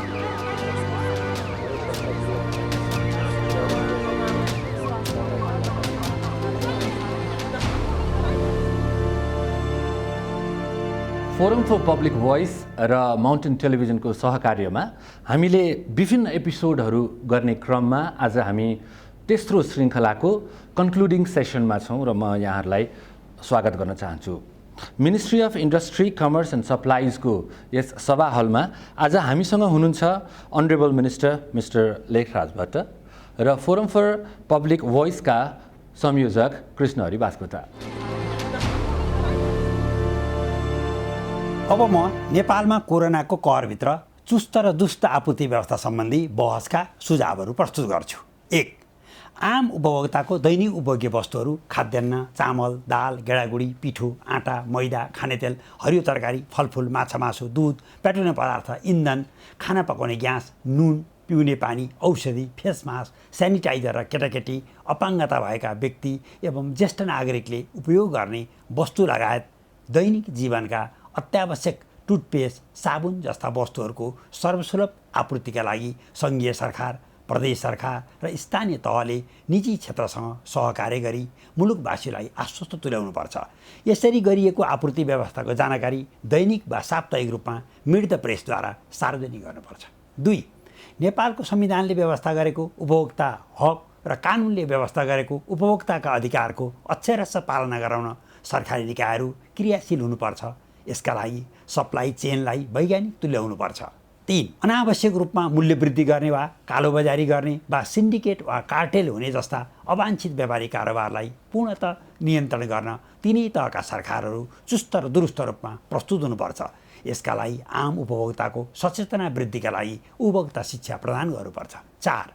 Forum for public voice र mountain टेलिभिजनको सहकार्यमा हामीले विभिन्न एपिसोडहरू गर्ने क्रममा आज हामी तेस्रो श्रृङ्खलाको कन्क्लुडिङ सेसनमा छौँ र म यहाँहरूलाई स्वागत गर्न चाहन्छु। Ministry of industry, commerce and सप्लाइजको यस सभा हलमा आज हामीसँग हुनुहुन्छ honourable minister mister Lekhraj Bhatt र फोरम फर पब्लिक भोइसका संयोजक कृष्णहरि बास्कोटा। अब म नेपालमा कोरोनाको कहरभित्र चुस्त र दुष्ट आपूर्ति व्यवस्था सम्बन्धी बहसका सुझावहरू प्रस्तुत गर्छु। 1. आम उपभोक्ताको दैनिक उपभोग्य वस्तुहरू खाद्यान्न, चामल, दाल, गेडागुडी, पिठो, आटा, मैदा, खानेतेल, हरियो तरकारी, फलफुल, माछा मासु, दुध, पेट्रोलियम पदार्थ, इन्धन, खाना पकाउने ग्यास, नुन, पिउने पानी, औषधि, फेस मास्क, सेनिटाइजर र केटाकेटी, अपाङ्गता भएका व्यक्ति एवं ज्येष्ठ नागरिकले उपयोग गर्ने वस्तु लगायत दैनिक जीवनका अत्यावश्यक टुथपेस्ट, साबुन जस्ता वस्तुहरूको सर्वसुलभ आपूर्तिका लागि सङ्घीय सरकार, प्रदेश सरकार र स्थानीय तहले निजी क्षेत्रसँग सहकार्य गरी मुलुकवासीलाई आश्वस्त तुल्याउनुपर्छ। यसरी गरिएको आपूर्ति व्यवस्थाको जानकारी दैनिक वा साप्ताहिक रूपमा मिड द प्रेसद्वारा सार्वजनिक गर्नुपर्छ। 2. नेपालको संविधानले व्यवस्था गरेको उपभोक्ता हक र कानुनले व्यवस्था गरेको उपभोक्ताका अधिकारको अक्षरशः पालना गराउन सरकारी निकायहरू क्रियाशील हुनुपर्छ। यसका लागि सप्लाई चेनलाई वैज्ञानिक तुल्याउनुपर्छ। 3. अनावश्यक रूपमा मूल्य वृद्धि गर्ने वा कालोबजारी गर्ने वा सिन्डिकेट वा कार्टेल हुने जस्ता अवाञ्छित व्यापारिक कारोबारलाई पूर्णतः नियन्त्रण गर्न तिनै तहका सरकारहरू चुस्त र दुरुस्त रूपमा प्रस्तुत हुनुपर्छ। यसका लागि आम उपभोक्ताको सचेतना वृद्धिका लागि उपभोक्ता शिक्षा प्रदान गर्नुपर्छ। 4.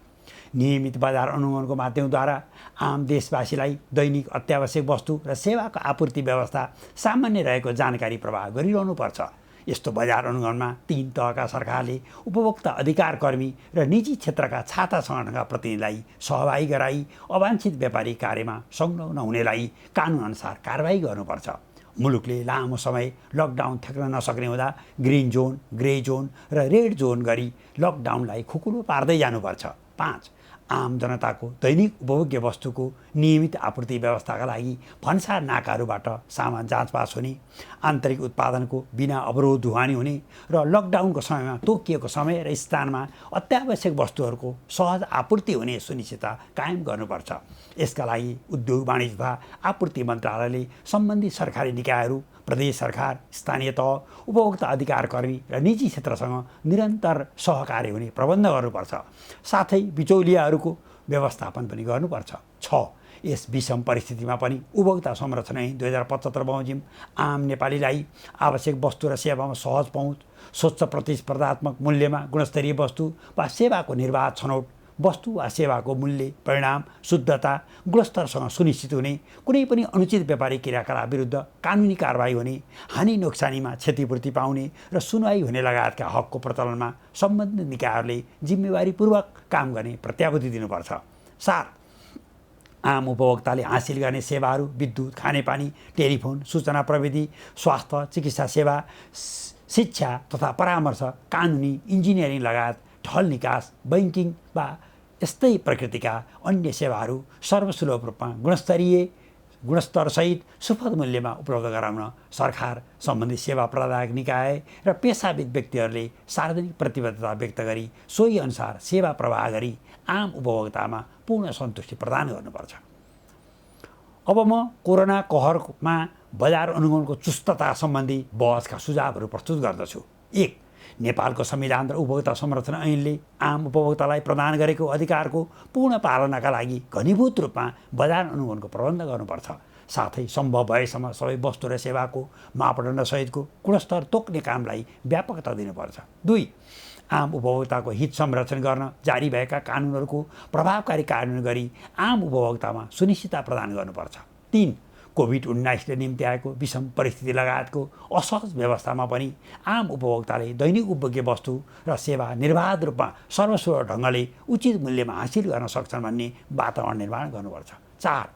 नियमित बजार अनुगमनको माध्यमद्वारा आम देशवासीलाई दैनिक अत्यावश्यक वस्तु र सेवाको आपूर्ति व्यवस्था सामान्य रहेको जानकारी प्रवाह गरिरहनुपर्छ। यस्तो बजार अनुगमनमा 3 तहका सरकारले उपभोक्ता अधिकार कर्मी र निजी क्षेत्रका छाता सङ्गठनका प्रतिनिधिलाई सहभागी गराई अवाञ्छित व्यापारिक कार्यमा संलग्न हुनेलाई कानुनअनुसार कारबाही गर्नुपर्छ। मुलुकले लामो समय लकडाउन थ्याक्न नसक्ने हुँदा ग्रिन जोन, ग्रे जोन र रेड जोन गरी लकडाउनलाई खुकुलो पार्दै जानुपर्छ। 5. आम जनताको दैनिक उपभोग्य वस्तुको नियमित आपूर्ति व्यवस्थाका लागि भन्सार नाकाहरूबाट सामान जाँचपास हुने, आन्तरिक उत्पादनको बिना अवरोध ढुवानी हुने र लकडाउनको समयमा तोकिएको समय र स्थानमा अत्यावश्यक वस्तुहरूको सहज आपूर्ति हुने सुनिश्चितता कायम गर्नुपर्छ। यसका लागि उद्योग वाणिज्य तथा आपूर्ति मन्त्रालयले सम्बन्धित सरकारी निकायहरू, प्रदेश सरकार, स्थानीय तह, उपभोक्ता अधिकार कर्मी र निजी क्षेत्रसँग निरन्तर सहकार्य हुने प्रबन्ध गर्नुपर्छ। साथै बिचौलियाहरूको व्यवस्थापन पनि गर्नुपर्छ। 6. यस विषम परिस्थितिमा पनि उपभोक्ता संरक्षण ऐन 2075 बमोजिम आम नेपालीलाई आवश्यक वस्तु र सेवामा सहज पहुँच, स्वच्छ प्रतिस्पर्धात्मक मूल्यमा गुणस्तरीय वस्तु वा सेवाको निर्बाध छनौट, वस्तु वा सेवाको मूल्य, परिणाम, शुद्धता, गुणस्तरसँग सुनिश्चित हुने, कुनै पनि अनुचित व्यापारिक क्रियाकलाप विरुद्ध कानुनी कारबाही हुने, हानि नोक्सानीमा क्षतिपूर्ति पाउने र सुनवाई हुने लगायतका हकको प्रचलनमा सम्बन्धित निकायहरूले जिम्मेवारीपूर्वक काम गर्ने प्रत्याभूति दिनुपर्छ। 7. आम उपभोक्ताले हासिल गर्ने सेवाहरू विद्युत, खानेपानी, टेलिफोन, सूचना प्रविधि, स्वास्थ्य, चिकित्सा सेवा, शिक्षा तथा परामर्श, कानुनी, इन्जिनियरिङ लगायत ढल निकास, बैङ्किङ वा यस्तै प्रकृतिका अन्य सेवाहरू सर्वसुलभ रूपमा गुणस्तरसहित सुपथ मूल्यमा उपलब्ध गराउन सरकार, सम्बन्धित सेवा प्रदायक निकाय र पेसाविद व्यक्तिहरूले सार्वजनिक प्रतिबद्धता व्यक्त गरी सोही अनुसार सेवा प्रवाह गरी आम उपभोक्तामा पूर्ण सन्तुष्टि प्रदान गर्नुपर्छ। अब म कोरोना कहरमा बजार अनुगमनको चुस्तता सम्बन्धी बहसका सुझावहरू प्रस्तुत गर्दछु। 1. नेपालको संविधान र उपभोक्ता संरक्षण ऐनले आम उपभोक्तालाई प्रदान गरेको अधिकारको पूर्ण पालनाका लागि घनीभूत रूपमा बजार अनुगमनको प्रबन्ध गर्नुपर्छ। साथै सम्भव भएसम्म सबै वस्तु र सेवाको मापदण्डसहितको गुणस्तर तोक्ने कामलाई व्यापकता दिनुपर्छ। 2. आम उपभोक्ताको हित संरक्षण गर्न जारी भएका कानुनहरूको प्रभावकारी कार्यान्वयन गरी आम उपभोक्तामा सुनिश्चितता प्रदान गर्नुपर्छ। 3. कोभिड-19ले निम्ति आएको विषम परिस्थिति लगायतको असहज व्यवस्थामा पनि आम उपभोक्ताले दैनिक उपभोग्य वस्तु र सेवा निर्बाध रूपमा सर्वसुलभ ढङ्गले उचित मूल्यमा हासिल गर्न सक्छन् भन्ने वातावरण निर्माण गर्नुपर्छ। 4.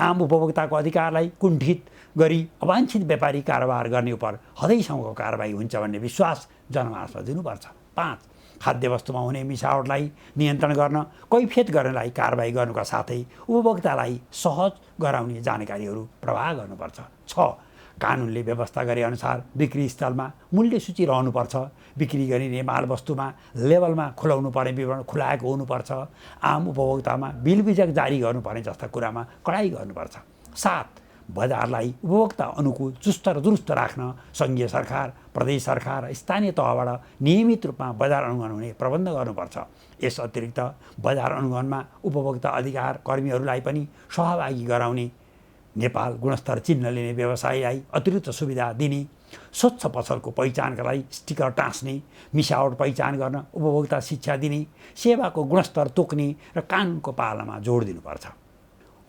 आम उपभोक्ताको अधिकारलाई कुण्ठित गरी अवाञ्छित व्यापारिक कारोबार गर्ने उप हदैसम्मको कारबाही हुन्छ भन्ने विश्वास जनमानसमा दिनुपर्छ। 5. खाद्यवस्तुमा हुने मिसावटलाई नियन्त्रण गर्न कैफियत गर्नलाई कारबाही गर्नुका साथै उपभोक्तालाई सहज गराउने जानकारीहरू प्रवाह गर्नुपर्छ। 6 कानुनले व्यवस्था गरे अनुसार बिक्री स्थलमा मूल्य सूची रहनुपर्छ। बिक्री गरिने मालवस्तुमा लेबलमा खुलाउनु पर्ने विवरण खुलाएको हुनुपर्छ। आम उपभोक्तामा बिल बिजक जारी गर्नुपर्ने जस्ता कुरामा कडाई गर्नुपर्छ। 7 बजारलाई उपभोक्ता अनुकूल चुस्त र दुरुस्त राख्न सङ्घीय सरकार, प्रदेश सरकार र स्थानीय तहबाट नियमित रूपमा बजार अनुगमन हुने प्रबन्ध गर्नुपर्छ। यस अतिरिक्त बजार अनुगमनमा उपभोक्ता अधिकार कर्मीहरूलाई पनि सहभागी गराउने, नेपाल गुणस्तर चिन्ह लिने व्यवसायीलाई अतिरिक्त सुविधा दिने, स्वच्छ पसलको पहिचानका लागि स्टिकर टाँस्ने, मिसावट पहिचान गर्न उपभोक्ता शिक्षा दिने, सेवाको गुणस्तर तोक्ने र कानुनको पालनामा जोड दिनुपर्छ।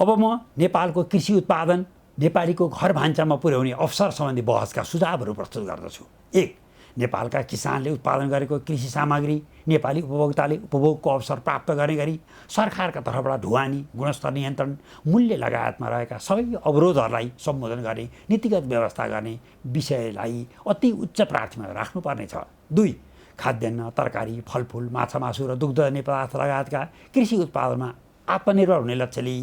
अब म नेपालको कृषि उत्पादन नेपालीको घर भान्सामा पुर्याउने अवसर सम्बन्धी बहसका सुझावहरू प्रस्तुत गर्दछु। 1 नेपालका किसानले उत्पादन गरेको कृषि सामग्री नेपाली उपभोक्ताले उपभोगको अवसर प्राप्त गर्ने गरी सरकारका तर्फबाट ढुवानी, गुणस्तर नियन्त्रण, मूल्य लगायतमा रहेका सबै अवरोधहरूलाई सम्बोधन गर्ने नीतिगत व्यवस्था गर्ने विषयलाई अति उच्च प्राथमिकता राख्नुपर्नेछ। 2 खाद्यान्न, तरकारी, फलफुल, माछा मासु र दुग्धजन्य पदार्थ लगायतका कृषि उत्पादनमा आत्मनिर्भर हुने लक्ष्यले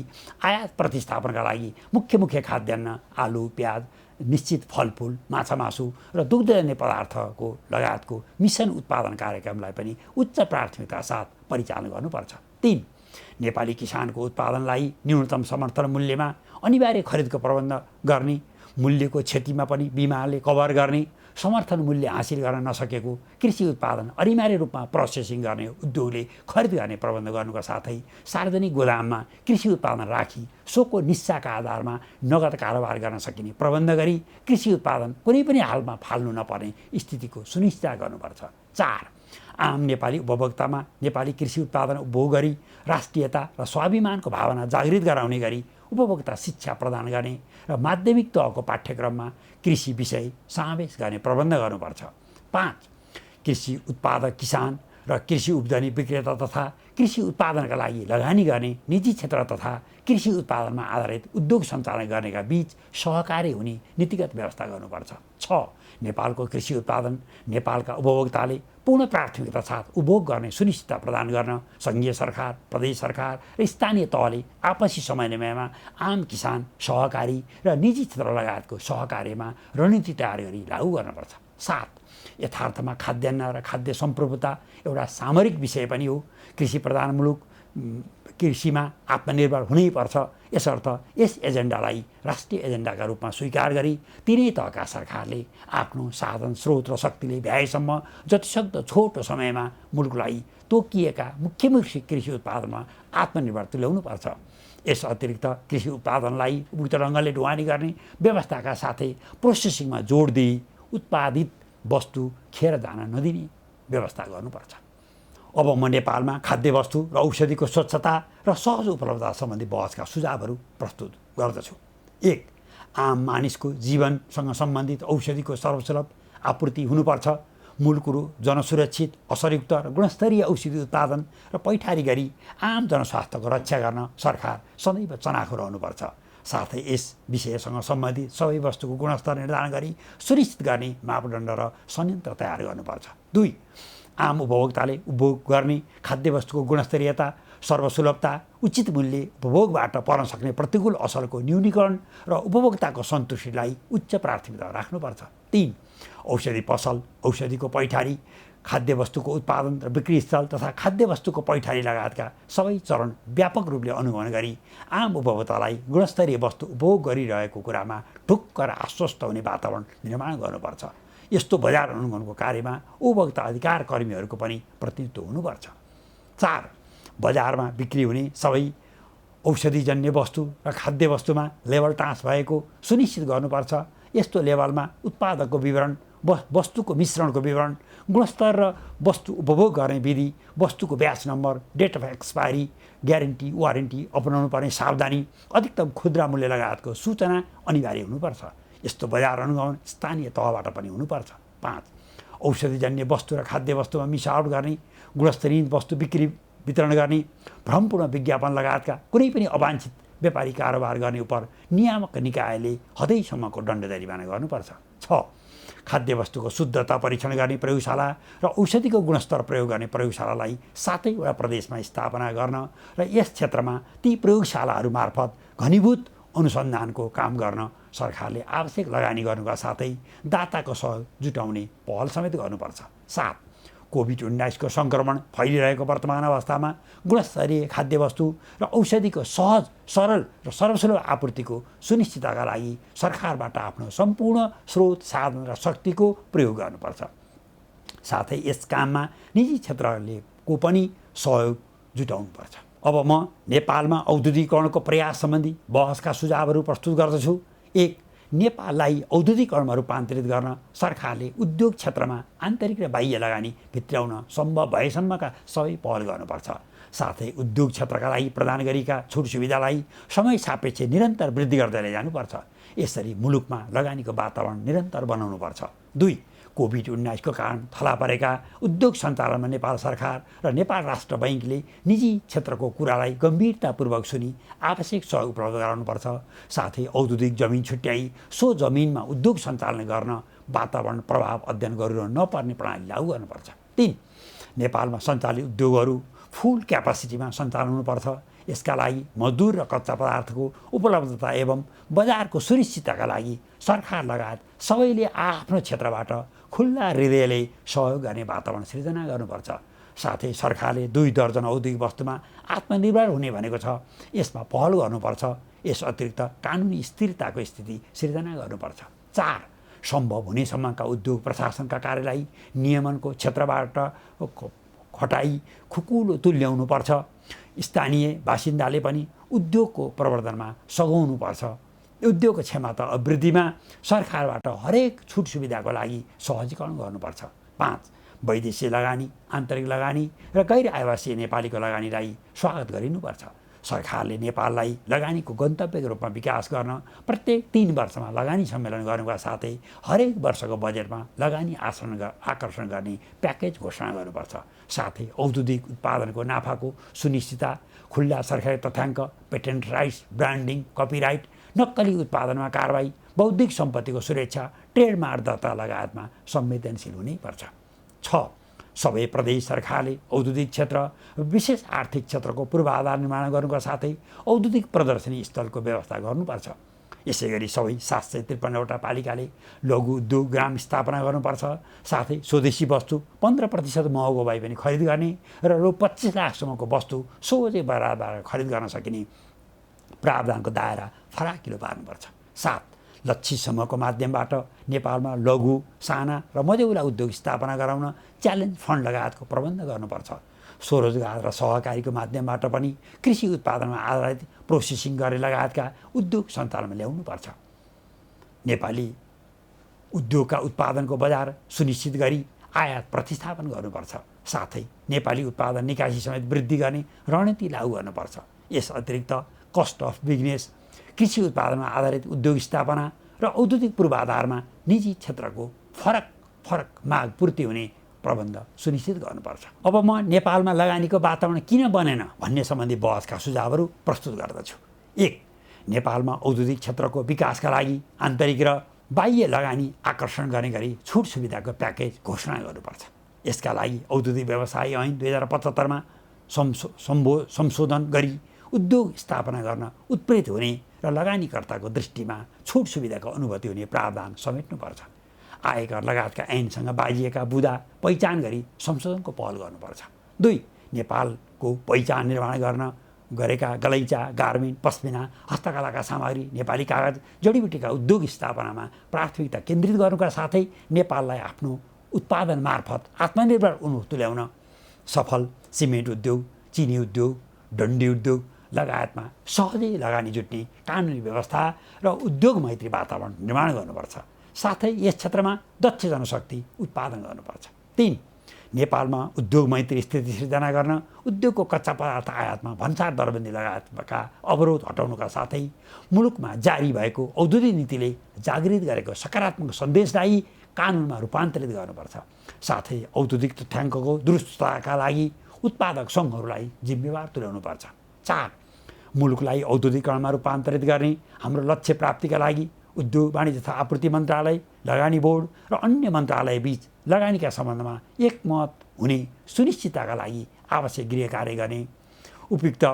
आयात प्रतिस्थापनका लागि मुख्य खाद्यान्न, आलु, प्याज, निश्चित फलफुल, माछा मासु र दुग्धजन्य पदार्थको लगायतको मिसन उत्पादन कार्यक्रमलाई पनि उच्च प्राथमिकता साथ परिचालन गर्नुपर्छ। 3 नेपाली किसानको उत्पादनलाई न्यूनतम समर्थन मूल्यमा अनिवार्य खरिदको प्रबन्ध गर्ने, मूल्यको क्षतिमा पनि बिमाले कभर गर्ने, समर्थन मूल्य हासिल गर्न नसकेको कृषि उत्पादन अनिवार्य रूपमा प्रोसेसिङ गर्ने उद्योगले खरिद गर्ने प्रबन्ध गर्नुका साथै सार्वजनिक गोदाममा कृषि उत्पादन राखी सोको निस्साका आधारमा नगद कारोबार गर्न सकिने प्रबन्ध गरी कृषि उत्पादन कुनै पनि हालमा फाल्नु नपर्ने स्थितिको सुनिश्चित गर्नुपर्छ। 4 आम नेपाली उपभोक्तामा नेपाली कृषि उत्पादन उपभोग गरी राष्ट्रियता र स्वाभिमानको भावना जागृत गराउने गरी उपभोक्ता शिक्षा प्रदान गर्ने र माध्यमिक तहको पाठ्यक्रममा कृषि विषय समावेश गर्ने प्रबन्ध गर्नुपर्छ। 5 कृषि उत्पादक किसान र कृषि उब्जनी विक्रेता तथा कृषि उत्पादनका लागि लगानी गर्ने निजी क्षेत्र तथा कृषि उत्पादनमा आधारित उद्योग सञ्चालन गर्नेका बीच सहकारी हुने नीतिगत व्यवस्था गर्नुपर्छ। 6 नेपालको कृषि उत्पादन नेपालका उपभोक्ताले पूर्ण प्राथमिकता साथ उपभोग गर्ने सुनिश्चितता प्रदान गर्न सङ्घीय सरकार, प्रदेश सरकार र स्थानीय तहले आपसी समन्वयमा आम किसान, सहकारी र निजी क्षेत्र लगायतको सहकार्यमा रणनीति तयार गरी लागू गर्नुपर्छ। 7 यथार्थमा खाद्यान्न र खाद्य सम्प्रभुता एउटा सामरिक विषय पनि हो। कृषि प्रधान मुलुक कृषिमा आत्मनिर्भर हुनैपर्छ। यसर्थ यस एजेन्डालाई राष्ट्रिय एजेन्डाका रूपमा स्वीकार गरी तिनै तहका सरकारले आफ्नो साधन स्रोत र शक्तिले भ्याएसम्म जतिसक्दो छोटो समयमा मुलुकलाई तोकिएका मुख्य कृषि उत्पादनमा आत्मनिर्भर तुल्याउनुपर्छ। यस अतिरिक्त कृषि उत्पादनलाई उपयुक्त ढङ्गले ढुवानी गर्ने व्यवस्थाका साथै प्रोसेसिङमा जोड दिई उत्पादित वस्तु खेर जान नदिने व्यवस्था गर्नुपर्छ। अब म नेपालमा खाद्यवस्तु र औषधिको स्वच्छता र सहज उपलब्धता सम्बन्धी बहसका सुझावहरू प्रस्तुत गर्दछु। 1 आम मानिसको जीवनसँग सम्बन्धित औषधिको सर्वसुलभ आपूर्ति हुनुपर्छ। मूल कुरो जनसुरक्षित, असरयुक्त र गुणस्तरीय औषधि उत्पादन र पैठारी गरी आम जनस्वास्थ्यको रक्षा गर्न सरकार सदैव चनाखो रहनुपर्छ। साथै यस विषयसँग सम्बन्धित सबै वस्तुको गुणस्तर निर्धारण गरी सुनिश्चित गर्ने मापदण्ड र संयन्त्र तयार गर्नुपर्छ। 2 आम उपभोक्ताले उपभोग गर्ने खाद्यवस्तुको गुणस्तरीयता, सर्वसुलभता, उचित मूल्य, उपभोगबाट पर्न सक्ने प्रतिकूल असरको न्यूनीकरण र उपभोक्ताको सन्तुष्टिलाई उच्च प्राथमिकता राख्नुपर्छ। 3 औषधि पसल, औषधिको पैठारी, खाद्यवस्तुको उत्पादन र बिक्री स्थल तथा खाद्यवस्तुको पैठारी लगायतका सबै चरण व्यापक रूपले अनुगमन गरी आम उपभोक्तालाई गुणस्तरीय वस्तु उपभोग गरिरहेको कुरामा ढुक्क र आश्वस्त हुने वातावरण निर्माण गर्नुपर्छ। यस्तो बजार अनुगमनको कार्यमा उपभोक्ता अधिकार कर्मीहरूको पनि प्रतिनिधित्व हुनुपर्छ। 4 बजारमा बिक्री हुने सबै औषधिजन्य वस्तु र खाद्यवस्तुमा लेबल टाँस भएको सुनिश्चित गर्नुपर्छ। यस्तो लेबलमा उत्पादकको विवरण, वस्तुको मिश्रणको विवरण, गुणस्तर र वस्तु उपभोग गर्ने विधि, वस्तुको batch number, date of expiry, guarantee, warranty, अपनाउनु पर्ने सावधानी, अधिकतम खुद्रा मूल्य लगायतको सूचना अनिवार्य हुनुपर्छ। यस्तो बजार अनुगमन स्थानीय तहबाट पनि हुनुपर्छ। 5 औषधिजन्य वस्तु र खाद्यवस्तुमा मिसावट गर्ने, गुणस्तरहीन वस्तु बिक्री वितरण गर्ने, भ्रमपूर्ण विज्ञापन लगायतका कुनै पनि अवांछित व्यापारी कारोबार गर्ने उप नियामक निकायले हदैसम्मको दण्ड जरिवाना गर्नुपर्छ। 6 खाद्यवस्तुको शुद्धता परीक्षण गर्ने प्रयोगशाला र औषधिको गुणस्तर प्रयोग गर्ने प्रयोगशालालाई 7वटा प्रदेशमा स्थापना गर्न र यस क्षेत्रमा ती प्रयोगशालाहरू मार्फत घनीभूत अनुसन्धानको काम गर्न सरकारले आवश्यक लगानी गर्नुका साथै दाताको सहयोग जुटाउने पहल समेत गर्नुपर्छ। 7 कोभिड-19 सङ्क्रमण फैलिरहेको वर्तमान अवस्थामा गुणस्तरीय खाद्यवस्तु र औषधिको सहज, सरल र सर्वसुलभ आपूर्तिको सुनिश्चितताका लागि सरकारबाट आफ्नो सम्पूर्ण स्रोत, साधन र शक्तिको प्रयोग गर्नुपर्छ। साथै यस काममा निजी क्षेत्रको पनि सहयोग जुटाउनुपर्छ। अब म नेपालमा औद्योगिकरणको प्रयास सम्बन्धी बहसका सुझावहरू प्रस्तुत गर्दछु। 1 नेपाललाई औद्योगिकरणमा रूपान्तरित गर्न सरकारले उद्योग क्षेत्रमा आन्तरिक र बाह्य लगानी भित्र्याउन सम्भव भएसम्मका सबै पहल गर्नुपर्छ। साथै उद्योग क्षेत्रका लागि प्रदान गरिएका छुट सुविधालाई समय सापेक्ष निरन्तर वृद्धि गर्दै लैजानुपर्छ। यसरी मुलुकमा लगानीको वातावरण निरन्तर बनाउनुपर्छ। 2 कोभिड-19 कारण थला परेका उद्योग सञ्चालनमा नेपाल सरकार र नेपाल राष्ट्र बैङ्कले निजी क्षेत्रको कुरालाई गम्भीरतापूर्वक सुनि आवश्यक सहयोग उपलब्ध गराउनुपर्छ। साथै औद्योगिक जमिन छुट्याई सो जमिनमा उद्योग सञ्चालन गर्न वातावरण प्रभाव अध्ययन गरिरहनु नपर्ने प्रणाली लागू गर्नुपर्छ। 3 नेपालमा सञ्चालित उद्योगहरू फुल क्यापासिटीमा सञ्चालन हुनुपर्छ। यसका लागि मजदुर र कच्चा पदार्थको उपलब्धता एवं बजारको सुनिश्चितताका लागि सरकार लगायत सबैले आफ्नो क्षेत्रबाट खुल्ला हृदयले सहयोग गर्ने वातावरण सिर्जना गर्नुपर्छ। साथै सरकारले 2 दर्जन औद्योगिक वस्तुमा आत्मनिर्भर हुने भनेको छ, यसमा पहल गर्नुपर्छ। यस अतिरिक्त कानुनी स्थिरताको स्थिति सिर्जना गर्नुपर्छ। 4 सम्भव हुनेसम्मका उद्योग प्रशासनका कार्यलाई नियमनको क्षेत्रबाट हटाई खुकुलो तुल्याउनुपर्छ। स्थानीय बासिन्दाले पनि उद्योगको प्रवर्धनमा सघाउनुपर्छ। उद्योगको क्षमता अभिवृद्धिमा सरकारबाट हरेक छुट सुविधाको लागि सहजीकरण गर्नुपर्छ। 5 वैदेशिक लगानी, आन्तरिक लगानी र गैर आवासीय नेपालीको लगानीलाई स्वागत गरिनुपर्छ। सरकारले नेपाललाई लगानीको गन्तव्यको रूपमा विकास गर्न प्रत्येक 3 वर्षमा लगानी सम्मेलन गर्नुका साथै हरेक वर्षको बजेटमा लगानी आकर्षण गर्ने प्याकेज घोषणा गर्नुपर्छ। साथै औद्योगिक उत्पादनको नाफाको सुनिश्चितता, खुल्ला सरकारी तथ्याङ्क, पेटेन्ट राइट्स, ब्रान्डिङ, कपिराइट, नक्कली उत्पादनमा कारबाही, बौद्धिक सम्पत्तिको सुरक्षा, ट्रेडमार्क दर्ता लगायतमा संवेदनशील हुनैपर्छ। 6 सबै प्रदेश सरकारले औद्योगिक क्षेत्र, विशेष आर्थिक क्षेत्रको पूर्वाधार निर्माण गर्नुका साथै औद्योगिक प्रदर्शनी स्थलको व्यवस्था गर्नुपर्छ। यसै गरी सबै 753वटा पालिकाले लघु उद्योग ग्राम स्थापना गर्नुपर्छ। साथै स्वदेशी वस्तु 15% महँगो भए पनि खरिद गर्ने र रु 25 लाखसम्मको वस्तु सोझै बजारबाट खरिद गर्न सकिने प्रावधानको दायरा फराकिलो पार्नुपर्छ। 7 लक्षितसम्मको माध्यमबाट नेपालमा लघु, साना र मझौला उद्योग स्थापना गराउन च्यालेन्ज फन्ड लगायतको प्रबन्ध गर्नुपर्छ। स्वरोजगार र सहकारीको माध्यमबाट पनि कृषि उत्पादनमा आधारित प्रोसेसिङ गर्ने लगायतका उद्योग सञ्चालनमा ल्याउनुपर्छ। नेपाली उद्योगका उत्पादनको बजार सुनिश्चित गरी आयात प्रतिस्थापन गर्नुपर्छ। साथै नेपाली उत्पादन निकासी समेत वृद्धि गर्ने रणनीति लागू गर्नुपर्छ। यस अतिरिक्त कस्ट अफ बिजनेस, कृषि उत्पादनमा आधारित उद्योग स्थापना र औद्योगिक पूर्वाधारमा निजी क्षेत्रको फरक माग पूर्ति हुने प्रबन्ध सुनिश्चित गर्नुपर्छ। अब म नेपालमा लगानीको वातावरण किन बनेन भन्ने सम्बन्धी बहसका सुझावहरू प्रस्तुत गर्दछु। 1 नेपालमा औद्योगिक क्षेत्रको विकासका लागि आन्तरिक र बाह्य लगानी आकर्षण गर्ने गरी छुट सुविधाको प्याकेज घोषणा गर्नुपर्छ। यसका लागि औद्योगिक व्यवसाय ऐन 2075मा संशोधन गरी उद्योग स्थापना गर्न उत्प्रेरित हुने र लगानीकर्ताको दृष्टिमा छुट सुविधाको अनुभूति हुने प्रावधान समेट्नुपर्छ। आयकर लगायतका ऐनसँग बाजिएका बुदा पहिचान गरी संशोधनको पहल गर्नुपर्छ। 2 नेपालको पहिचान निर्माण गर्न गरेका गलैँचा, गार्मेन्ट, पस्मिना, हस्तकलाका सामग्री, नेपाली कागज, जडीबुटीका उद्योग स्थापनामा प्राथमिकता केन्द्रित गर्नुका साथै नेपाललाई आफ्नो उत्पादन मार्फत आत्मनिर्भर तुल्याउन सफल सिमेन्ट उद्योग, चिनी उद्योग, डन्डी उद्योग लगायतमा सहजै लगानी जुट्ने कानुनी व्यवस्था र उद्योग मैत्री वातावरण निर्माण गर्नुपर्छ। साथै यस क्षेत्रमा दक्ष जनशक्ति उत्पादन गर्नुपर्छ। 3 नेपालमा उद्योग मैत्री स्थिति सिर्जना गर्न उद्योगको कच्चा पदार्थ आयातमा भन्सार दरबन्दी लगायतका अवरोध हटाउनुका साथै मुलुकमा जारी भएको औद्योगिक नीतिले जागृत गरेको सकारात्मक सन्देशलाई कानुनमा रूपान्तरित गर्नुपर्छ। साथै औद्योगिक तथ्याङ्कको दुरुस्तताका लागि उत्पादक सङ्घहरूलाई जिम्मेवार तुल्याउनुपर्छ। 4 मुलुकलाई औद्योगिकरणमा रूपान्तरित गर्ने हाम्रो लक्ष्य प्राप्तिका लागि उद्योग वाणिज्य तथा आपूर्ति मन्त्रालय, लगानी बोर्ड र अन्य मन्त्रालय बीच लगानीका सम्बन्धमा एकमत हुने सुनिश्चितताका लागि आवश्यक गृह कार्य गर्ने, उपयुक्त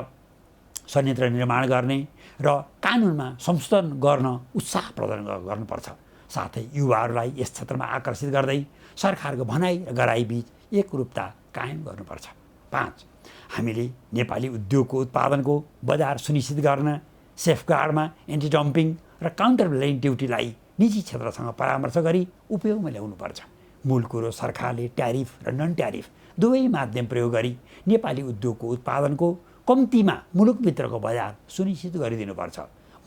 संयन्त्र निर्माण गर्ने र कानुनमा संशोधन गर्न उत्साह प्रदान गर्नुपर्छ। साथै युवाहरूलाई यस क्षेत्रमा आकर्षित गर्दै सरकारको भनाइ र गराइ बीच एकरूपता कायम गर्नुपर्छ। 5. हामीले नेपाली उद्योगको उत्पादनको बजार सुनिश्चित गर्न सेफगार्डमा एन्टी डम्पिङ र काउन्टर भ्यालेन्स ड्युटीलाई निजी क्षेत्रसँग परामर्श गरी उपयोगमा ल्याउनुपर्छ। मूल कुरो सरकारले ट्यारिफ र नन ट्यारिफ दुवै माध्यम प्रयोग गरी नेपाली उद्योगको उत्पादनको कम्तीमा मुलुकभित्रको बजार सुनिश्चित गरिदिनुपर्छ।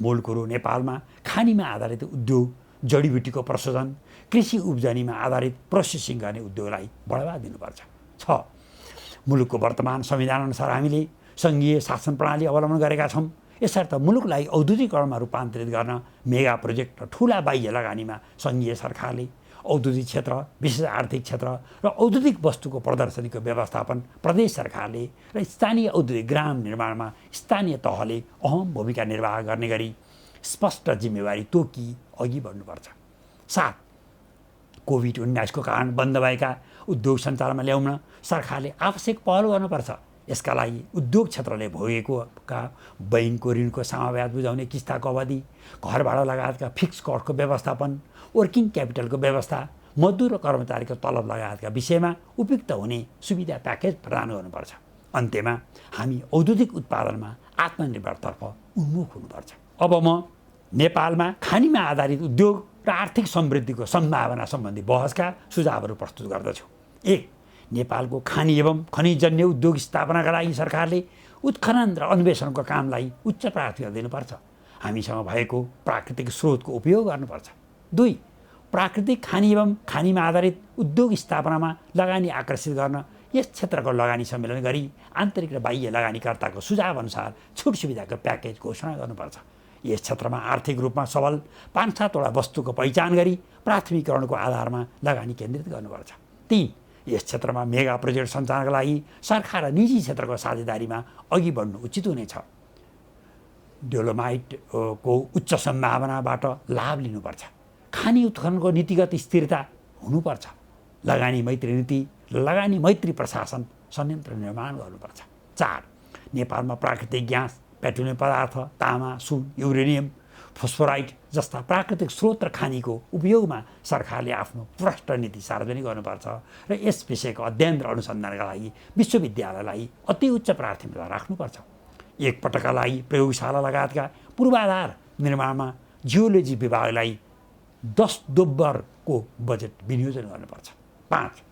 मूल कुरो नेपालमा खानीमा आधारित उद्योग, जडीबुटीको प्रशोधन, कृषि उब्जनीमा आधारित प्रोसेसिङ गर्ने उद्योगलाई बढावा दिनुपर्छ। 6. मुलुकको वर्तमान संविधानअनुसार हामीले सङ्घीय शासन प्रणाली अवलम्बन गरेका छौँ। यसर्थ मुलुकलाई औद्योगिकरणमा रूपान्तरित गर्न मेगा प्रोजेक्ट र ठुला बाह्य लगानीमा सङ्घीय सरकारले औद्योगिक क्षेत्र, विशेष आर्थिक क्षेत्र र औद्योगिक वस्तुको प्रदर्शनीको व्यवस्थापन प्रदेश सरकारले र स्थानीय औद्योगिक ग्राम निर्माणमा स्थानीय तहले अहम भूमिका निर्वाह गर्ने गरी स्पष्ट जिम्मेवारी तोकी अघि बढ्नुपर्छ। 7. कोभिड-19 को कारण बन्द भएका उद्योग सञ्चालनमा ल्याउन सरकारले आवश्यक पहल गर्नुपर्छ। यसका लागि उद्योग क्षेत्रले भोगेको बैङ्कको ऋणको समाव्याज बुझाउने किस्ताको अवधि, घर भाडा लगायतका फिक्स कस्टको व्यवस्थापन, वर्किङ क्यापिटलको व्यवस्था, मजदुर र कर्मचारीको तलब लगायतका विषयमा उपयुक्त हुने सुविधा प्याकेज प्रदान गर्नुपर्छ। अन्त्यमा हामी औद्योगिक उत्पादनमा आत्मनिर्भरतर्फ उन्मुख हुनुपर्छ। अब म नेपालमा खानीमा आधारित उद्योग र आर्थिक समृद्धिको सम्भावना सम्बन्धी बहसका सुझावहरू प्रस्तुत गर्दछु। 1. नेपालको खानी एवं खनिजन्य उद्योग स्थापनाका लागि सरकारले उत्खनन र अन्वेषणको कामलाई उच्च प्राथमिकता दिनुपर्छ। हामीसँग भएको प्राकृतिक स्रोतको उपयोग गर्नुपर्छ। 2. प्राकृतिक खानी एवं खानीमा आधारित उद्योग स्थापनामा लगानी आकर्षित गर्न यस क्षेत्रको लगानी सम्मेलन गरी आन्तरिक र बाह्य लगानीकर्ताको सुझावअनुसार छुट सुविधाको प्याकेज घोषणा गर्नुपर्छ। यस क्षेत्रमा आर्थिक रूपमा सबल 5-7 वटा वस्तुको पहिचान गरी प्राथमिकरणको आधारमा लगानी केन्द्रित गर्नुपर्छ। 3. यस क्षेत्रमा मेगा प्रोजेक्ट सञ्चालनका लागि सरकार र निजी क्षेत्रको साझेदारीमा अघि बढ्नु उचित हुनेछ। डोलोमाइटको उच्च सम्भावनाबाट लाभ लिनुपर्छ। खानी उत्खननको नीतिगत स्थिरता हुनुपर्छ। लगानी मैत्री नीति, लगानी मैत्री प्रशासन संयन्त्र निर्माण गर्नुपर्छ। 4. नेपालमा प्राकृतिक ग्यास, पेट्रोलियम पदार्थ, तामा, सुन, युरेनियम, फोस्फोराइट जस्ता प्राकृतिक स्रोत र खानीको उपयोगमा सरकारले आफ्नो प्रष्ट नीति सार्वजनिक गर्नुपर्छ र यस विषयको अध्ययन र अनुसन्धानका लागि विश्वविद्यालयलाई अति उच्च प्राथमिकता राख्नुपर्छ। एकपटकका लागि प्रयोगशाला लगायतका पूर्वाधार निर्माणमा जियोलोजी विभागलाई 10 दोब्बरको बजेट विनियोजन गर्नुपर्छ। 5.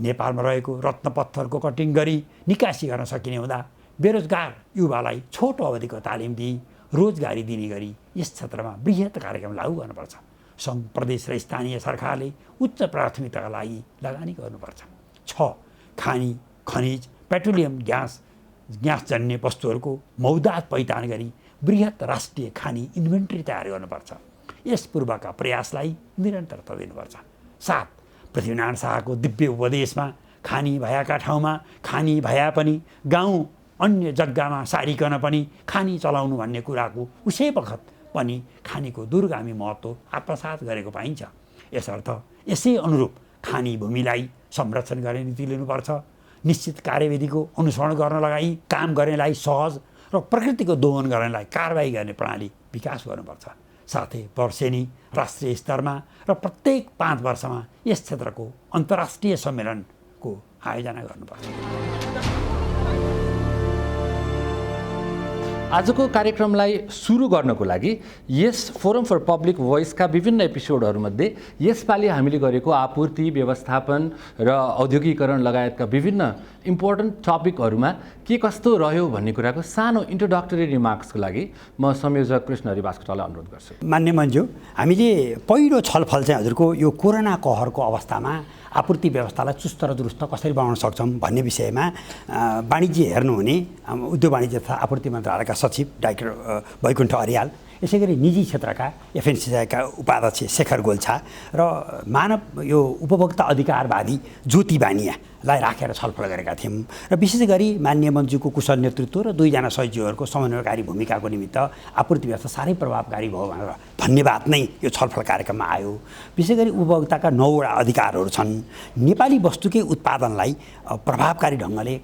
नेपालमा रहेको रत्नपत्थरको कटिङ गरी निकासी गर्न सकिने हुँदा बेरोजगार युवालाई छोटो अवधिको तालिम दिई रोजगारी दिने गरी यस क्षेत्रमा बृहत कार्यक्रम लागू गर्नुपर्छ। सङ्घ, प्रदेश र स्थानीय सरकारले उच्च प्राथमिकताका लागि लगानी गर्नुपर्छ। 6. खानी, खनिज, पेट्रोलियम, ग्यासजन्य वस्तुहरूको मौदात पहिचान गरी बृहत राष्ट्रिय खानी इन्भेन्ट्री तयार गर्नुपर्छ। यस पूर्वका प्रयासलाई निरन्तरता दिनुपर्छ। 7. पृथ्वीनारायण शाहको दिव्य उपदेशमा खानी भएका ठाउँमा खानी भए पनि गाउँ अन्य जग्गामा सारिकन पनि खानी चलाउनु भन्ने कुराको उसै बखत पनि खानीको दूरगामी महत्त्व आत्मसात गरेको पाइन्छ। यसर्थ यसै अनुरूप खानी भूमिलाई संरक्षण गर्ने नीति लिनुपर्छ। निश्चित कार्यविधिको अनुसरण गर्न लगाई काम गर्नेलाई सहज र प्रकृतिको दोहन गर्नेलाई कारबाही गर्ने प्रणाली विकास गर्नुपर्छ। साथै वर्षेनी राष्ट्रिय स्तरमा र प्रत्येक 5 वर्षमा यस क्षेत्रको अन्तर्राष्ट्रिय सम्मेलनको आयोजना गर्नुपर्छ। आजको कार्यक्रमलाई सुरु गर्नको लागि यस फोरम फर पब्लिक भोइसका विभिन्न एपिसोडहरूमध्ये यसपालि हामीले गरेको आपूर्ति, व्यवस्थापन र औद्योगिकरण लगायतका विभिन्न इम्पोर्टेन्ट टपिकहरूमा के कस्तो रह्यो भन्ने कुराको सानो इन्ट्रोडक्टरी रिमार्क्सको लागि म संयोजक कृष्णहरि बास्कोटालाई अनुरोध गर्छु। मान्य मन्जु, हामीले पहिलो छलफल चाहिँ हजुरको यो कोरोना कहरको अवस्थामा आपूर्ति व्यवस्थालाई चुस्त र दुरुस्त कसरी बनाउन सक्छौँ भन्ने विषयमा वाणिज्य हेर्नुहुने उद्योग वाणिज्य तथा आपूर्ति मन्त्रालयका सचिव डाक्टर वैकुण्ठ अर्याल, यसै गरी निजी क्षेत्रका एफएनसिआईका उपाध्यक्ष शेखर गोल्छा र मानव यो उपभोक्ता अधिकारवादी ज्योति बानिया लाई राखेर छलफल गरेका थियौँ र विशेष गरी माननीय मन्त्रीको कुशल नेतृत्व र दुईजना सचिवहरूको समन्वयकारी भूमिकाको निमित्त आपूर्ति व्यवस्था साह्रै प्रभावकारी भयो भनेर धन्यवाद नै यो छलफल कार्यक्रममा आयो। विशेष गरी उपभोक्ताका 9वटा अधिकारहरू छन्। नेपाली वस्तुकै उत्पादनलाई प्रभावकारी ढङ्गले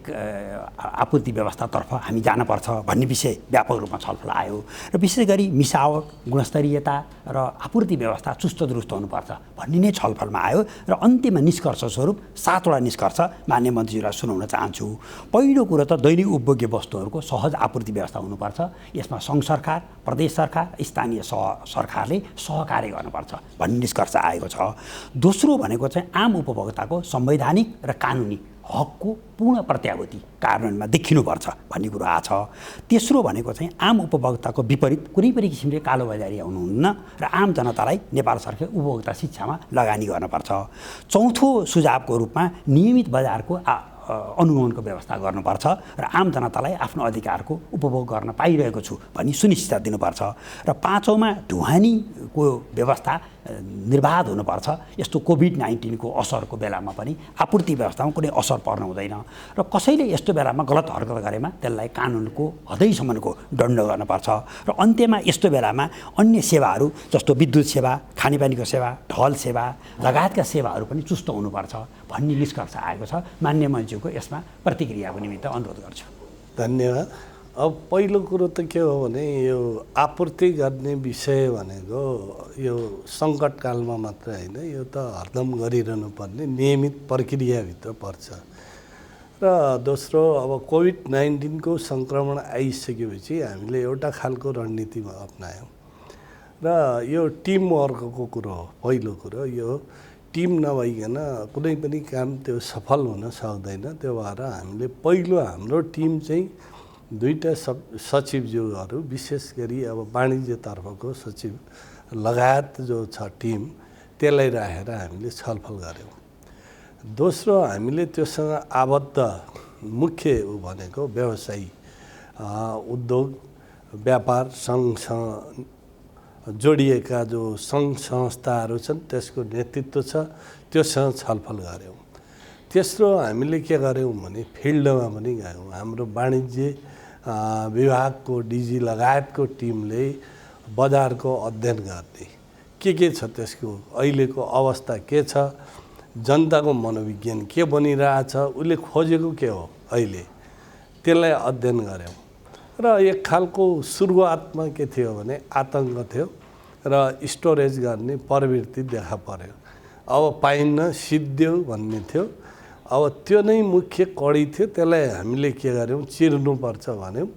आपूर्ति व्यवस्थातर्फ हामी जानपर्छ भन्ने विषय व्यापक रूपमा छलफल आयो र विशेष गरी मिसावट, गुणस्तरीयता र आपूर्ति व्यवस्था चुस्त दुरुस्त हुनुपर्छ भन्ने नै छलफलमा आयो र अन्त्यमा निष्कर्ष स्वरूप 7वटा निष्कर्ष मान्य मन्त्रीज्यूलाई सुनाउन चाहन्छु। पहिलो कुरो त दैनिक उपभोग्य वस्तुहरूको सहज आपूर्ति व्यवस्था हुनुपर्छ। यसमा सङ्घ सरकार, प्रदेश सरकार, स्थानीय सरकारले सहकार्य गर्नुपर्छ भन्ने निष्कर्ष आएको छ। दोस्रो भनेको चाहिँ आम उपभोक्ताको संवैधानिक र कानुनी हकको पूर्ण प्रत्याभूति कार्यान्वयनमा देखिनुपर्छ भन्ने कुरो आएको छ। तेस्रो भनेको चाहिँ आम उपभोक्ताको विपरीत कुनै पनि किसिमले कालोबजारी हुनुहुन्न र आम जनतालाई नेपाल सरकारले उपभोक्ता शिक्षामा लगानी गर्नुपर्छ। चौथो सुझावको रूपमा नियमित बजारको अनुगमनको व्यवस्था गर्नुपर्छ र आम जनतालाई आफ्नो अधिकारको उपभोग गर्न पाइरहेको छु भनी सुनिश्चित दिनुपर्छ र पाँचौँमा ढुवानीको व्यवस्था निर्बाध हुनुपर्छ। यस्तो कोभिड-19 को असरको बेलामा पनि आपूर्ति व्यवस्थामा कुनै असर पर्न हुँदैन र कसैले यस्तो बेलामा गलत हरकत गरेमा त्यसलाई कानुनको हदैसम्मको दण्ड गर्नुपर्छ र अन्त्यमा यस्तो बेलामा अन्य सेवाहरू जस्तो विद्युत सेवा, खानेपानीको सेवा, ढल सेवा लगायतका सेवाहरू पनि चुस्त हुनुपर्छ भन्ने निष्कर्ष आएको छ। मान्य मन्त्रीको यसमा प्रतिक्रियाको निमित्त अनुरोध गर्छु। धन्यवाद। अब पहिलो कुरो त के हो भने यो आपूर्ति गर्ने विषय भनेको यो सङ्कटकालमा मात्र होइन, यो त हरदम गरिरहनु पर्ने नियमित प्रक्रियाभित्र पर्छ। र दोस्रो, अब कोभिड-19 को सङ्क्रमण आइसकेपछि हामीले एउटा खालको रणनीतिमा अप्नायौँ र यो टिम वर्कको कुरो हो। पहिलो कुरो यो टिम नभइकन कुनै पनि काम त्यो सफल हुन सक्दैन। त्यो भएर हामीले पहिलो हाम्रो टिम चाहिँ दुईटा सचिवज्यूहरू, विशेष गरी अब वाणिज्यतर्फको सचिव लगायत जो छ टिम, त्यसलाई राखेर हामीले छलफल गऱ्यौँ। दोस्रो, हामीले त्योसँग आबद्ध मुख्य भनेको व्यवसायी, उद्योग, व्यापार सङ्घसँग जोडिएका जो सङ्घ संस्थाहरू छन् त्यसको नेतृत्व छ, त्योसँग छलफल गऱ्यौँ। तेस्रो, हामीले के गऱ्यौँ भने फिल्डमा पनि गयौँ। हाम्रो वाणिज्य विभागको डिजी लगायतको टिमले बजारको अध्ययन गर्ने के छ, त्यसको अहिलेको अवस्था के छ, जनताको मनोविज्ञान के बनिरहेछ, उसले खोजेको के हो अहिले, त्यसलाई अध्ययन गऱ्यौँ। र एक खालको सुरुवातमा के थियो भने आतङ्क थियो र स्टोरेज गर्ने प्रवृत्ति देखा पर्यो। अब पाइन्न, सिद्धियो भन्ने थियो। अब त्यो नै मुख्य कडी थियो। त्यसलाई हामीले के गर्यौँ, चिर्नुपर्छ भन्यौँ।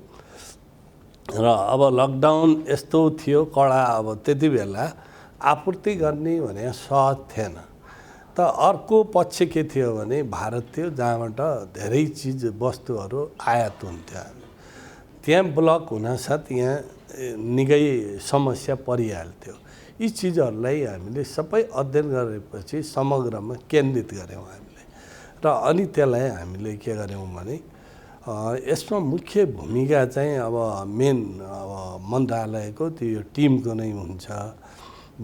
र अब लकडाउन यस्तो थियो कडा, अब त्यति बेला आपूर्ति गर्ने भने सहज थिएन। त अर्को पक्ष के थियो भने भारत थियो जहाँबाट धेरै चिज वस्तुहरू आयात हुन्थ्यो। त्यहाँ ब्लक हुनासाथ यहाँ निकै समस्या परिहाल्थ्यो। यी चिजहरूलाई हामीले सबै अध्ययन गरेपछि समग्रमा केन्द्रित गऱ्यौँ हामीले र अनि त्यसलाई हामीले के गर्यौँ भने यसमा मुख्य भूमिका चाहिँ अब मेन अब मन्त्रालयको त्यो टिमको नै हुन्छ।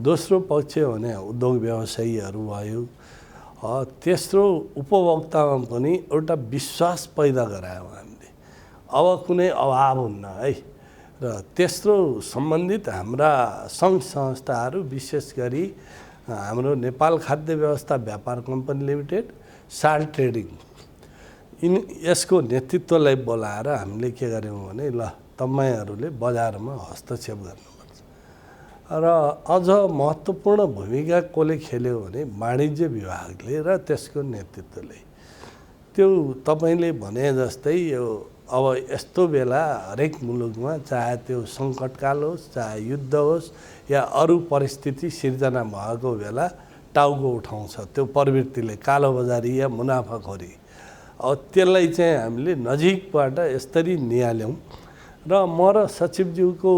दोस्रो पक्ष भने उद्योग व्यवसायीहरू भयो। तेस्रो, उपभोक्तामा पनि एउटा विश्वास पैदा गरायौँ हामीले, अब कुनै अभाव हुन्न है। र तेस्रो, सम्बन्धित हाम्रा सङ्घ संस्थाहरू, विशेष गरी हाम्रो नेपाल खाद्य व्यवस्था व्यापार कम्पनी लिमिटेड, साल ट्रेडिङ, यसको नेतृत्वलाई बोलाएर हामीले के गर्यौँ भने ल तपाईँहरूले बजारमा हस्तक्षेप गर्नुपर्छ। र अझ महत्त्वपूर्ण भूमिका कसले खेल्यो भने वाणिज्य विभागले र त्यसको नेतृत्वले। त्यो तपाईँले भने जस्तै यो अब यस्तो बेला हरेक मुलुकमा चाहे त्यो सङ्कटकाल होस्, चाहे युद्ध होस् या अरू परिस्थिति सिर्जना भएको बेला टाउको उठाउँछ त्यो प्रवृत्तिले, कालोबजारी या मुनाफाखोरी। अब त्यसलाई चाहिँ हामीले नजिकबाट यसरी निहाल्यौँ र म र सचिवज्यूको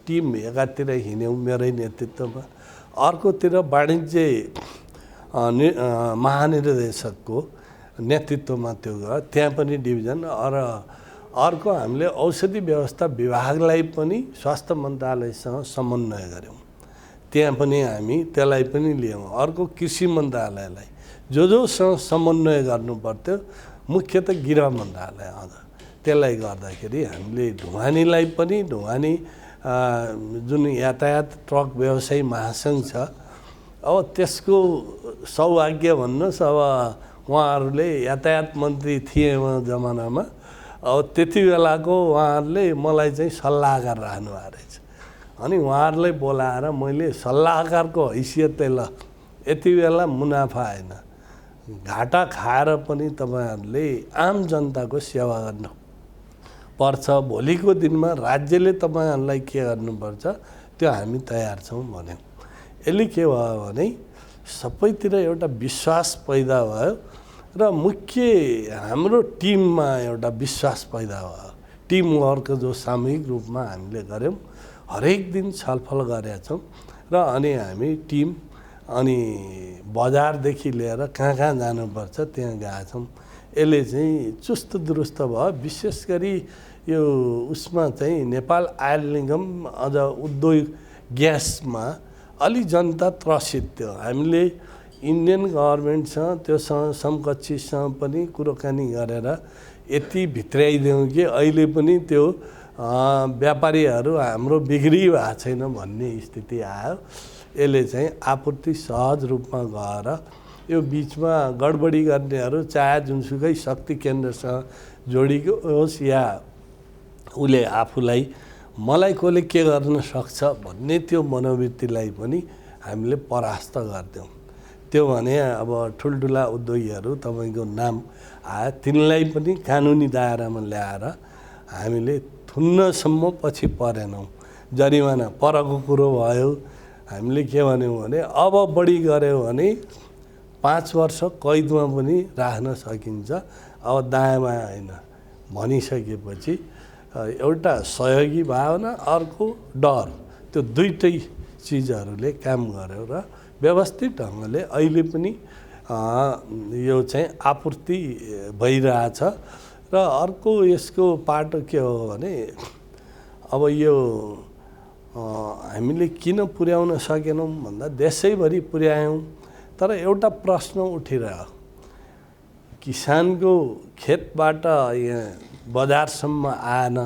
टिम एकातिर हिँड्यौँ मेरै नेतृत्वमा, अर्कोतिर वाणिज्य महानिर्देशकको नेतृत्वमा त्यो गयो, त्यहाँ पनि डिभिजन। र अर्को हामीले औषधि व्यवस्था विभागलाई पनि स्वास्थ्य मन्त्रालयसँग समन्वय गऱ्यौँ, त्यहाँ पनि हामी त्यसलाई पनि लियौँ। अर्को कृषि मन्त्रालयलाई, जोसँग समन्वय गर्नु पर्थ्यो मुख्यतः गृह मन्त्रालय अझ त्यसलाई गर्दाखेरि हामीले ढुवानीलाई पनि ढुवानी जुन यातायात ट्रक व्यवसायी महासङ्घ छ अब त्यसको सौभाग्य भन्नुहोस् अब उहाँहरूले यातायात मन्त्री थिए उहाँ जमानामा अब त्यति बेलाको उहाँहरूले मलाई चाहिँ सल्लाहकार राख्नु भएको रहेछ अनि उहाँहरूलाई बोलाएर मैले सल्लाहकारको हैसियतले ल यति बेला मुनाफा होइन घाटा खाएर पनि तपाईँहरूले आम जनताको सेवा गर्नु पर्छ भोलिको दिनमा राज्यले तपाईँहरूलाई के गर्नुपर्छ त्यो हामी तयार छौँ भन्यौँ यसले के भयो भने सबैतिर एउटा विश्वास पैदा भयो र मुख्य हाम्रो टिममा एउटा विश्वास पैदा भयो टिमवर्क जो सामूहिक रूपमा हामीले गऱ्यौँ हरेक दिन छलफल गरेका छौँ र अनि हामी टिम अनि बजारदेखि लिएर कहाँ कहाँ जानुपर्छ त्यहाँ गएका छौँ यसले चाहिँ चुस्त दुरुस्त भयो विशेष गरी यो उसमा चाहिँ नेपाल आयल निगम अझ उद्योग ग्यासमा अलि जनता त्रसित थियो हामीले इन्डियन गभर्मेन्टसँग त्योसँग समकक्षीसँग पनि कुराकानी गरेर यति भित्राइदियौँ कि अहिले पनि त्यो व्यापारीहरू हाम्रो बिक्री भएको छैन भन्ने स्थिति आयो यसले चाहिँ आपूर्ति सहज रूपमा गएर यो बिचमा गडबडी गर्नेहरू चाहे जुनसुकै शक्ति केन्द्रसँग जोडिएको होस् या उसले आफूलाई मलाई कसले के गर्न सक्छ भन्ने त्यो मनोवृत्तिलाई पनि हामीले परास्त गर्दैछौँ त्यो भने अब ठुल्ठुला उद्योगीहरू तपाईँको नाम आयो तिनलाई पनि कानुनी दायरामा ल्याएर हामीले थुन्नसम्म पछि परेनौँ जरिवाना परको कुरो भयो हामीले के भन्यौँ भने अब बढी गऱ्यो भने 5 वर्ष कैदमा पनि राख्न सकिन्छ अब दायाँमा होइन भनिसकेपछि एउटा सहयोगी भावना अर्को डर त्यो दुईटै चिजहरूले काम गर्यो र व्यवस्थित ढङ्गले अहिले पनि यो चाहिँ आपूर्ति भइरहेछ र अर्को यसको पाटो के हो भने अब यो हामीले किन पुर्याउन सकेनौँ भन्दा देशैभरि पुर्यायौँ तर एउटा प्रश्न उठिरह्यो किसानको खेतबाट यहाँ बजारसम्म आएन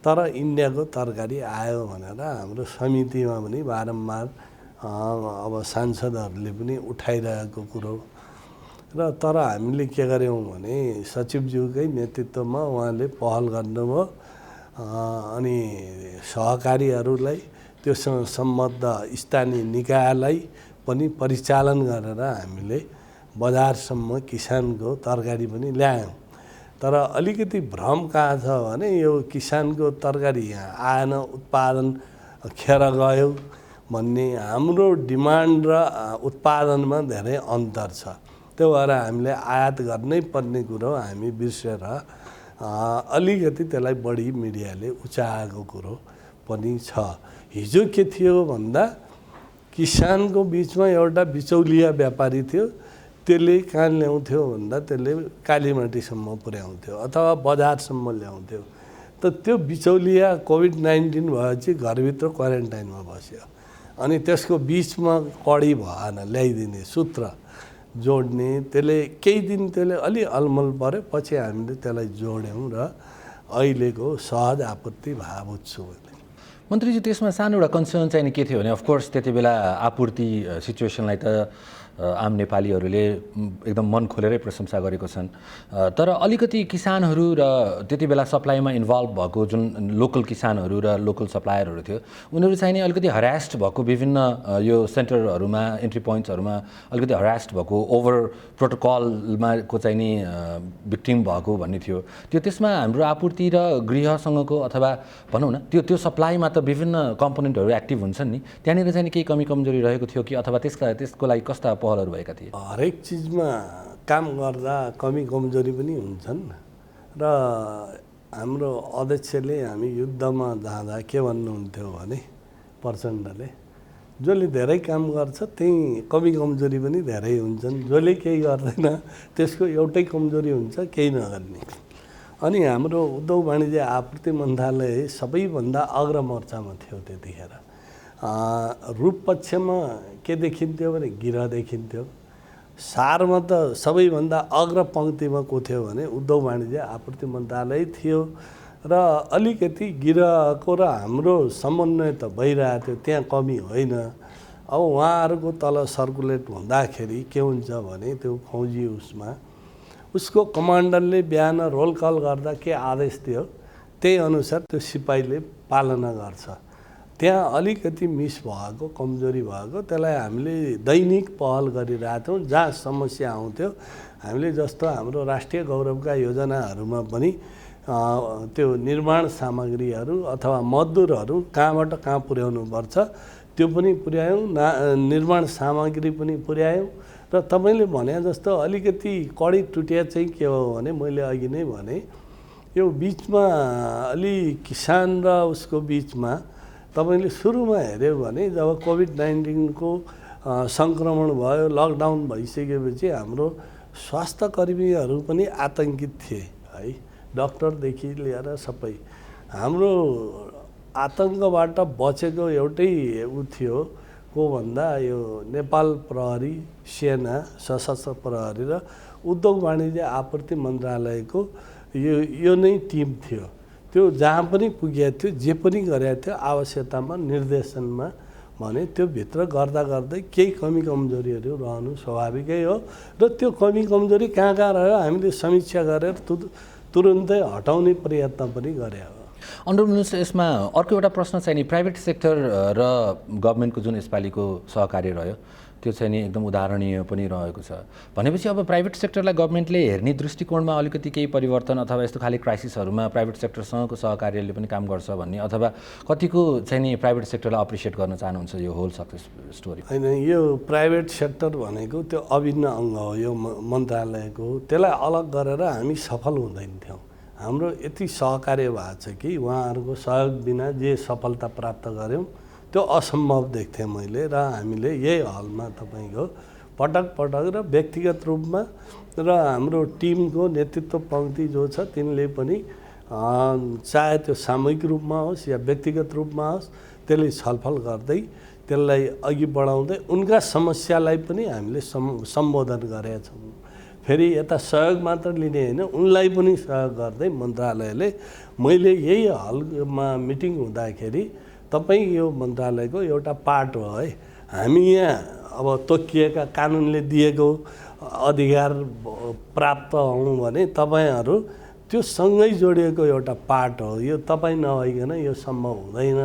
तर इन्डियाको तरकारी आयो भनेर हाम्रो समितिमा पनि बारम्बार अब सांसदहरूले पनि उठाइरहेको कुरो र तर हामीले के गर्यौँ भने सचिवज्यूकै नेतृत्वमा उहाँले पहल गर्नुभयो अनि सहकारीहरूलाई त्योसँग सम्बद्ध स्थानीय निकायलाई पनि परिचालन गरेर हामीले बजारसम्म किसानको तरकारी पनि ल्यायौँ तर अलिकति भ्रम कहाँ छ भने यो किसानको तरकारी यहाँ आएन उत्पादन खेर गयो भन्ने हाम्रो डिमान्ड र उत्पादनमा धेरै अन्तर छ त्यो भएर हामीले आयात गर्नै पर्ने कुरो हामी बिर्सेर अलिकति त्यसलाई बढी मिडियाले उचाएको कुरो पनि छ हिजो के थियो भन्दा किसानको बिचमा एउटा बिचौलिया व्यापारी थियो त्यसले कहाँ ल्याउँथ्यो भन्दा त्यसले कालीमाटीसम्म पुर्याउँथ्यो अथवा बजारसम्म ल्याउँथ्यो त त्यो बिचौलिया कोभिड-19 भएपछि घरभित्र क्वारेन्टाइनमा बस्यो अनि त्यसको बिचमा कडी भएन ल्याइदिने सूत्र जोड्ने त्यसले केही दिन त्यसले अलि अलमल पर्यो पछि हामीले त्यसलाई जोड्यौँ र अहिलेको सहज आपूर्ति भावुत छु मन्त्रीजी त्यसमा सानो एउटा कन्सर्न चाहिँ के थियो भने अफकोर्स त्यति बेला आपूर्ति सिचुएसनलाई त आम नेपालीहरूले एकदम मन खोलेरै प्रशंसा गरेको छन् तर अलिकति किसानहरू र त्यति बेला सप्लाईमा इन्भल्भ भएको जुन लोकल किसानहरू र लोकल सप्लायरहरू थियो उनीहरू चाहिँ नि अलिकति हरास्ड भएको विभिन्न यो सेन्टरहरूमा इन्ट्री पोइन्ट्सहरूमा अलिकति हरास्ड भएको ओभर प्रोटोकलमा को चाहिँ नि भिक्टिम भएको भन्ने थियो त्यो त्यसमा हाम्रो आपूर्ति र गृहसँगको अथवा भनौँ न त्यो सप्लाईमा त विभिन्न कम्पोनेन्टहरू एक्टिभ हुन्छन् नि त्यहाँनिर चाहिँ केही कमी कमजोरी रहेको थियो कि अथवा त्यसको लागि कस्ता पहलहरू भएका थिए हरेक चिजमा काम गर्दा कमी कमजोरी पनि हुन्छन् र हाम्रो अध्यक्षले हामी युद्धमा जाँदा के भन्नुहुन्थ्यो भने प्रचण्डले जसले धेरै काम गर्छ त्यही कमी कमजोरी पनि धेरै हुन्छन् जसले केही गर्दैन त्यसको एउटै कमजोरी हुन्छ केही नगर्ने अनि हाम्रो उद्योग वाणिज्य आपूर्ति मन्त्रालय सबैभन्दा अग्रमोर्चामा थियो त्यतिखेर रूप पक्षमा के देखिन्थ्यो भने गिर देखिन्थ्यो सारमा त सबैभन्दा अग्रपङ्क्तिमा को थियो भने उद्योग वाणिज्य आपूर्ति मन्त्रालय थियो र अलिकति गिराको र हाम्रो समन्वय त भइरहेको थियो, त्यहाँ कमी होइन। अब उहाँहरूको तल सर्कुलेट हुँदाखेरि के हुन्छ भने त्यो फौजी उसको कमान्डरले बिहान रोल कल गर्दा के आदेश दियो त्यही अनुसार त्यो सिपाहीले पालना गर्छ। त्यहाँ अलिकति मिस भएको, कमजोरी भएको, त्यसलाई हामीले दैनिक पहल गरिरहेथ्यौँ। जहाँ समस्या आउँथ्यो हामीले जस्तो हाम्रो राष्ट्रिय गौरवका योजनाहरूमा पनि त्यो निर्माण सामग्रीहरू अथवा मजदुरहरू कहाँबाट कहाँ पुर्याउनुपर्छ त्यो पनि पुर्यायौँ, निर्माण सामग्री पनि पुर्यायौँ। र तपाईँले भने जस्तो अलिकति कडी टुटिया चाहिँ के हो भने मैले अघि नै भने यो बिचमा अलि किसान र उसको बिचमा तपाईँले सुरुमा हेऱ्यो भने जब कोभिड-19को सङ्क्रमण भयो, लकडाउन भइसकेपछि हाम्रो स्वास्थ्य कर्मीहरू पनि आतङ्कित थिए है, डक्टरदेखि लिएर सबै। हाम्रो आतङ्कबाट बचेको एउटै थियो को भन्दा यो नेपाल प्रहरी, सेना, सशस्त्र प्रहरी र उद्योग वाणिज्य आपूर्ति मन्त्रालयको यो नै टिम थियो। त्यो जहाँ पनि पुगेको थियो, जे पनि गरेको थियो आवश्यकतामा, निर्देशनमा भने त्यो भित्र गर्दा गर्दै केही कमी कमजोरीहरू रहनु स्वाभाविकै हो। र त्यो कमी कमजोरी कहाँ कहाँ रह्यो हामीले समीक्षा गरेर तुरुन्तै हटाउने प्रयत्न पनि गरे हो। अन्डर मिनिस्टर, यसमा अर्को एउटा प्रश्न चाहिँ नि प्राइभेट सेक्टर र गभर्मेन्टको जुन यसपालिको सहकार्य रह्यो त्यो चाहिँ नि एकदम उदाहरणीय पनि रहेको छ। भनेपछि अब प्राइभेट सेक्टरलाई गभर्मेन्टले हेर्ने दृष्टिकोणमा अलिकति केही परिवर्तन अथवा यस्तो खाली क्राइसिसहरूमा प्राइभेट सेक्टरसँगको सहकार्यले पनि काम गर्छ भन्ने, अथवा कतिको चाहिँ नि प्राइभेट सेक्टरलाई अप्रिसिएट गर्न चाहनुहुन्छ यो होल सक्सेस स्टोरी? होइन, यो प्राइभेट सेक्टर भनेको त्यो अभिन्न अङ्ग हो यो मन्त्रालयको। त्यसलाई अलग गरेर हामी सफल हुँदैन थियौँ। हाम्रो यति सहकार्य भएको छ कि उहाँहरूको सहयोग बिना जे सफलता प्राप्त गऱ्यौँ त्यो असम्भव देख्थेँ मैले। र हामीले यही हलमा तपाईँको पटक पटक र व्यक्तिगत रूपमा र हाम्रो टिमको नेतृत्व पङ्क्ति जो छ तिनले पनि चाहे त्यो सामूहिक रूपमा होस् या व्यक्तिगत रूपमा होस् त्यसले छलफल गर्दै त्यसलाई अघि बढाउँदै उनका समस्यालाई पनि हामीले सम्बोधन गरेका छौँ। फेरि यता सहयोग मात्र लिने होइन, उनलाई पनि सहयोग गर्दै मन्त्रालयले, मैले यही हलमा मिटिङ हुँदाखेरि तपाईँ यो मन्त्रालयको एउटा पार्ट हो है, हामी यहाँ अब तोकिएका कानुनले दिएको अधिकार प्राप्त हौँ भने तपाईँहरू त्यो सँगै जोडिएको एउटा पार्ट हो, यो तपाईँ नभइकन यो सम्भव हुँदैन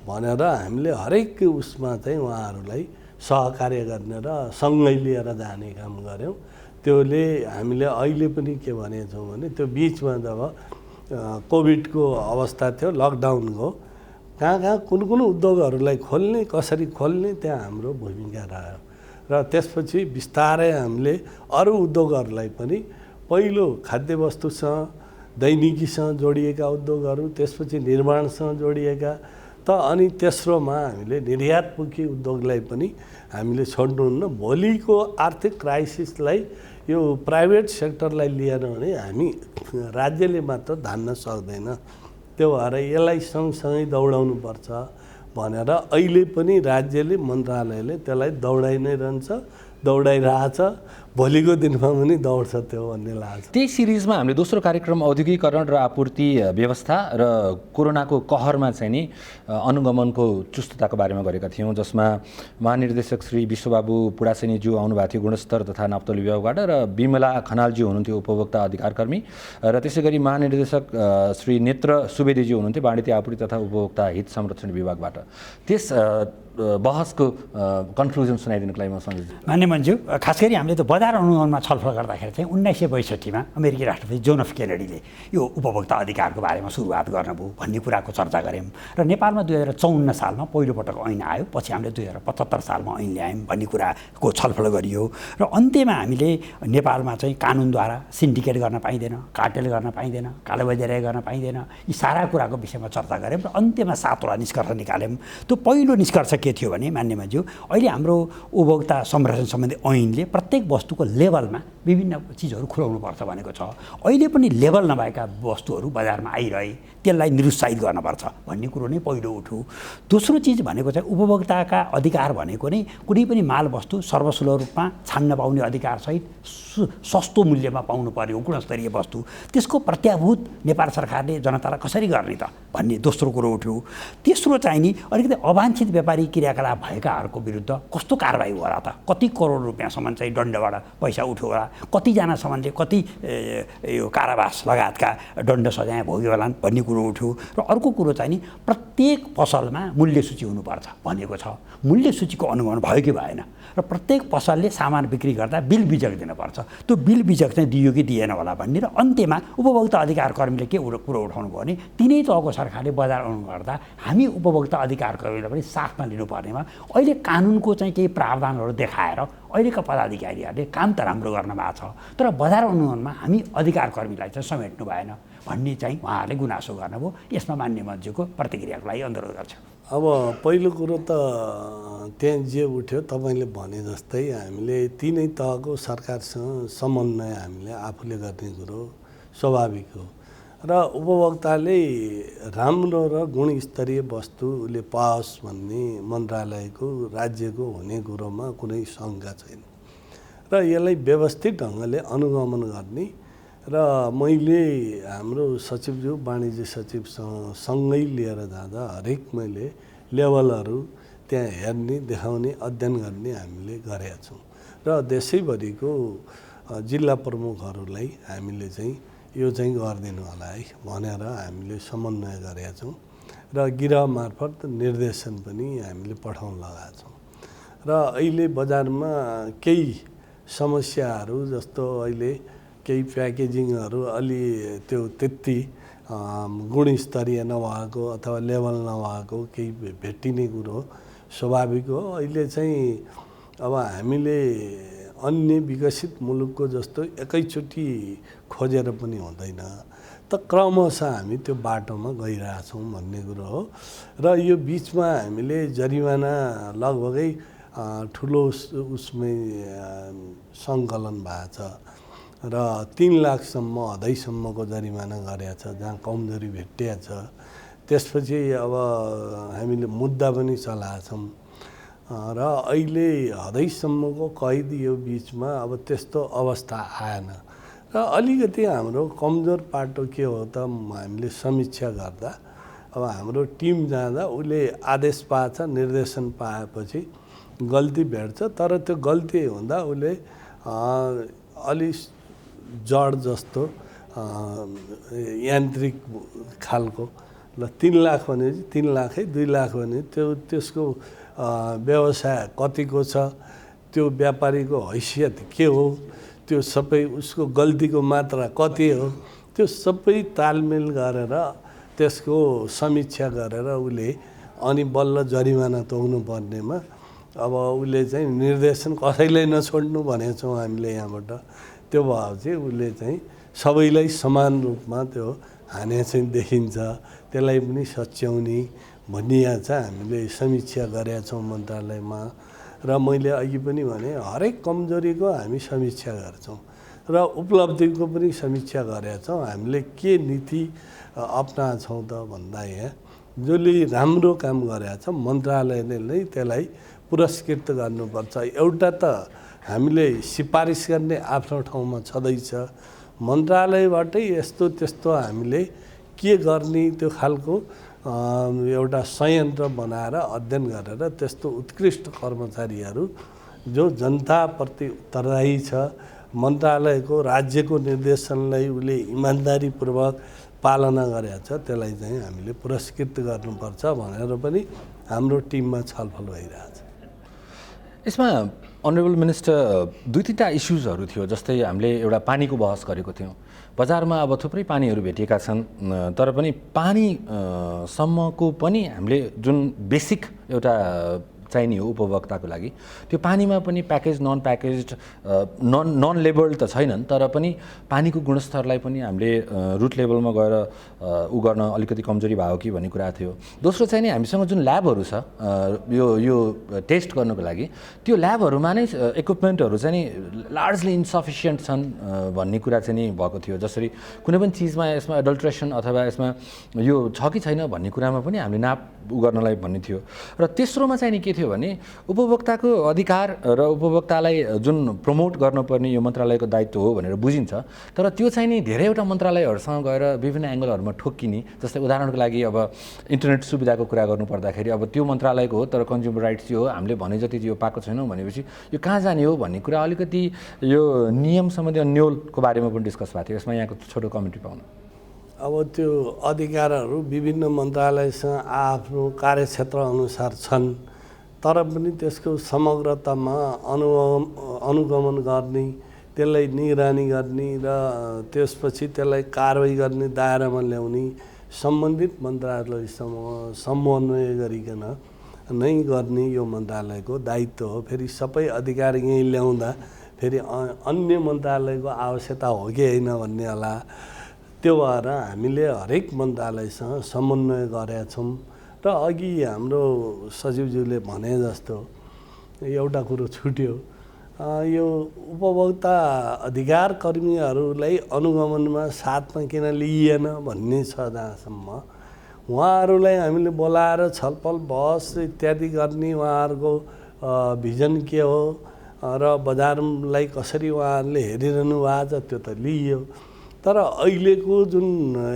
भनेर हामीले हरेक उसमा चाहिँ उहाँहरूलाई सहकार्य गर्ने र सँगै लिएर जाने काम गऱ्यौँ। त्योले हामीले अहिले पनि के भनेको छौँ भने त्यो बिचमा जब कोभिडको अवस्था थियो, लकडाउनको, कहाँ कहाँ कुन कुन उद्योगहरूलाई खोल्ने, कसरी खोल्ने, त्यहाँ हाम्रो भूमिका रह्यो। र त्यसपछि बिस्तारै हामीले अरू उद्योगहरूलाई पनि पहिलो खाद्यवस्तुसँग, दैनिकीसँग जोडिएका उद्योगहरू, त्यसपछि निर्माणसँग जोडिएका, त अनि तेस्रोमा हामीले निर्यातमुखी उद्योगलाई पनि हामीले छोड्नुहुन्न। भोलिको आर्थिक क्राइसिसलाई यो प्राइभेट सेक्टरलाई लिएर भने हामी राज्यले मात्र धान्न सक्दैन। त्यो भएर यसलाई सँगसँगै दौडाउनुपर्छ भनेर अहिले पनि राज्यले, मन्त्रालयले त्यसलाई दौडाइ नै रहन्छ, दौडाइरहेछ, भोलिको दिनमा पनि दौड्छ त्यो भन्ने लाग्छ। त्यही सिरिजमा हामीले दोस्रो कार्यक्रम औद्योगिकरण र आपूर्ति व्यवस्था र कोरोनाको कहरमा चाहिँ नि अनुगमनको चुस्तताको बारेमा गरेका थियौँ, जसमा महानिर्देशक श्री विश्वबाबु पुडासेनीज्यू आउनुभएको थियो गुणस्तर तथा नाप्तोली विभागबाट, र बिमला खनालज्यू हुनुहुन्थ्यो उपभोक्ता अधिकारकर्मी, र त्यसै गरी महानिर्देशक श्री नेत्र सुवेदीज्यू हुनुहुन्थ्यो वाणिज्य आपूर्ति तथा उपभोक्ता हित संरक्षण विभागबाट। त्यस बहसको कन्क्लुजन सुनाइदिनुको लागि म सम्झिन्छु। मान्य मन्जु, खास गरी हामीले त बजार अनुगमनमा छलफल गर्दाखेरि चाहिँ 1962मा अमेरिकी राष्ट्रपति जोन एफ केनेडीले यो उपभोक्ता अधिकारको बारेमा सुरुवात गर्नुभयो भन्ने कुराको चर्चा गऱ्यौँ। र नेपालमा 2054 सालमा पहिलोपटक ऐन आयो, पछि हामीले 2075 सालमा ऐन ल्यायौँ भन्ने कुराको छलफल गरियो। र अन्त्यमा हामीले नेपालमा चाहिँ कानुनद्वारा सिन्डिकेट गर्न पाइँदैन, कार्टेल गर्न पाइँदैन, कालोबजारी गर्न पाइँदैन, यी सारा कुराको विषयमा चर्चा गऱ्यौँ। र अन्त्यमा 7वटा निष्कर्ष निकाल्यौँ। त्यो पहिलो निष्कर्ष के थियो भने मान्य मन्जु, अहिले हाम्रो उपभोक्ता संरक्षण सम्बन्धी ऐनले प्रत्येक वस्तु वस्तुको लेभलमा विभिन्न चिजहरू खुलाउनुपर्छ भनेको छ। अहिले पनि लेभल नभएका वस्तुहरू बजारमा आइरहे, त्यसलाई निरुत्साहित गर्नुपर्छ भन्ने कुरो नै पहिलो उठ्यो। दोस्रो चिज भनेको चाहिँ उपभोक्ताका अधिकार भनेको नै कुनै पनि माल वस्तु सर्वसुलभ रूपमा छान्न पाउने अधिकारसहित सस्तो मूल्यमा पाउनु पर्यो गुणस्तरीय वस्तु। त्यसको प्रत्याभूत नेपाल सरकारले जनतालाई कसरी गर्ने त भन्ने दोस्रो कुरो उठ्यो। तेस्रो चाहिँ नि अलिकति अवांछित व्यापारिक क्रियाकलाप भएकाहरूको विरुद्ध कस्तो कारबाही होला त, कति करोड रुपियाँसम्म चाहिँ दण्डबाट पैसा उठ्यो होला, कतिजनासम्मले कति यो कारावास लगायतका दण्ड सजाय भोग्यो होला भन्ने कुरो उठ्यो। र अर्को कुरो चाहिँ नि प्रत्येक पसलमा मूल्य सूची हुनुपर्छ भनेको छ। मूल्य सूचीको अनुगमन भयो कि भएन, र प्रत्येक पसलले सामान बिक्री गर्दा बिल बिजक दिनुपर्छ। त्यो बिल बिजक चाहिँ दियो कि दिएन होला भन्ने, र अन्त्यमा उपभोक्ता अधिकार कर्मीले के कुरो उठाउनु भयो भने तिनै तहको सरकारले बजार अनुगमन गर्दा हामी उपभोक्ता अधिकार कर्मीलाई पनि साथमा लिनुपर्नेमा अहिले कानुनको चाहिँ केही प्रावधानहरू देखाएर अहिलेका पदाधिकारीहरूले काम त राम्रो गर्न भएको छ, तर बजार अनुगमनमा हामी अधिकार कर्मीलाई चाहिँ समेट्नु भएन भन्ने चाहिँ उहाँहरूले गुनासो गर्नुभयो। यसमा मान्य मन्त्रीको प्रतिक्रियाको लागि अनुरोध गर्छु। अब पहिलो कुरो त त्यहाँ जे उठ्यो तपाईँले भने जस्तै हामीले तिनै तहको सरकारसँग समन्वय हामीले आफूले गर्ने कुरो स्वाभाविक हो, र उपभोक्ताले राम्रो र गुणस्तरीय वस्तु उसले पाओस् भन्ने मन्त्रालयको राज्यको हुने कुरोमा कुनै शङ्का छैन, र यसलाई व्यवस्थित ढङ्गले अनुगमन गर्ने। र मैले हाम्रो सचिवज्यू वाणिज्य सचिवसँग सँगै लिएर जाँदा हरेक मैले लेभलहरू त्यहाँ हेर्ने, देखाउने, अध्ययन गर्ने हामीले गरेका छौँ, र देशैभरिको जिल्ला प्रमुखहरूलाई हामीले चाहिँ यो चाहिँ गरिदिनु होला है भनेर हामीले समन्वय गरेका छौँ, र गिरह मार्फत निर्देशन पनि हामीले पठाउन लगाएका छौँ। र अहिले बजारमा केही समस्याहरू जस्तो अहिले केही प्याकेजिङहरू अलि त्यो त्यति गुणस्तरीय नभएको अथवा लेभल नभएको केही भेटिने कुरो स्वाभाविक हो। अहिले चाहिँ अब हामीले अन्य विकसित मुलुकको जस्तो एकैचोटि खोजेर पनि हुँदैन, त क्रमशः हामी त्यो बाटोमा गइरहेछौँ भन्ने कुरो हो। र यो बिचमा हामीले जरिवाना लगभगै ठुलो उसमै सङ्कलन भएको छ, र 3 लाखसम्म हदैसम्मको जरिमाना गरेका छ जहाँ कमजोरी भेटिया छ। त्यसपछि अब हामीले मुद्दा पनि चलाएका छौँ, र अहिले हदैसम्मको कैद यो बिचमा अब त्यस्तो अवस्था आएन। र अलिकति हाम्रो कमजोर पाटो के हो त, हामीले समीक्षा गर्दा अब हाम्रो टिम जाँदा उसले आदेश पाएछ, निर्देशन पाएपछि गल्ती भेट्छ, तर त्यो गल्ती हुँदा उसले अलि जड जस्तो यान्त्रिक खालको ल 3 लाख भनेपछि 3 लाखै, 2 लाख भने त्यसको व्यवसाय कतिको छ, त्यो व्यापारीको हैसियत के हो, त्यो सबै उसको गल्तीको मात्रा कति हो, त्यो सबै तालमेल गरेर त्यसको समीक्षा गरेर उसले अनि बल्ल जरिमाना तोक्नु पर्नेमा अब उसले चाहिँ निर्देशन कसैलाई नछोड्नु भनेको छौँ हामीले यहाँबाट। त्यो भयो चाहिँ उसले चाहिँ सबैलाई समान रूपमा त्यो हाने चाहिँ देखिन्छ, त्यसलाई पनि सच्याउने भन्ने चाहिँ हामीले समीक्षा गरेका छौँ मन्त्रालयमा। र मैले अघि पनि भने हरेक कमजोरीको हामी समीक्षा गर्छौँ र उपलब्धिको पनि समीक्षा गरेका छौँ। हामीले के नीति अपनाछौँ त भन्दा यहाँ जसले राम्रो काम गरेका छ मन्त्रालयले नै त्यसलाई पुरस्कृत गर्नुपर्छ। एउटा त हामीले सिफारिस गर्ने आफ्नो ठाउँमा छँदैछ, मन्त्रालयबाटै यस्तो त्यस्तो हामीले के गर्ने त्यो खालको एउटा संयन्त्र बनाएर अध्ययन गरेर त्यस्तो उत्कृष्ट कर्मचारीहरू जो जनताप्रति उत्तरदायी छ, मन्त्रालयको राज्यको निर्देशनलाई उसले इमान्दारीपूर्वक पालना गरेका छ, त्यसलाई चाहिँ हामीले पुरस्कृत गर्नुपर्छ भनेर पनि हाम्रो टिममा छलफल भइरहेछ। यसमा अनरेबल मिनिस्टर 2-3टा इस्युजहरू थियो, जस्तै हामीले एउटा पानीको बहस गरेको थियौँ। बजारमा अब थुप्रै पानीहरू भेटिएका छन्, तर पनि पानी सम्मको पनि हामीले जुन बेसिक एउटा चाहिने हो उपभोक्ताको लागि, त्यो पानीमा पनि package non package non labelled त छैनन्, तर पनि पानीको गुणस्तरलाई पनि हामीले रुट लेभलमा गएर उ गर्न अलिकति कमजोरी भयो कि भन्ने कुरा थियो। दोस्रो चाहिँ नि हामीसँग जुन ल्याबहरू छ यो टेस्ट गर्नको लागि, त्यो ल्याबहरूमा नै इक्विपमेन्टहरू चाहिँ नि लार्जली इन्सफिसियन्ट छन् भन्ने कुरा चाहिँ नि भएको थियो। जसरी कुनै पनि चिजमा यसमा एडल्ट्रेसन अथवा यसमा यो छ कि छैन भन्ने कुरामा पनि हामीले नाप उ गर्नलाई भन्ने थियो। र तेस्रोमा चाहिँ नि के थियो भने उपभोक्ताको अधिकार र उपभोक्तालाई जुन प्रमोट गर्नुपर्ने यो मन्त्रालयको दायित्व हो भनेर बुझिन्छ, तर त्यो चाहिँ नि धेरैवटा मन्त्रालयहरूसँग गएर विभिन्न एङ्गलहरूमा ठोक्किने। जस्तै उदाहरणको लागि अब इन्टरनेट सुविधाको कुरा गर्नु पर्दाखेरि अब त्यो मन्त्रालयको हो, तर कन्ज्युमर राइट्स यो हो, हामीले भने जति यो पाएको छैनौँ भनेपछि यो कहाँ जाने हो भन्ने कुरा अलिकति यो नियम सम्बन्धी अन्यलको बारेमा पनि डिस्कस भएको थियो। यसमा यहाँको छोटो कमेन्ट्री पाउनु। अब त्यो अधिकारहरू विभिन्न मन्त्रालयसँग आफ्नो कार्यक्षेत्र अनुसार छन्, तर पनि त्यसको समग्रतामा अनुगमन गर्ने, त्यसलाई निगरानी गर्ने र त्यसपछि त्यसलाई कारबाही गर्ने दायरामा ल्याउने सम्बन्धित मन्त्रालयसँग समन्वय गरिकन नै गर्ने यो मन्त्रालयको दायित्व हो। फेरि सबै अधिकार यहीँ ल्याउँदा फेरि अन्य मन्त्रालयको आवश्यकता हो कि होइन भन्ने होला। त्यो भएर हामीले हरेक मन्त्रालयसँग समन्वय गरेका छौँ। र अघि हाम्रो सचिवज्यूले भने जस्तो एउटा कुरो छुट्यो, यो उपभोक्ता अधिकार कर्मीहरूलाई अनुगमनमा साथमा किन लिइएन भन्ने छ। जहाँसम्म उहाँहरूलाई हामीले बोलाएर छलफल बहस इत्यादि गर्ने, उहाँहरूको भिजन के हो र बजारलाई कसरी उहाँहरूले हेरिरहनु भएको छ त्यो त लिइयो। तर अहिलेको जुन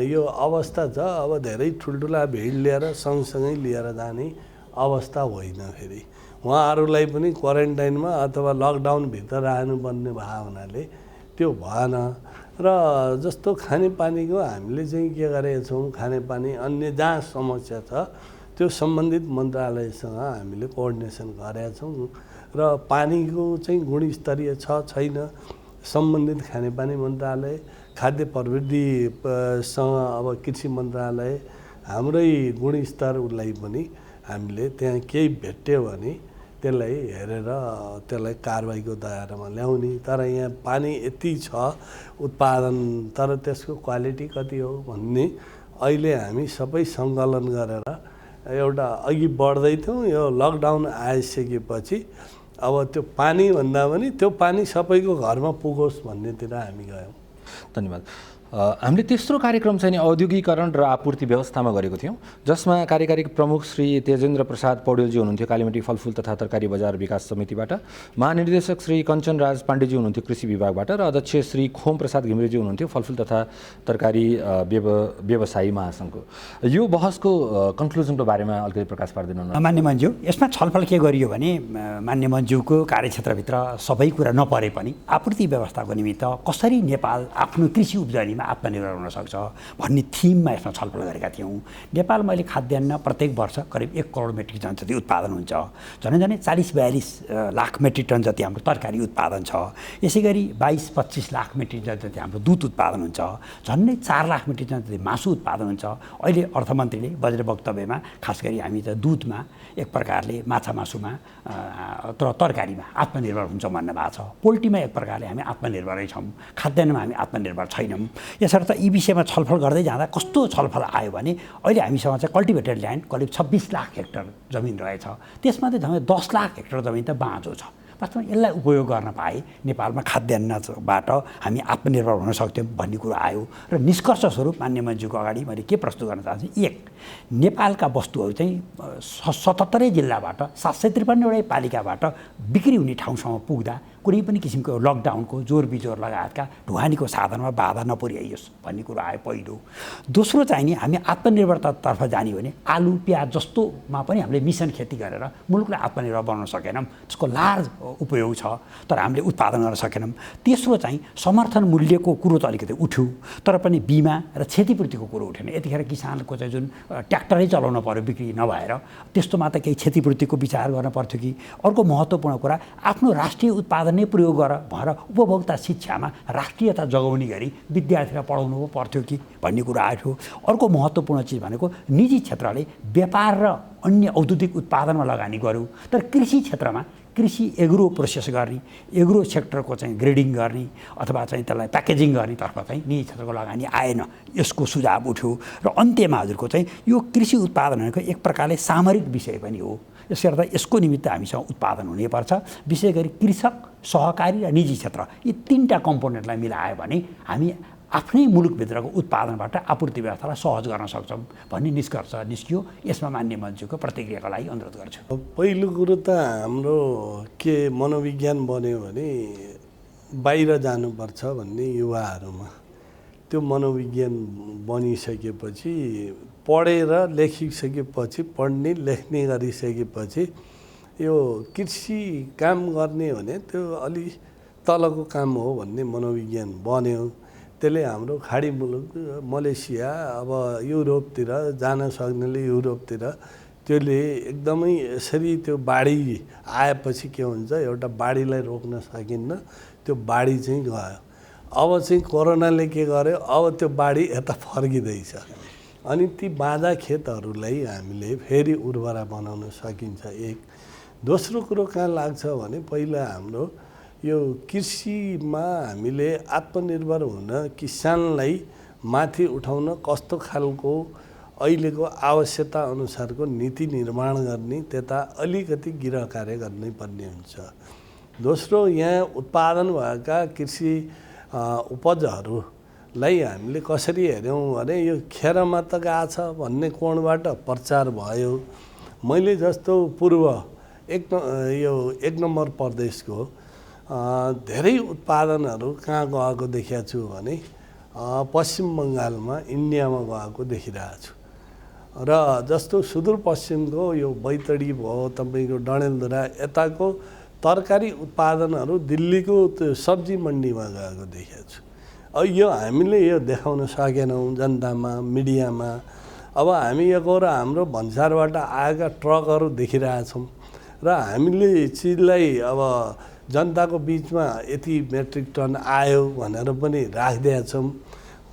यो अवस्था छ, अब धेरै ठुल्ठुला भिड लिएर सँगसँगै लिएर जाने अवस्था होइन। फेरि उहाँहरूलाई पनि क्वारेन्टाइनमा अथवा लकडाउनभित्र राख्नुपर्ने भएको हुनाले त्यो भएन। र जस्तो खानेपानीको हामीले चाहिँ के गरेका छौँ, खानेपानी अन्य जहाँ समस्या छ त्यो सम्बन्धित मन्त्रालयसँग हामीले कोअर्डिनेसन गरेका छौँ। र पानीको चाहिँ गुणस्तरीय छ छैन सम्बन्धित खानेपानी मन्त्रालय, खाद्य प्रविधिसँग अब कृषि मन्त्रालय, हाम्रै गुणस्तरलाई पनि हामीले त्यहाँ केही भेट्यो भने त्यसलाई हेरेर त्यसलाई कारबाहीको दायरामा ल्याउने। तर यहाँ पानी यति छ उत्पादन, तर त्यसको क्वालिटी कति हो भन्ने अहिले हामी सबै सङ्कलन गरेर एउटा अघि बढ्दै थियौँ। यो लकडाउन आइसकेपछि अब त्यो पानी भन्दा पनि त्यो पानी सबैको घरमा पुगोस् भन्नेतिर हामी गयौँ। धन्यवाद। हामीले तेस्रो कार्यक्रम चाहिँ नि औद्योगिकरण र आपूर्ति व्यवस्थामा गरेको थियौँ, जसमा कार्यकारी प्रमुख श्री तेजेन्द्र प्रसाद पौडेलजी हुनुहुन्थ्यो कालीमती फलफुल तथा तरकारी बजार विकास समितिबाट, महानिर्देशक श्री कञ्चन राज पाण्डेजी हुनुहुन्थ्यो कृषि विभागबाट र अध्यक्ष श्री खोम प्रसाद घिमिरेजी हुनुहुन्थ्यो फलफुल तथा तरकारी व्यवसायी महासङ्घको। यो बहसको कन्क्लुजनको बारेमा अलिकति प्रकाश पारिदिनु न। मान्य मन्ज्यू, यसमा छलफल के गरियो भने मान्य मन्ज्यूको कार्यक्षेत्रभित्र सबै कुरा नपरे पनि आपूर्ति व्यवस्थाको निमित्त कसरी नेपाल आफ्नो कृषि उब्जनी आत्मनिर्भर हुन सक्छ भन्ने थिममा यसमा छलफल गरेका थियौँ। नेपालमा अहिले खाद्यान्न प्रत्येक वर्ष करिब 1 करोड मेट्रिक टन जति उत्पादन हुन्छ। झनै 40-42 लाख मेट्रिक टन जति हाम्रो तरकारी उत्पादन छ। यसै गरी 22-25 लाख मेट्रिक टन जति हाम्रो दुध उत्पादन हुन्छ। झन्डै 4 लाख मेट्रिक टन जति मासु उत्पादन हुन्छ। अहिले अर्थमन्त्रीले बजेट वक्तव्यमा खास गरी हामी त दुधमा एक प्रकारले, माछा मासुमा तर तरकारीमा आत्मनिर्भर हुन्छ भन्ने भएको छ। पोल्ट्रीमा एक प्रकारले हामी आत्मनिर्भरै छौँ, खाद्यान्नमा हामी आत्मनिर्भर छैनौँ। यसर्थ यी विषयमा छलफल गर्दै जाँदा कस्तो छलफल आयो भने अहिले हामीसँग चाहिँ कल्टिभेटेड ल्यान्ड करिब 26 लाख हेक्टर जमिन रहेछ। त्यसमा चाहिँ झन्डै 10 लाख हेक्टर जमिन त बाँझो छ। वास्तवमा यसलाई उपयोग गर्न पाए नेपालमा खाद्यान्नबाट हामी आत्मनिर्भर हुन सक्थ्यौँ भन्ने कुरो आयो। र निष्कर्ष स्वरूप मान्य मन्त्रीको अगाडि मैले के प्रस्तुत गर्न चाहन्छु, 1, नेपालका वस्तुहरू चाहिँ 77 जिल्लाबाट 753वटै पालिकाबाट बिक्री हुने ठाउँसम्म पुग्दा कुनै पनि किसिमको लकडाउनको जोर बिजोर लगायतका ढुवानीको साधनमा बाधा नपुर्याइयोस् भन्ने कुरो आयो पहिलो। दोस्रो चाहिँ नि हामी आत्मनिर्भरतातर्फ जाने हो भने आलु प्याज जस्तोमा पनि हामीले मिसन खेती गरेर मुलुकलाई आत्मनिर्भर बनाउन सकेनौँ। त्यसको लार्ज उपयोग छ, तर हामीले उत्पादन गर्न सकेनौँ। तेस्रो चाहिँ समर्थन मूल्यको कुरो त अलिकति उठ्यो, तर पनि बिमा र क्षतिपूर्तिको कुरो उठेन। यतिखेर किसानको चाहिँ जुन ट्र्याक्टरै चलाउन पर्यो बिक्री नभएर, त्यस्तोमा त केही क्षतिपूर्तिको विचार गर्न पर्थ्यो कि। अर्को महत्त्वपूर्ण कुरा आफ्नो राष्ट्रिय उत्पादन गर्ने प्रयोग गर भनेर उपभोक्ता शिक्षामा राष्ट्रियता जगाउने गरी विद्यार्थीलाई पढाउनु पर्थ्यो कि भन्ने कुरा आयो। अर्को महत्त्वपूर्ण चिज भनेको निजी क्षेत्रले व्यापार र अन्य औद्योगिक उत्पादनमा लगानी गर्यो, तर कृषि क्षेत्रमा कृषि एग्रो प्रोसेस गर्ने, एग्रो सेक्टरको चाहिँ ग्रेडिङ गर्ने अथवा चाहिँ त्यसलाई प्याकेजिङ गर्नेतर्फ चाहिँ निजी क्षेत्रको लगानी आएन। यसको सुझाव उठ्यो र अन्त्यमा हजुरको चाहिँ यो कृषि उत्पादनको एक प्रकारले सामरिक विषय पनि हो। यसले गर्दा यसको निमित्त हामीसँग उत्पादन हुनैपर्छ। विशेष गरी कृषक, सहकारी र निजी क्षेत्र यी तीनटा कम्पोनेन्टलाई मिलायो भने हामी आफ्नै मुलुकभित्रको उत्पादनबाट आपूर्ति व्यवस्थालाई सहज गर्न सक्छौँ भन्ने निष्कर्ष निस्कियो। यसमा मान्य मञ्चको प्रतिक्रियाको लागि अनुरोध गर्छु। पहिलो कुरो त हाम्रो के मनोविज्ञान बन्यो भने बाहिर जानुपर्छ भन्ने युवाहरूमा त्यो मनोविज्ञान बनिसकेपछि, पढेर लेखिसकेपछि, पढ्ने लेख्ने गरिसकेपछि यो कृषि काम गर्ने भने त्यो अलि तलको काम हो भन्ने मनोविज्ञान बन्यो। त्यसले हाम्रो खाडी मुलुक मलेसिया, अब युरोपतिर जान सक्नेले युरोपतिर त्यसले एकदमै यसरी त्यो बाढी आएपछि के हुन्छ, एउटा बाढीलाई रोक्न सकिन्न, त्यो बाढी चाहिँ गयो। अब चाहिँ कोरोनाले के गर्यो, अब त्यो बाढी यता फर्किँदैछ। अनि ती बाँझा खेतहरूलाई हामीले फेरि उर्वरा बनाउन सकिन्छ। एक दोस्रो कुरो कहाँ लाग्छ भने पहिला हाम्रो यो कृषिमा हामीले आत्मनिर्भर हुन, किसानलाई माथि उठाउन कस्तो खालको अहिलेको आवश्यकता अनुसारको नीति निर्माण गर्ने, त्यता अलिकति गृह कार्य गर्नै पर्ने हुन्छ। दोस्रो, यहाँ उत्पादन भएका कृषि उपजहरूलाई हामीले कसरी हेऱ्यौँ भने यो खेरमा त गएको छ भन्ने कोणबाट प्रचार भयो। मैले जस्तो पूर्व एक नम्बर प्रदेशको धेरै उत्पादनहरू कहाँ गएको देखिएको छु भने पश्चिम बङ्गालमा, इन्डियामा गएको देखिरहेको छु। र जस्तो सुदूरपश्चिमको यो बैतडी भयो, तपाईँको डडेलधुरा, यताको तरकारी उत्पादनहरू दिल्लीको त्यो सब्जी मन्डीमा गएको देखेको छु। अब यो हामीले यो देखाउन सकेनौँ जनतामा, मिडियामा। अब हामी यहाँको र हाम्रो भन्सारबाट आएका ट्रकहरू देखिरहेछौँ र हामीले चिजलाई अब जनताको बिचमा यति मेट्रिक टन आयो भनेर पनि राखिदिएका छौँ।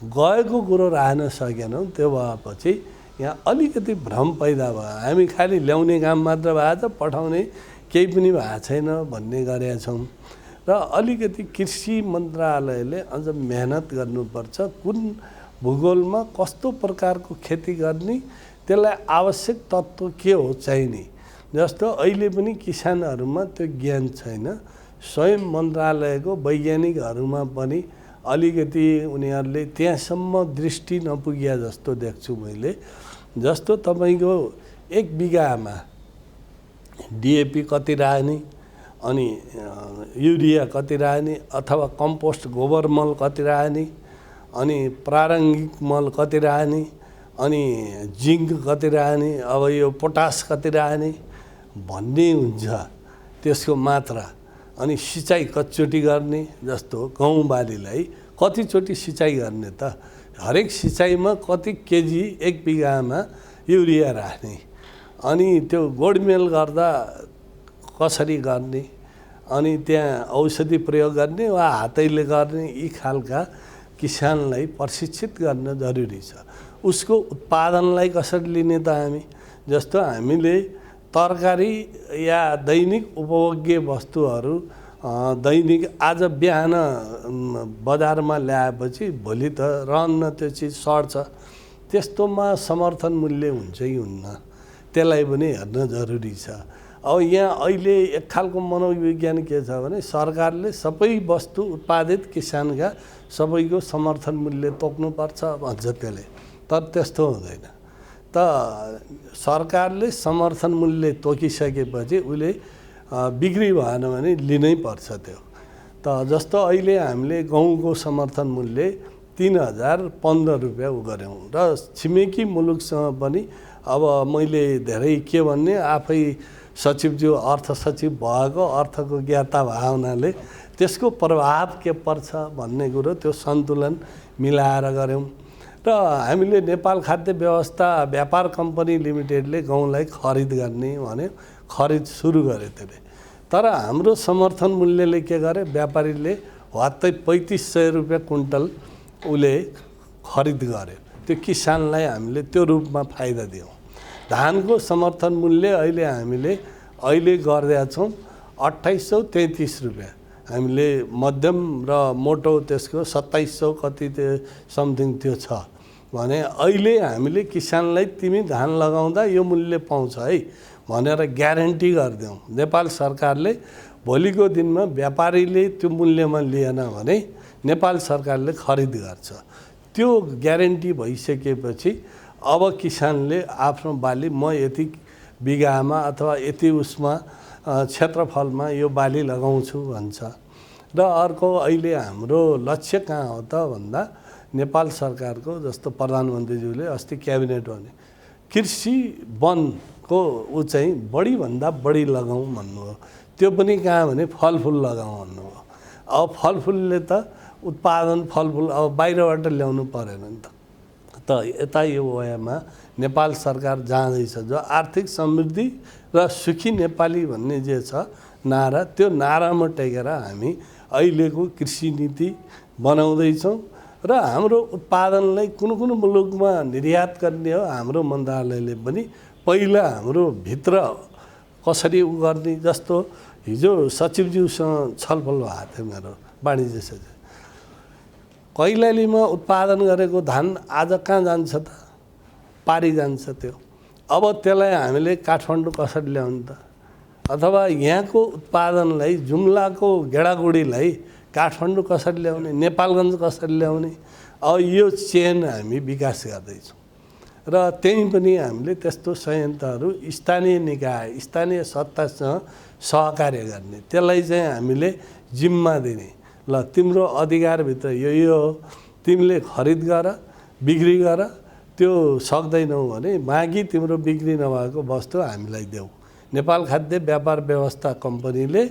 गएको कुरो राख्न सकेनौँ। त्यो भएपछि यहाँ अलिकति भ्रम पैदा भयो। हामी खालि ल्याउने काम मात्र भएको छ, पठाउने केही पनि भएको छैन भन्ने गरेका छौँ। र अलिकति कृषि मन्त्रालयले अझ मेहनत गर्नुपर्छ। कुन भूगोलमा कस्तो प्रकारको खेती गर्ने, त्यसलाई आवश्यक तत्त्व के हो चाहिने। जस्तो अहिले पनि किसानहरूमा त्यो ज्ञान छैन। स्वयं मन्त्रालयको वैज्ञानिकहरूमा पनि अलिकति उनीहरूले त्यहाँसम्म दृष्टि नपुग्या जस्तो देख्छु मैले। जस्तो तपाईँको 1 बिघामा डिएपी कति राख्ने, अनि युरिया कति राख्ने, अथवा कम्पोस्ट गोबर मल कति राख्ने, अनि प्रारङ्गिक मल कति राख्ने, अनि जिङ्क कति राख्ने, अब यो पोटास कति राख्ने भन्ने हुन्छ त्यसको मात्रा। अनि सिँचाइ कतिचोटि गर्ने, जस्तो गहुँ बालीलाई कतिचोटि सिँचाइ गर्ने त, हरेक सिँचाइमा कति केजी 1 बिघामा युरिया राख्ने, अनि त्यो गोडमेल गर्दा कसरी गर्ने, अनि त्यहाँ औषधि प्रयोग गर्ने वा हातैले गर्ने, यी खालका किसानलाई प्रशिक्षित गर्न जरुरी छ। उसको उत्पादनलाई कसरी लिने त हामी। जस्तो हामीले तरकारी या दैनिक उपभोग्य वस्तुहरू दैनिक आज बिहान बजारमा ल्याएपछि भोलि त रहन्न, त्यो चिज सर्छ। त्यस्तोमा समर्थन मूल्य हुन्छ कि हुन्न, त्यसलाई पनि हेर्न जरुरी छ। अब यहाँ अहिले एक खालको मनोविज्ञान के छ भने सरकारले सबै वस्तु उत्पादित किसानका सबैको समर्थन मूल्य तोक्नुपर्छ भन्छ त्यसले, तर त्यस्तो हुँदैन। त सरकारले समर्थन मूल्य तोकिसकेपछि उसले बिक्री भएन भने लिनै पर्छ त्यो। त जस्तो अहिले हामीले गहुँको समर्थन मूल्य 3015 रुपियाँ गऱ्यौँ र छिमेकी मुलुकसँग पनि अब मैले धेरै के भन्ने, आफै सचिवज्यू अर्थ सचिव भएको, अर्थको ज्ञाता भए हुनाले त्यसको प्रभाव के पर्छ भन्ने कुरो त्यो सन्तुलन मिलाएर गऱ्यौँ। र हामीले नेपाल खाद्य व्यवस्था व्यापार कम्पनी लिमिटेडले गहुँलाई खरिद गर्ने भन्यो, खरिद सुरु गर्यो त्यसले। त तर हाम्रो समर्थन मूल्यले के गरे, व्यापारीले वात्तै 3500 रुपियाँ क्विन्टल उसले खरिद गरे। त्यो किसानलाई हामीले त्यो रूपमा फाइदा दियौँ। धानको समर्थन मूल्य अहिले गरिदिएका छौँ 2833 रुपियाँ। हामीले मध्यम र मोटो त्यसको 2700 कति त्यो समथिङ त्यो छ भने अहिले हामीले किसानलाई तिमी धान लगाउँदा यो मूल्य पाउँछ है भनेर ग्यारेन्टी गरिदियौँ। नेपाल सरकारले भोलिको दिनमा व्यापारीले त्यो मूल्यमा लिएन भने नेपाल सरकारले खरिद गर्छ। त्यो ग्यारेन्टी भइसकेपछि अब किसानले आफ्नो बाली म यति बिगामा अथवा यति उसमा क्षेत्रफलमा यो बाली लगाउँछु भन्छ। र अर्को अहिले हाम्रो लक्ष्य कहाँ हो त भन्दा नेपाल सरकारको जस्तो प्रधानमन्त्रीज्यूले अस्ति क्याबिनेट भने कृषि वनको ऊ चाहिँ बढीभन्दा बढी लगाउँ भन्नुभयो। त्यो पनि कहाँ भने फलफुल लगाउँ भन्नुभयो। अब फलफुलले त उत्पादन फलफुल अब बाहिरबाट ल्याउनु परेन नि त यता यो वयामा नेपाल सरकार जाँदैछ। जो आर्थिक समृद्धि र सुखी नेपाली भन्ने जे छ नारा, त्यो नारामा टेकेर हामी अहिलेको कृषि नीति बनाउँदैछौँ र हाम्रो उत्पादनलाई कुन मुलुकमा निर्यात गर्ने हो हाम्रो मन्त्रालयले पनि पहिला हाम्रो भित्र कसरी उ गर्ने। जस्तो हिजो सचिवज्यूसँग छलफल भएको थियो मेरो वाणिज्य सचिव, कैलालीमा उत्पादन गरेको धान आज कहाँ जान्छ त, पारी जान्छ त्यो। अब त्यसलाई हामीले काठमाडौँ कसरी ल्याउने त, अथवा यहाँको उत्पादनलाई जुम्लाको गेडागुडीलाई काठमाडौँ कसरी ल्याउने, नेपालगञ्ज कसरी ल्याउने। अब यो चेन हामी विकास गर्दैछौँ र त्यही पनि हामीले त्यस्तो संयन्त्रहरू स्थानीय निकाय स्थानीय सत्तासँग सहकार्य गर्ने, त्यसलाई चाहिँ हामीले जिम्मा दिने। ल तिम्रो अधिकारभित्र यो तिमीले खरिद गर बिक्री गर, त्यो सक्दैनौ भने मागी तिम्रो बिक्री नभएको वस्तु हामीलाई देऊ। नेपाल खाद्य व्यापार व्यवस्था कम्पनीले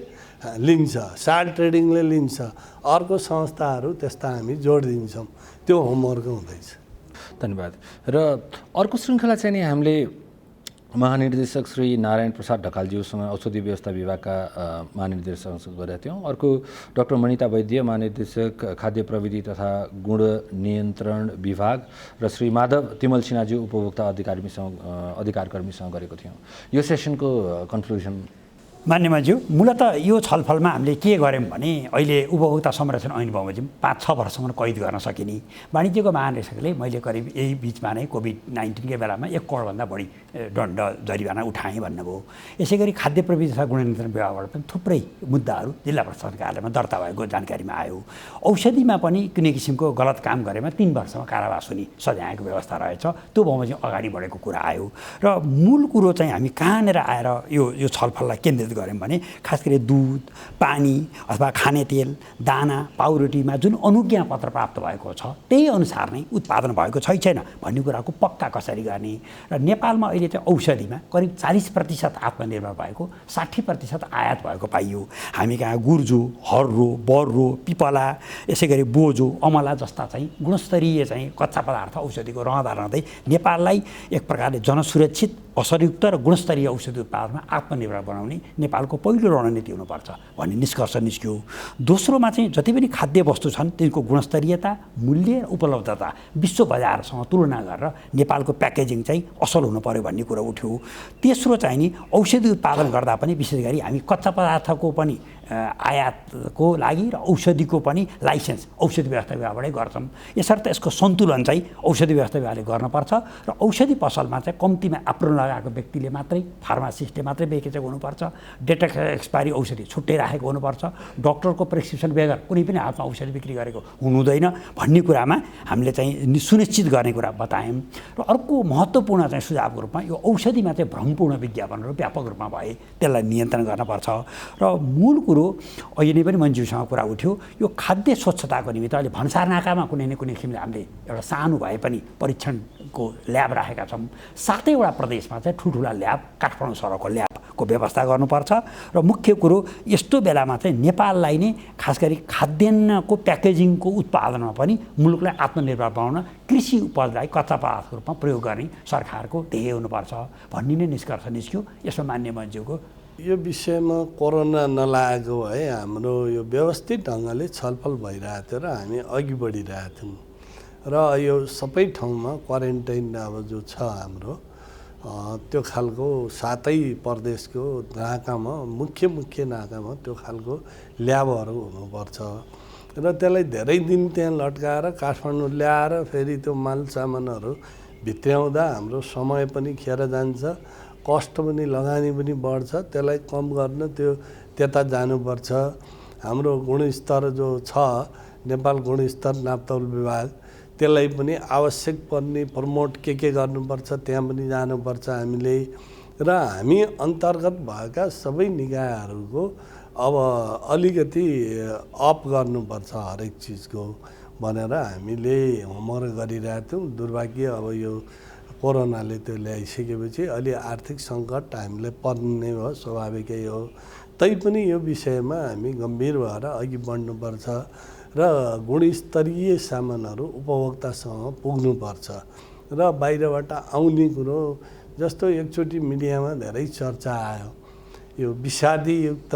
लिन्छ, साल ट्रेडिङले लिन्छ, अर्को संस्थाहरू त्यस्ता हामी जोड दिन्छौँ। त्यो होमवर्क हुँदैछ। धन्यवाद। र अर्को श्रृङ्खला चाहिँ नि हामीले महानिर्देशक श्री नारायण प्रसाद ढकालज्यूसँग औषधि व्यवस्था विभागका महानिर्देशकसँग गरेका थियौँ। अर्को डाक्टर मनिता वैद्य महानिर्देशक खाद्य प्रविधि तथा गुण नियन्त्रण विभाग र श्री माधव तिमल सिन्हाज्यू उपभोक्ता अधिकार कर्मीसँग गरेको थियौँ। यो सेसनको कन्क्लुजन मान्यमाज्यू, मूलत यो छलफलमा हामीले के गऱ्यौँ भने अहिले उपभोक्ता संरक्षण ऐन बमोजिम 5-6 वर्षसम्म कैद गर्न सकिने। वाणिज्यको महानिर्देशकले मैले करिब यही बिचमा नै कोभिड-19 बेलामा 1 करोडभन्दा बढी दण्ड जरिवाना उठाएँ भन्नुभयो। यसै गरी खाद्य प्रविधि तथा गुणनियन्त्रण विभागबाट पनि थुप्रै मुद्दाहरू जिल्ला प्रशासन कार्यालयमा दर्ता भएको जानकारीमा आयो। औषधिमा पनि कुनै किसिमको गलत काम गरेमा 3 वर्षमा कारावास हुने सजायको व्यवस्था रहेछ। त्यो बमोजिम अगाडि बढेको कुरा आयो र मूल कुरो चाहिँ हामी कहाँनिर आएर यो छलफललाई केन्द्रित गऱ्यौँ भने खास गरी दुध, पानी अथवा खाने तेल, दाना, पाउरोटीमा जुन अनुज्ञा पत्र प्राप्त भएको छ त्यही अनुसार नै उत्पादन भएको छैन भन्ने कुराको पक्का कसरी गर्ने। र नेपालमा अहिले चाहिँ औषधिमा करिब 40% आत्मनिर्भर भएको, 60% आयात भएको पाइयो। हामी कहाँ गुर्जो, हर्रो, बर्रो, पिपला, यसै गरी बोजो, अमला जस्ता चाहिँ गुणस्तरीय चाहिँ कच्चा पदार्थ औषधिको रहँदै नेपाललाई एक प्रकारले जनसुरक्षित, असरयुक्त र गुणस्तरीय औषधि उत्पादनमा आत्मनिर्भर बनाउने नेपालको पहिलो रणनीति हुनुपर्छ भन्ने निष्कर्ष निस्क्यो। दोस्रोमा चाहिँ जति पनि खाद्य वस्तु छन् तिनको गुणस्तरीयता, मूल्य र उपलब्धता विश्व बजारसँग तुलना गरेर नेपालको प्याकेजिङ चाहिँ असल हुनु पर्यो भन्ने कुरा उठ्यो। तेस्रो चाहिँ नि औषधि उत्पादन गर्दा पनि विशेष गरी हामी कच्चा पदार्थको पनि आयातको लागि र औषधिको पनि लाइसेन्स औषधि व्यवस्था विभागबाटै गर्छौँ। यसर्थ यसको सन्तुलन चाहिँ औषधि व्यवस्था विभागले गर्नुपर्छ र औषधि पसलमा चाहिँ कम्तीमा एप्रोन लगाएको व्यक्तिले मात्रै, फार्मासिस्टले मात्रै बेचेको हुनुपर्छ। डेट एक्सपायरी औषधि छुट्टै राखेको हुनुपर्छ। डक्टरको प्रेस्क्रिप्सन बेगर कुनै पनि हातमा औषधि बिक्री गरेको हुनुहुँदैन भन्ने कुरामा हामीले चाहिँ सुनिश्चित गर्ने कुरा बतायौँ। र अर्को महत्त्वपूर्ण चाहिँ सुझावको रूपमा यो औषधिमा चाहिँ भ्रमपूर्ण विज्ञापनहरू व्यापक रूपमा भए त्यसलाई नियन्त्रण गर्नुपर्छ। र मूल कुरो अहिले पनि मन्जुसँग कुरा उठ्यो, यो खाद्य स्वच्छताको निमित्त अहिले भन्सार नाकामा कुनै न कुनै किसिमले हामीले एउटा सानो भए पनि परीक्षणको ल्याब राखेका छौँ। 7वटा प्रदेशमा चाहिँ ठुल्ठुला ल्याब, काठमाडौँ सहरको ल्याबको व्यवस्था गर्नुपर्छ। र मुख्य कुरो यस्तो बेलामा चाहिँ नेपाललाई नै खास गरी खाद्यान्नको प्याकेजिङको उत्पादनमा पनि मुलुकलाई आत्मनिर्भर बनाउन कृषि उपजलाई कच्चा पदार्थको रूपमा प्रयोग गर्ने सरकारको ध्येय हुनुपर्छ भन्ने नै निष्कर्ष निस्क्यो। यसमा मान्य मन्जुको यो विषयमा कोरोना नलागेको भए हाम्रो यो व्यवस्थित ढङ्गले छलफल भइरहेको थियो र हामी अघि बढिरहेको थियौँ र यो सबै ठाउँमा क्वारेन्टाइन अब जो छ हाम्रो त्यो खालको सातै प्रदेशको नाकामा मुख्य नाकामा त्यो खालको ल्याबहरू हुनुपर्छ र त्यसलाई धेरै दिन त्यहाँ लट्काएर काठमाडौँ ल्याएर फेरि त्यो माल सामानहरू भित्र्याउँदा हाम्रो समय पनि खेर जान्छ, कस्ट पनि लगानी पनि बढ्छ। त्यसलाई कम गर्न त्यता जानुपर्छ। हाम्रो गुणस्तर जो छ नेपाल गुणस्तर नापतोल विभाग त्यसलाई पनि आवश्यक पर्ने प्रमोट के गर्नुपर्छ त्यहाँ पनि जानुपर्छ हामीले र हामी अन्तर्गत भएका सबै निकायहरूको अब अलिकति अप गर्नुपर्छ हरेक चिजको भनेर हामीले होमवर्क गरिरहेको थियौँ। दुर्भाग्य अब यो कोरोनाले त्यो ल्याइसकेपछि अलि आर्थिक सङ्कट हामीलाई पर्ने भयो, स्वाभाविकै हो। तैपनि यो विषयमा हामी गम्भीर भएर अघि बढ्नुपर्छ र गुणस्तरीय सामानहरू उपभोक्तासँग पुग्नुपर्छ र बाहिरबाट आउने कुरो जस्तो एकचोटि मिडियामा धेरै चर्चा आयो, यो विषादीयुक्त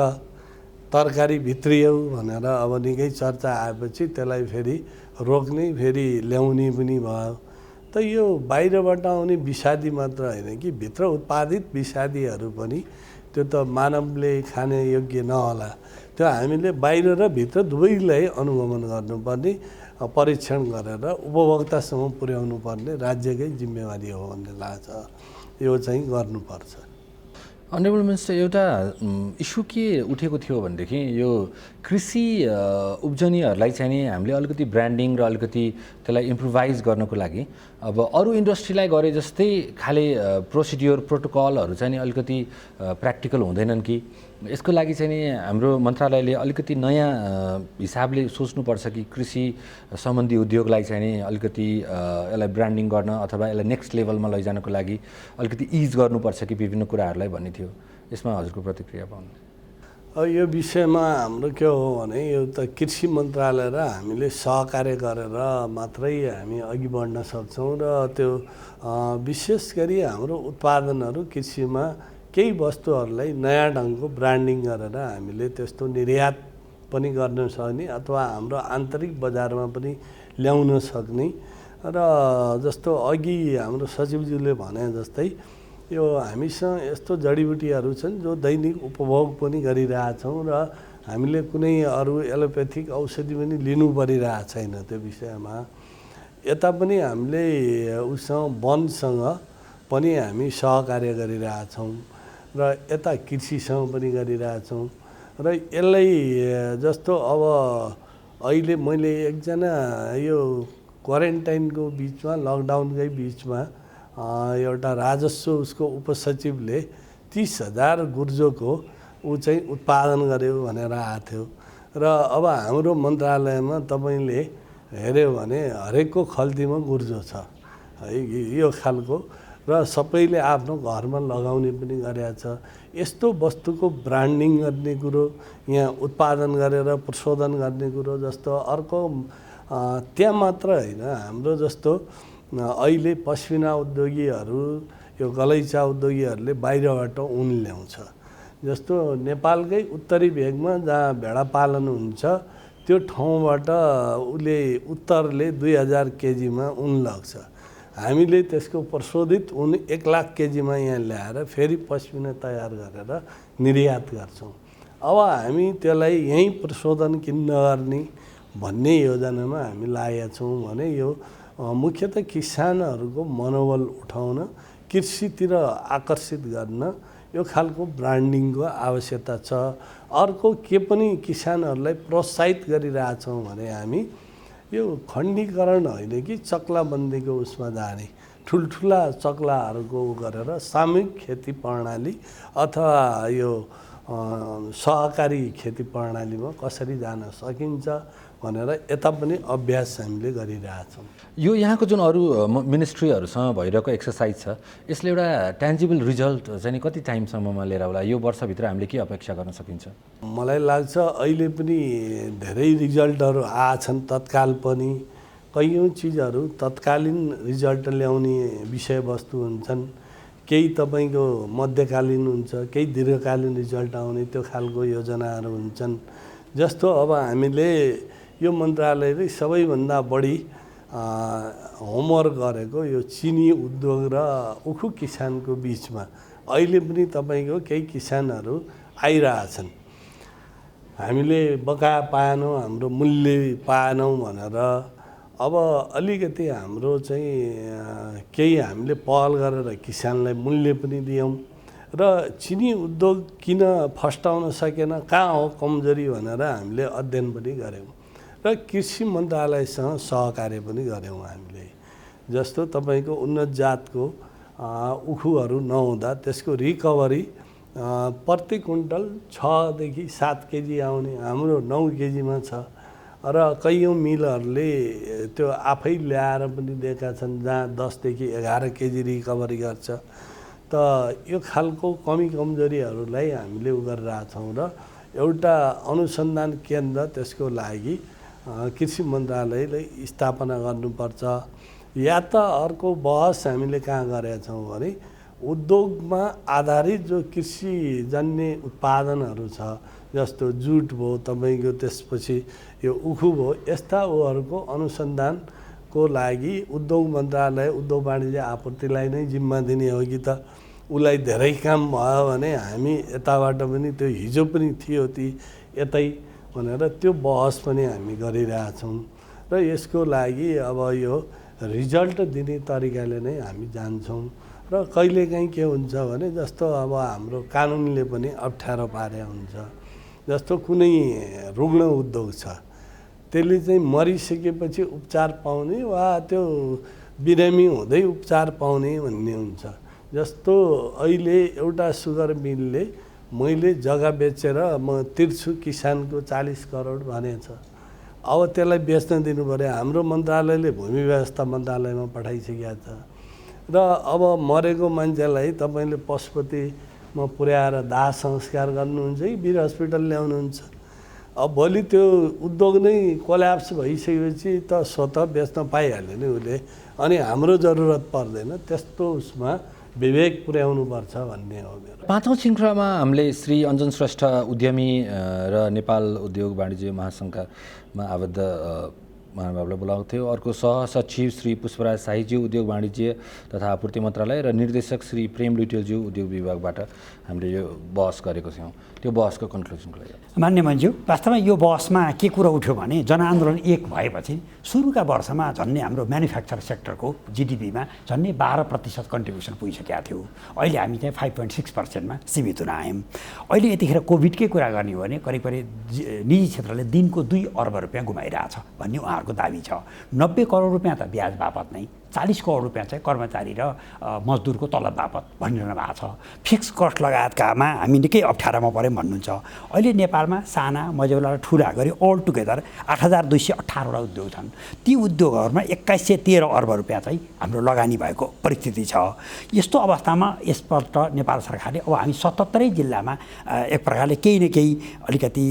तरकारी भित्रियौ भनेर अब निकै चर्चा आएपछि त्यसलाई फेरि रोक्ने फेरि ल्याउने पनि भयो। त यो बाहिरबाट आउने विषादी मात्र होइन कि भित्र उत्पादित विषादीहरू पनि त्यो त मानवले खाने योग्य नहोला। त्यो हामीले बाहिर र भित्र दुवैलाई अनुगमन गर्नुपर्ने, परीक्षण गरेर उपभोक्तासम्म पुर्याउनु पर्ने राज्यकै जिम्मेवारी हो भन्ने लाग्छ। यो चाहिँ गर्नुपर्छ। अनरेबल मिनिस्टर, एउटा इस्यु के उठेको थियो भनेदेखि यो कृषि उब्जनीहरूलाई चाहिँ नि हामीले अलिकति ब्रान्डिङ र अलिकति त्यसलाई इम्प्रोभाइज गर्नको लागि अब अरू इन्डस्ट्रीलाई गरे जस्तै खाले प्रोसिड्योर प्रोटोकलहरू चाहिँ नि अलिकति प्र्याक्टिकल हुँदैनन् कि यसको लागि चाहिँ नि हाम्रो मन्त्रालयले अलिकति नयाँ हिसाबले सोच्नुपर्छ कि कृषि सम्बन्धी उद्योगलाई चाहिँ नि अलिकति यसलाई ब्रान्डिङ गर्न अथवा यसलाई नेक्स्ट लेभलमा लैजानको लागि अलिकति इज गर्नुपर्छ कि विभिन्न कुराहरूलाई भन्ने थियो। यसमा हजुरको प्रतिक्रिया पाउनु। यो विषयमा हाम्रो के हो भने यो त कृषि मन्त्रालय र हामीले सहकार्य गरेर मात्रै हामी अघि बढ्न सक्छौँ र त्यो विशेष गरी हाम्रो उत्पादनहरू कृषिमा केही वस्तुहरूलाई नयाँ ढङ्गको ब्रान्डिङ गरेर हामीले त्यस्तो निर्यात पनि गर्न सक्ने अथवा हाम्रो आन्तरिक बजारमा पनि ल्याउन सक्ने र जस्तो अघि हाम्रो सचिवज्यूले भने जस्तै यो हामीसँग यस्तो जडीबुटीहरू छन् जो दैनिक उपभोग पनि गरिरहेछौँ र हामीले कुनै अरू एलोपेथिक औषधि पनि लिनु परिरहेको छैन। त्यो विषयमा यता पनि हामीले उसँग वनसँग पनि हामी सहकार्य गरिरहेछौँ र यता कृषिसँग पनि गरिरहेछौँ र यसलाई जस्तो अब अहिले मैले एकजना यो क्वारेन्टाइनको बिचमा लकडाउनकै बिचमा एउटा राजस्व उसको उपसचिवले 30,000 गुर्जोको ऊ चाहिँ उत्पादन गर्यो भनेर आएको थियो र अब हाम्रो मन्त्रालयमा तपाईँले हेऱ्यो भने हरेकको खल्तीमा गुर्जो छ है यो खालको र सबैले आफ्नो घरमा लगाउने पनि गरेको छ। यस्तो वस्तुको ब्रान्डिङ गर्ने कुरो, यहाँ उत्पादन गरेर प्रशोधन गर्ने कुरो जस्तो अर्को त्यहाँ मात्र होइन, हाम्रो जस्तो अहिले पश्मिना उद्योगीहरू यो गलैँचा उद्योगीहरूले बाहिरबाट ऊन ल्याउँछ। जस्तो नेपालकै उत्तरी भेगमा जहाँ भेडा पालन हुन्छ त्यो ठाउँबाट उसले उत्तरले 2000 केजीमा ऊन लाग्छ। हामीले त्यसको प्रशोधित ऊन 1 लाख केजीमा यहाँ ल्याएर फेरि पश्मिना तयार गरेर निर्यात गर्छौँ। अब हामी त्यसलाई यहीँ प्रशोधन किन नगर्ने भन्ने योजनामा हामी लागेका छौँ भने यो मुख्यतः किसानहरूको मनोबल उठाउन, कृषितिर आकर्षित गर्न यो खालको ब्रान्डिङको आवश्यकता छ। अर्को के पनि किसानहरूलाई प्रोत्साहित गरिरहेछौँ भने हामी यो खण्डीकरण होइन कि चक्लाबन्दीको उसमा जाने, ठुल्ठुला चक्लाहरूको गरेर सामूहिक खेती प्रणाली अथवा यो सहकारी खेती प्रणालीमा कसरी जान सकिन्छ भनेर यता पनि अभ्यास हामीले गरिरहेछौँ। यो यहाँको जुन अरू मिनिस्ट्रीहरूसँग भइरहेको एक्सर्साइज छ यसले एउटा ट्यान्जिबल रिजल्ट चाहिँ कति टाइमसम्ममा लिएर होला? यो वर्षभित्र हामीले के अपेक्षा गर्न सकिन्छ? मलाई लाग्छ अहिले पनि धेरै रिजल्टहरू आछन् तत्काल पनि। कैयौँ चिजहरू तत्कालीन रिजल्ट ल्याउने विषयवस्तु हुन्छन्, केही तपाईँको मध्यकालीन हुन्छ, केही दीर्घकालीन रिजल्ट आउने त्यो खालको योजनाहरू हुन्छन्। जस्तो अब हामीले यो मन्त्रालयले सबैभन्दा बढी होमवर्क गरेको यो चिनी उद्योग र उखु किसानको बिचमा अहिले पनि तपाईँको केही किसानहरू आइरहेछन्। हामीले बकाया पाएनौँ, हाम्रो मूल्य पाएनौँ भनेर अब अलिकति हाम्रो चाहिँ केही हामीले पहल गरेर किसानलाई मूल्य पनि दियौँ र चिनी उद्योग किन फस्टाउन सकेन, कहाँ हो कमजोरी भनेर हामीले अध्ययन पनि गऱ्यौँ र कृषि मन्त्रालयसँग सहकार्य पनि गऱ्यौँ हामीले। जस्तो तपाईँको उन्नत जातको उखुहरू नहुँदा त्यसको रिकभरी प्रति क्विन्टल 6 देखि 7 केजी आउने हाम्रो 9 केजीमा छ र कैयौँ मिलहरूले त्यो आफै ल्याएर पनि दिएका छन् जहाँ 10 देखि 11 केजी रिकभरी गर्छ। त यो खालको कमी कमजोरीहरूलाई हामीले गरिरहेछौँ र एउटा अनुसन्धान केन्द्र त्यसको लागि कृषि मन्त्रालयले स्थापना गर्नुपर्छ। या त अर्को बहस हामीले कहाँ गरेका छौँ भने उद्योगमा आधारित जो कृषिजन्य उत्पादनहरू छ, जस्तो जुट भयो तपाईँको, त्यसपछि यो उखु भयो, यस्ता उहरूको अनुसन्धानको लागि उद्योग मन्त्रालय उद्योग वाणिज्य आपूर्तिलाई नै जिम्मा दिने हो कि त उसलाई धेरै काम भयो भने हामी यताबाट पनि त्यो हिजो पनि थियो ती यतै भनेर त्यो बहस पनि हामी गरिरहेछौँ र यसको लागि अब यो रिजल्ट दिने तरिकाले नै हामी जान्छौँ र कहिलेकाहीँ के हुन्छ भने जस्तो अब हाम्रो कानुनले पनि अप्ठ्यारो पारे हुन्छ। जस्तो कुनै रुग्ण उद्योग छ, त्यसले चाहिँ मरिसकेपछि उपचार पाउने वा त्यो बिरामी हुँदै उपचार पाउने भन्ने हुन्छ। जस्तो अहिले एउटा सुगर मिलले मैले जग्गा बेचेर म तिर्छु किसानको 40 करोड भनेछ, अब त्यसलाई बेच्न दिनु पऱ्यो। हाम्रो मन्त्रालयले भूमि व्यवस्था मन्त्रालयमा पठाइसकेका छ र अब मरेको मान्छेलाई तपाईँले पशुपतिमा पुर्याएर दाह संस्कार गर्नुहुन्छ कि वीर हस्पिटल ल्याउनुहुन्छ। अब भोलि त्यो उद्योग नै कोल्याप्स भइसकेपछि त स्वतः बेच्न पाइहाल्यो नि उसले, अनि हाम्रो जरुरत पर्दैन। त्यस्तो उसमा विवेक पुर्याउनुपर्छ भन्ने हो मेरो। 5औं श्रृङ्खलामा हामीले श्री अञ्जन श्रेष्ठ उद्यमी र नेपाल उद्योग वाणिज्य महासङ्घमा आबद्ध महानुभावलाई बोलाएको थियो। अर्को सहसचिव श्री पुष्पराज शाहीज्यू उद्योग वाणिज्य तथा आपूर्ति मन्त्रालय र निर्देशक श्री प्रेम लुइटेलज्यू उद्योग विभागबाट हामीले यो बहस गरेको थियौँ। त्यो बहसको कन्क्लुजनको लागि मान्य मन्ज्यू, वास्तवमा यो बहसमा के कुरो उठ्यो भने जनआन्दोलन एक भएपछि सुरुका वर्षमा झन्डै हाम्रो म्यानुफ्याक्चर सेक्टरको जिडिपीमा झन्डै 12% कन्ट्रिब्युसन पुगिसकेका थियो। अहिले हामी चाहिँ 5.6%मा सीमित हुन आयौँ। अहिले यतिखेर कोभिडकै कुरा गर्ने हो भने करिब निजी क्षेत्रले दिनको 2 अर्ब रुपियाँ गुमाइरहेछ भन्ने उहाँहरूको दाबी छ। 90 करोड रुपियाँ त ब्याज बापत नै, 40 करोड रुपियाँ चाहिँ कर्मचारी र मजदुरको तलब बापत भनिरहनु भएको छ। फिक्स कस्ट लगायतकामा हामी निकै अप्ठ्यारोमा पऱ्यौँ भन्नुहुन्छ। अहिले नेपालमा साना मझौला र ठुला गरी अल टुगेदर 8218वटा उद्योग छन्। ती उद्योगहरूमा 2113 अर्ब रुपियाँ चाहिँ हाम्रो लगानी भएको परिस्थिति छ। यस्तो अवस्थामा यसपल्ट नेपाल सरकारले अब हामी 77 जिल्लामा एक प्रकारले केही न केही अलिकति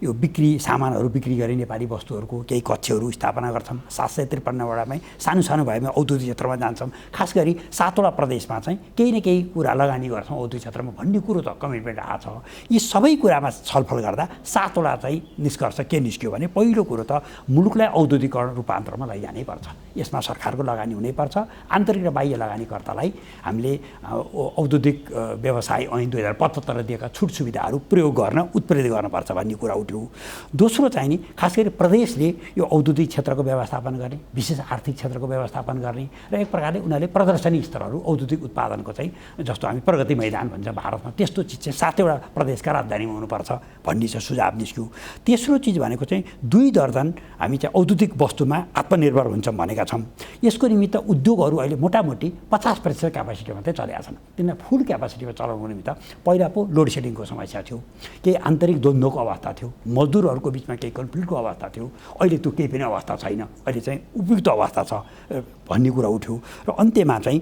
यो बिक्री सामानहरू बिक्री गरी नेपाली वस्तुहरूको केही कक्षहरू स्थापना गर्छौँ। 753वटामै सानो सानो भएमा औद्योगिक क्षेत्रमा जान्छौँ। खास गरी 7वटा प्रदेशमा चाहिँ केही न केही कुरा लगानी गर्छौँ औद्योगिक क्षेत्रमा भन्ने कुरो त कमिटमेन्ट आएको छ। यी सबै कुरामा छलफल गर्दा 7वटा चाहिँ निष्कर्ष के निस्क्यो भने पहिलो कुरो त मुलुकलाई औद्योगिकरण रूपान्तरमा लैजानै पर्छ। यसमा सरकारको लगानी हुनैपर्छ। आन्तरिक र बाह्य लगानीकर्तालाई हामीले औद्योगिक व्यवसाय ऐन 2075 दिएका छुट सुविधाहरू प्रयोग गर्न उत्प्रेरित गर्नुपर्छ भन्ने कुरा उठ्यो। दोस्रो चाहिँ नि खास गरी प्रदेशले यो औद्योगिक क्षेत्रको व्यवस्थापन गर्ने, विशेष आर्थिक क्षेत्रको व्यवस्थापन गर्ने र एक प्रकारले उनीहरूले प्रदर्शनी स्तरहरू औद्योगिक उत्पादनको चाहिँ जस्तो हामी प्रगति मैदान भन्छ भारतमा, त्यस्तो चिज चाहिँ 7वटा प्रदेशका राजधानीमा हुनुपर्छ भन्ने चाहिँ सुझाव निस्क्यो। तेस्रो चिज भनेको चाहिँ 2 दर्जन हामी चाहिँ औद्योगिक वस्तुमा आत्मनिर्भर हुन्छौँ भनेका छौँ। यसको निमित्त उद्योगहरू अहिले मोटामोटी 50% क्यापासिटी मात्रै चलेका छन्। तिनीलाई फुल क्यापासिटीमा चलाउनु निमित्त पहिला पो लोड सेडिङको समस्या थियो, केही आन्तरिक द्वन्द्वको अवस्था थियो, मजदुरहरूको बिचमा केही कन्फ्लिक्टको अवस्था थियो। अहिले त्यो केही पनि अवस्था छैन, अहिले चाहिँ उपयुक्त अवस्था छ भन्ने कुरा उठ्यो। र अन्त्यमा चाहिँ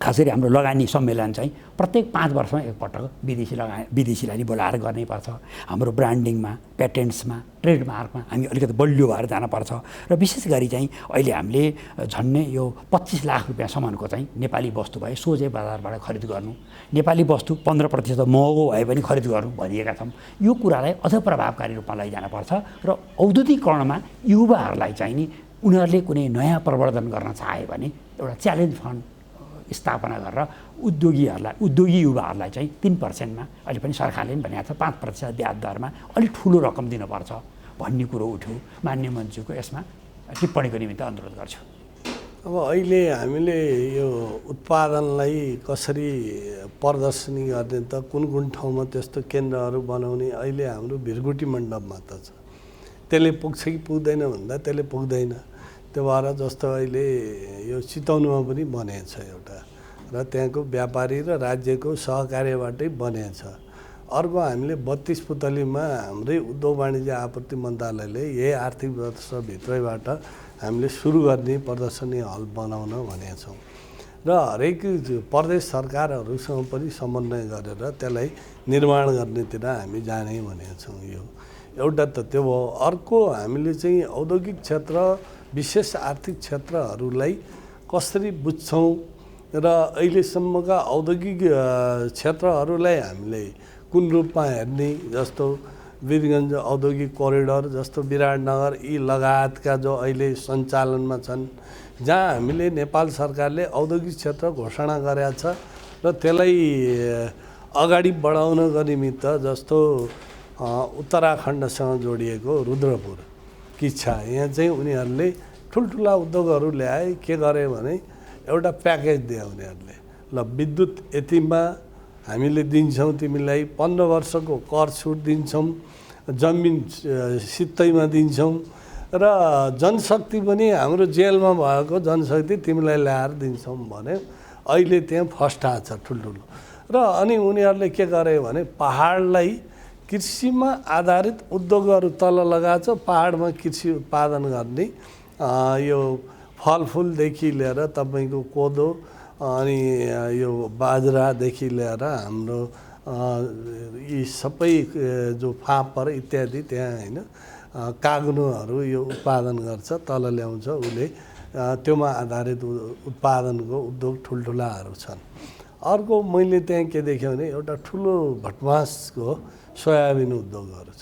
खास गरी हाम्रो लगानी सम्मेलन चाहिँ प्रत्येक 5 वर्षमा एकपटक विदेशीलाई नि बोलाएर गर्नैपर्छ। हाम्रो ब्रान्डिङमा, पेटेन्ट्समा, ट्रेडमार्कमा हामी अलिकति बलियो भएर जानुपर्छ। र विशेष गरी चाहिँ अहिले हामीले झन्नै यो 25 लाख रुपियाँसम्मको चाहिँ नेपाली वस्तु भए सोझै बजारबाट खरिद गर्नु, नेपाली वस्तु 15% महँगो भए पनि खरिद गर्नु भनिएका छौँ। यो कुरालाई अझ प्रभावकारी रूपमा लैजानुपर्छ र औद्योगिकरणमा युवाहरूलाई चाहिँ नि उनीहरूले कुनै नयाँ प्रवर्धन गर्न चाहे भने एउटा च्यालेन्ज फन्ड स्थापना गरेर उद्योगी युवाहरूलाई चाहिँ 3%मा अहिले पनि सरकारले पनि भनेको छ 5% ब्याज दरमा अलिक ठुलो रकम दिनुपर्छ भन्ने कुरो उठ्यो। मान्य मन्त्रीको यसमा टिप्पणीको निमित्त अनुरोध गर्छु। अब अहिले हामीले यो उत्पादनलाई कसरी प्रदर्शनी गर्ने त कुन ठाउँमा त्यस्तो केन्द्रहरू बनाउने अहिले हाम्रो भिरगुटी मण्डपमा त छ। त्यसले पुग्छ कि पुग्दैन भन्दा त्यसले पुग्दैन। त्यो भएर जस्तो अहिले यो चितवनमा पनि बनेको छ एउटा र त्यहाँको व्यापारी र राज्यको सहकार्यबाटै बनेको छ। अर्को हामीले 32 पुतलीमा हाम्रै उद्योग वाणिज्य आपूर्ति मन्त्रालयले यही आर्थिक वर्षभित्रैबाट हामीले सुरु गर्ने प्रदर्शनी हल बनाउन भनेका छौँ र हरेक प्रदेश सरकारहरूसँग पनि समन्वय गरेर त्यसलाई निर्माण गर्नेतिर हामी जाने भनेका छौँ। यो एउटा त त्यो भयो। अर्को हामीले चाहिँ औद्योगिक क्षेत्र विशेष आर्थिक क्षेत्रहरूलाई कसरी बुझ्छौँ र अहिलेसम्मका औद्योगिक क्षेत्रहरूलाई हामीले कुन रूपमा हेर्ने, जस्तो वीरगञ्ज औद्योगिक कोरिडोर, जस्तो विराटनगर, यी लगायतका जो अहिले सञ्चालनमा छन्, जहाँ हामीले नेपाल सरकारले औद्योगिक क्षेत्र घोषणा गरेका छ र त्यसलाई अगाडि बढाउनको निमित्त जस्तो उत्तराखण्डसँग जोडिएको रुद्रपुर किच्छा, यहाँ चाहिँ उनीहरूले ठुल्ठुला उद्योगहरू ल्याए। के गरे भने एउटा प्याकेज दिए उनीहरूले, ल विद्युत यतिमा हामीले दिन्छौँ, तिमीलाई 15 वर्षको कर छुट दिन्छौँ, जमिन सित्तैमा दिन्छौँ र जनशक्ति पनि हाम्रो जेलमा भएको जनशक्ति तिमीलाई ल्याएर दिन्छौँ भने अहिले त्यहाँ फस्टा छ ठुल्ठुलो। र अनि उनीहरूले के गरे भने पहाडलाई कृषिमा आधारित उद्योगहरू तल लगाएको छ। पहाडमा कृषि उत्पादन गर्ने यो फलफुलदेखि लिएर तपाईँको कोदो अनि यो बाजरादेखि लिएर हाम्रो यी सबै जो फापर इत्यादि त्यहाँ होइन काग्नोहरू यो उत्पादन गर्छ, तल ल्याउँछ उसले, त्योमा आधारित उत्पादनको उद्योग ठुल्ठुलाहरू छन्। अर्को मैले त्यहाँ के देखेँ भने एउटा ठुलो भटमासको सोयाबिन उद्योगहरू छ,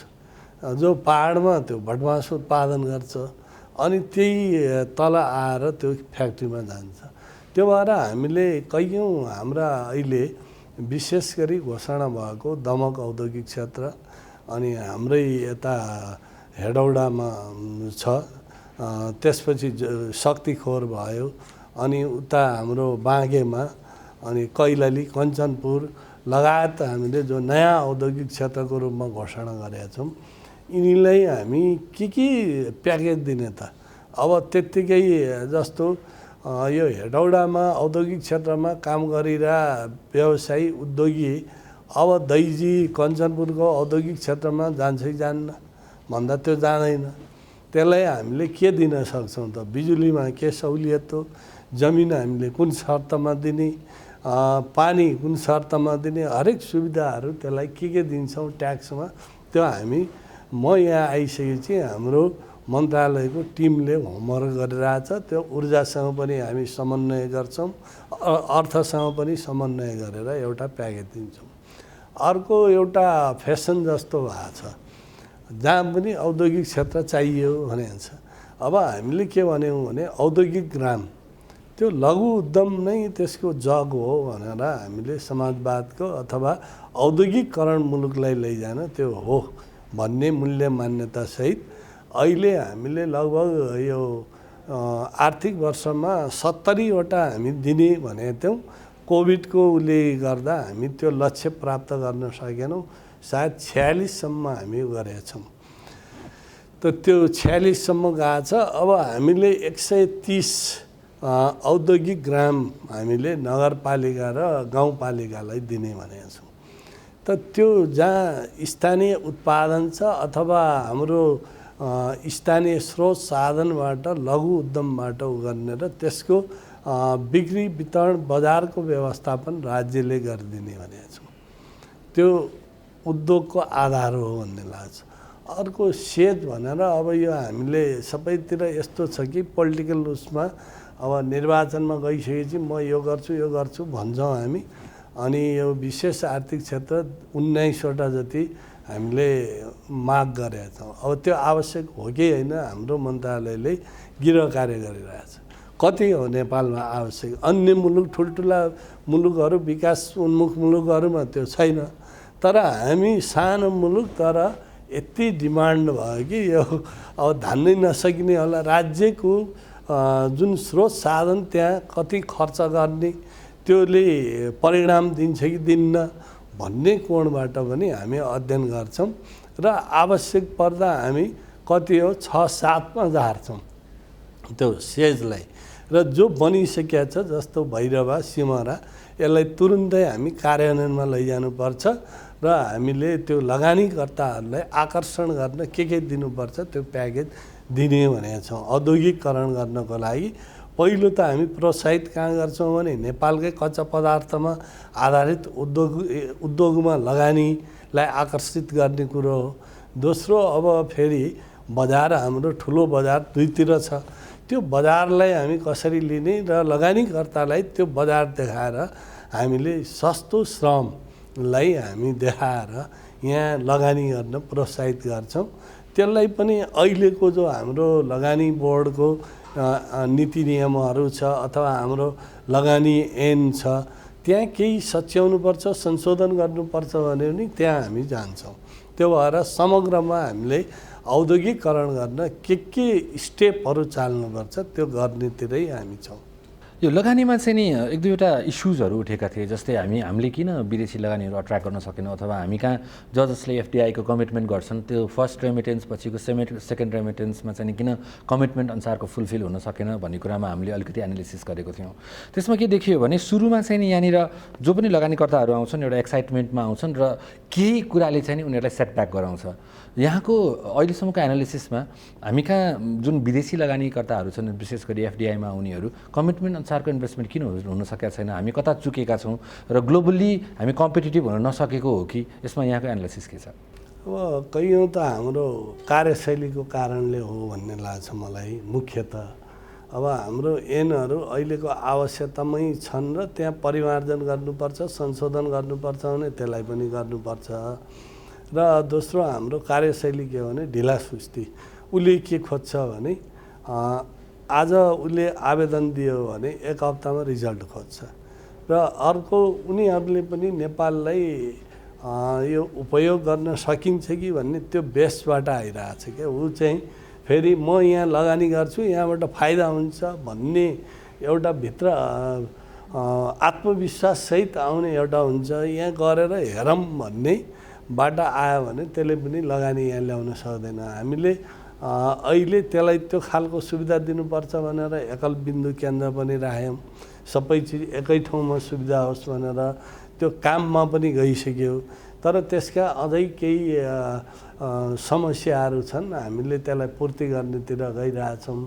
जो पहाडमा त्यो भटमास उत्पादन गर्छ अनि त्यही तल आएर त्यो फ्याक्ट्रीमा जान्छ। त्यो भएर हामीले कैयौँ हाम्रा अहिले विशेष गरी घोषणा भएको दमक औद्योगिक क्षेत्र अनि हाम्रै यता हेडौडामा छ, त्यसपछि शक्तिखोर भयो, अनि उता हाम्रो बाँगेमा, अनि कैलाली, कञ्चनपुर लगायत हामीले जो नयाँ औद्योगिक क्षेत्रको रूपमा घोषणा गरेका छौँ, यिनीलाई हामी के प्याकेज दिने त। अब त्यत्तिकै जस्तो यो हेडौडामा औद्योगिक क्षेत्रमा काम गरिरह व्यवसायी उद्योगी अब दैजी कञ्चनपुरको औद्योगिक क्षेत्रमा जान्छ कि जान्न भन्दा त्यो जाँदैन। त्यसलाई हामीले के दिन सक्छौँ त? बिजुलीमा के सहुलियत हो, जमिन हामीले कुन शर्तमा दिने, पानी कुन शर्तमा दिने, हरेक सुविधाहरू त्यसलाई के दिन्छौँ ट्याक्समा, त्यो हामी म यहाँ आइसकेपछि हाम्रो मन्त्रालयको टिमले होमवर्क गरिरहेछ। त्यो ऊर्जासँग पनि हामी समन्वय गर्छौँ, अर्थसँग पनि समन्वय गरेर एउटा प्याकेज दिन्छौँ। अर्को एउटा फेसन जस्तो भएको छ, जहाँ पनि औद्योगिक क्षेत्र चाहियो भनेको छ। अब हामीले के भन्यौँ भने औद्योगिक ग्राम त्यो लघु उद्यम नै त्यसको जग हो भनेर हामीले समाजवादको अथवा औद्योगिकरण मुलुकलाई लैजान त्यो हो भन्ने मूल्य मान्यतासहित अहिले हामीले लगभग यो आर्थिक वर्षमा 70वटा हामी दिने भनेको थियौँ। कोभिडको उसले गर्दा हामी त्यो लक्ष्य प्राप्त गर्न सकेनौँ, सायद 46सम्म हामी गरेका छौँ। त त्यो 46सम्म गएको छ। अब हामीले 130 औद्योगिक ग्राम हामीले नगरपालिका र गाउँपालिकालाई दिने भनेका छौँ। त त्यो जहाँ स्थानीय उत्पादन छ अथवा हाम्रो स्थानीय स्रोत साधनबाट लघु उद्यमबाट गर्ने र त्यसको बिक्री वितरण बजारको व्यवस्थापन राज्यले गरिदिने भनेको छौँ। त्यो उद्योगको आधार हो भन्ने लाग्छ। अर्को सेज भनेर अब यो हामीले सबैतिर यस्तो छ कि पोलिटिकल उसमा अब निर्वाचनमा गइसकेपछि म यो गर्छु भन्छौँ हामी। अनि यो विशेष आर्थिक क्षेत्र 19वटा जति हामीले माग गरेका छौँ। अब त्यो आवश्यक हो कि होइन हाम्रो मन्त्रालयले गृह कार्य गरिरहेछ। कति हो नेपालमा आवश्यक? अन्य मुलुक ठुल्ठुला मुलुकहरू विकास उन्मुख मुलुकहरूमा त्यो छैन। तर हामी सानो मुलुक, तर यति डिमान्ड भयो कि यो अब धान्नै नसकिने होला। राज्यको जुन स्रोत साधन त्यहाँ कति खर्च गर्ने, त्यसले परिणाम दिन्छ कि दिन्न भन्ने कोणबाट पनि हामी अध्ययन गर्छौँ र आवश्यक पर्दा हामी कति हो 6-7मा झार्छौँ त्यो सेजलाई। र जो बनिसकेका छ जस्तो भैरवा सिमरा, यसलाई तुरुन्तै हामी कार्यान्वयनमा लैजानुपर्छ र हामीले त्यो लगानीकर्ताहरूलाई आकर्षण गर्न के दिनुपर्छ त्यो प्याकेज दिने भनेका छौँ। औद्योगिकरण गर्नको लागि पहिलो त हामी प्रोत्साहित कहाँ गर्छौँ भने नेपालकै कच्चा पदार्थमा आधारित उद्योगमा लगानीलाई आकर्षित गर्ने कुरो हो। दोस्रो, अब फेरि बजार हाम्रो ठुलो बजार दुईतिर छ। त्यो बजारलाई हामी कसरी लिने र लगानीकर्तालाई त्यो बजार देखाएर हामीले सस्तो श्रमलाई हामी देखाएर यहाँ लगानी गर्न प्रोत्साहित गर्छौँ। त्यसलाई पनि अहिलेको जो हाम्रो लगानी बोर्डको नीति नियमहरू छ अथवा हाम्रो लगानी ऐन छ, त्यहाँ केही सच्याउनुपर्छ, संशोधन गर्नुपर्छ भने पनि त्यहाँ हामी जान्छौँ। त्यो भएर समग्रमा हामीले औद्योगिकरण गर्न के स्टेपहरू चाल्नुपर्छ त्यो गर्नेतिरै हामी छौँ। यो लगानीमा चाहिँ नि एक दुईवटा इस्युजहरू उठेका थिए, जस्तै हामीले किन विदेशी लगानीहरू अट्र्याक्ट गर्न सकेनौँ, अथवा हामी कहाँ जसले एफडिआईको कमिटमेन्ट गर्छन् त्यो फर्स्ट रेमिटेन्स पछिको सेकेन्ड रेमिटेन्समा चाहिँ किन कमिटमेन्ट अनुसारको फुलफिल हुन सकेन भन्ने कुरामा हामीले अलिकति एनालिसिस गरेको थियौँ। त्यसमा के देखियो भने सुरुमा चाहिँ नि यहाँनिर जो पनि लगानीकर्ताहरू आउँछन् एउटा एक्साइटमेन्टमा आउँछन् र केही कुराले चाहिँ नि उनीहरूलाई सेटब्याक गराउँछ। यहाँको अहिलेसम्मको एनालिसिसमा हामी कहाँ जुन विदेशी लगानीकर्ताहरू छन् विशेष गरी एफडिआईमा उनीहरू कमिटमेन्ट अनुसारको इन्भेस्टमेन्ट किन हुन सकेका छैन, हामी कता चुकेका छौँ र ग्लोबली हामी कम्पिटिटिभ हुन नसकेको हो कि, यसमा यहाँको एनालिसिस के छ? अब कयौँ त हाम्रो कार्यशैलीको कारणले हो भन्ने लाग्छ मलाई मुख्यतः। अब हाम्रो ऐनहरू अहिलेको आवश्यकतामै छन् र त्यहाँ परिमार्जन गर्नुपर्छ, संशोधन गर्नुपर्छ भने त्यसलाई पनि गर्नुपर्छ। र दोस्रो हाम्रो कार्यशैली के हो भने ढिलासुस्ती। उसले के खोज्छ भने आज उसले आवेदन दियो भने 1 हप्तामा रिजल्ट खोज्छ र अर्को उनीहरूले पनि नेपाललाई यो उपयोग गर्न सकिन्छ कि भन्ने त्यो बेसबाट आइरहेछ क्या। ऊ चाहिँ फेरि म यहाँ लगानी गर्छु यहाँबाट फाइदा हुन्छ भन्ने एउटा भित्र आत्मविश्वाससहित आउने एउटा हुन्छ, यहाँ गरेर हेरौँ भन्ने बाट आयो भने त्यसले पनि लगानी यहाँ ल्याउन सक्दैन। हामीले अहिले त्यसलाई त्यो खालको सुविधा दिनुपर्छ भनेर एकल बिन्दु केन्द्र पनि राख्यौँ। सबै चिज एकै ठाउँमा सुविधा होस् भनेर त्यो काममा पनि गइसक्यो। तर त्यसका अझै केही समस्याहरू छन्, हामीले त्यसलाई पूर्ति गर्नेतिर गइरहेछौँ।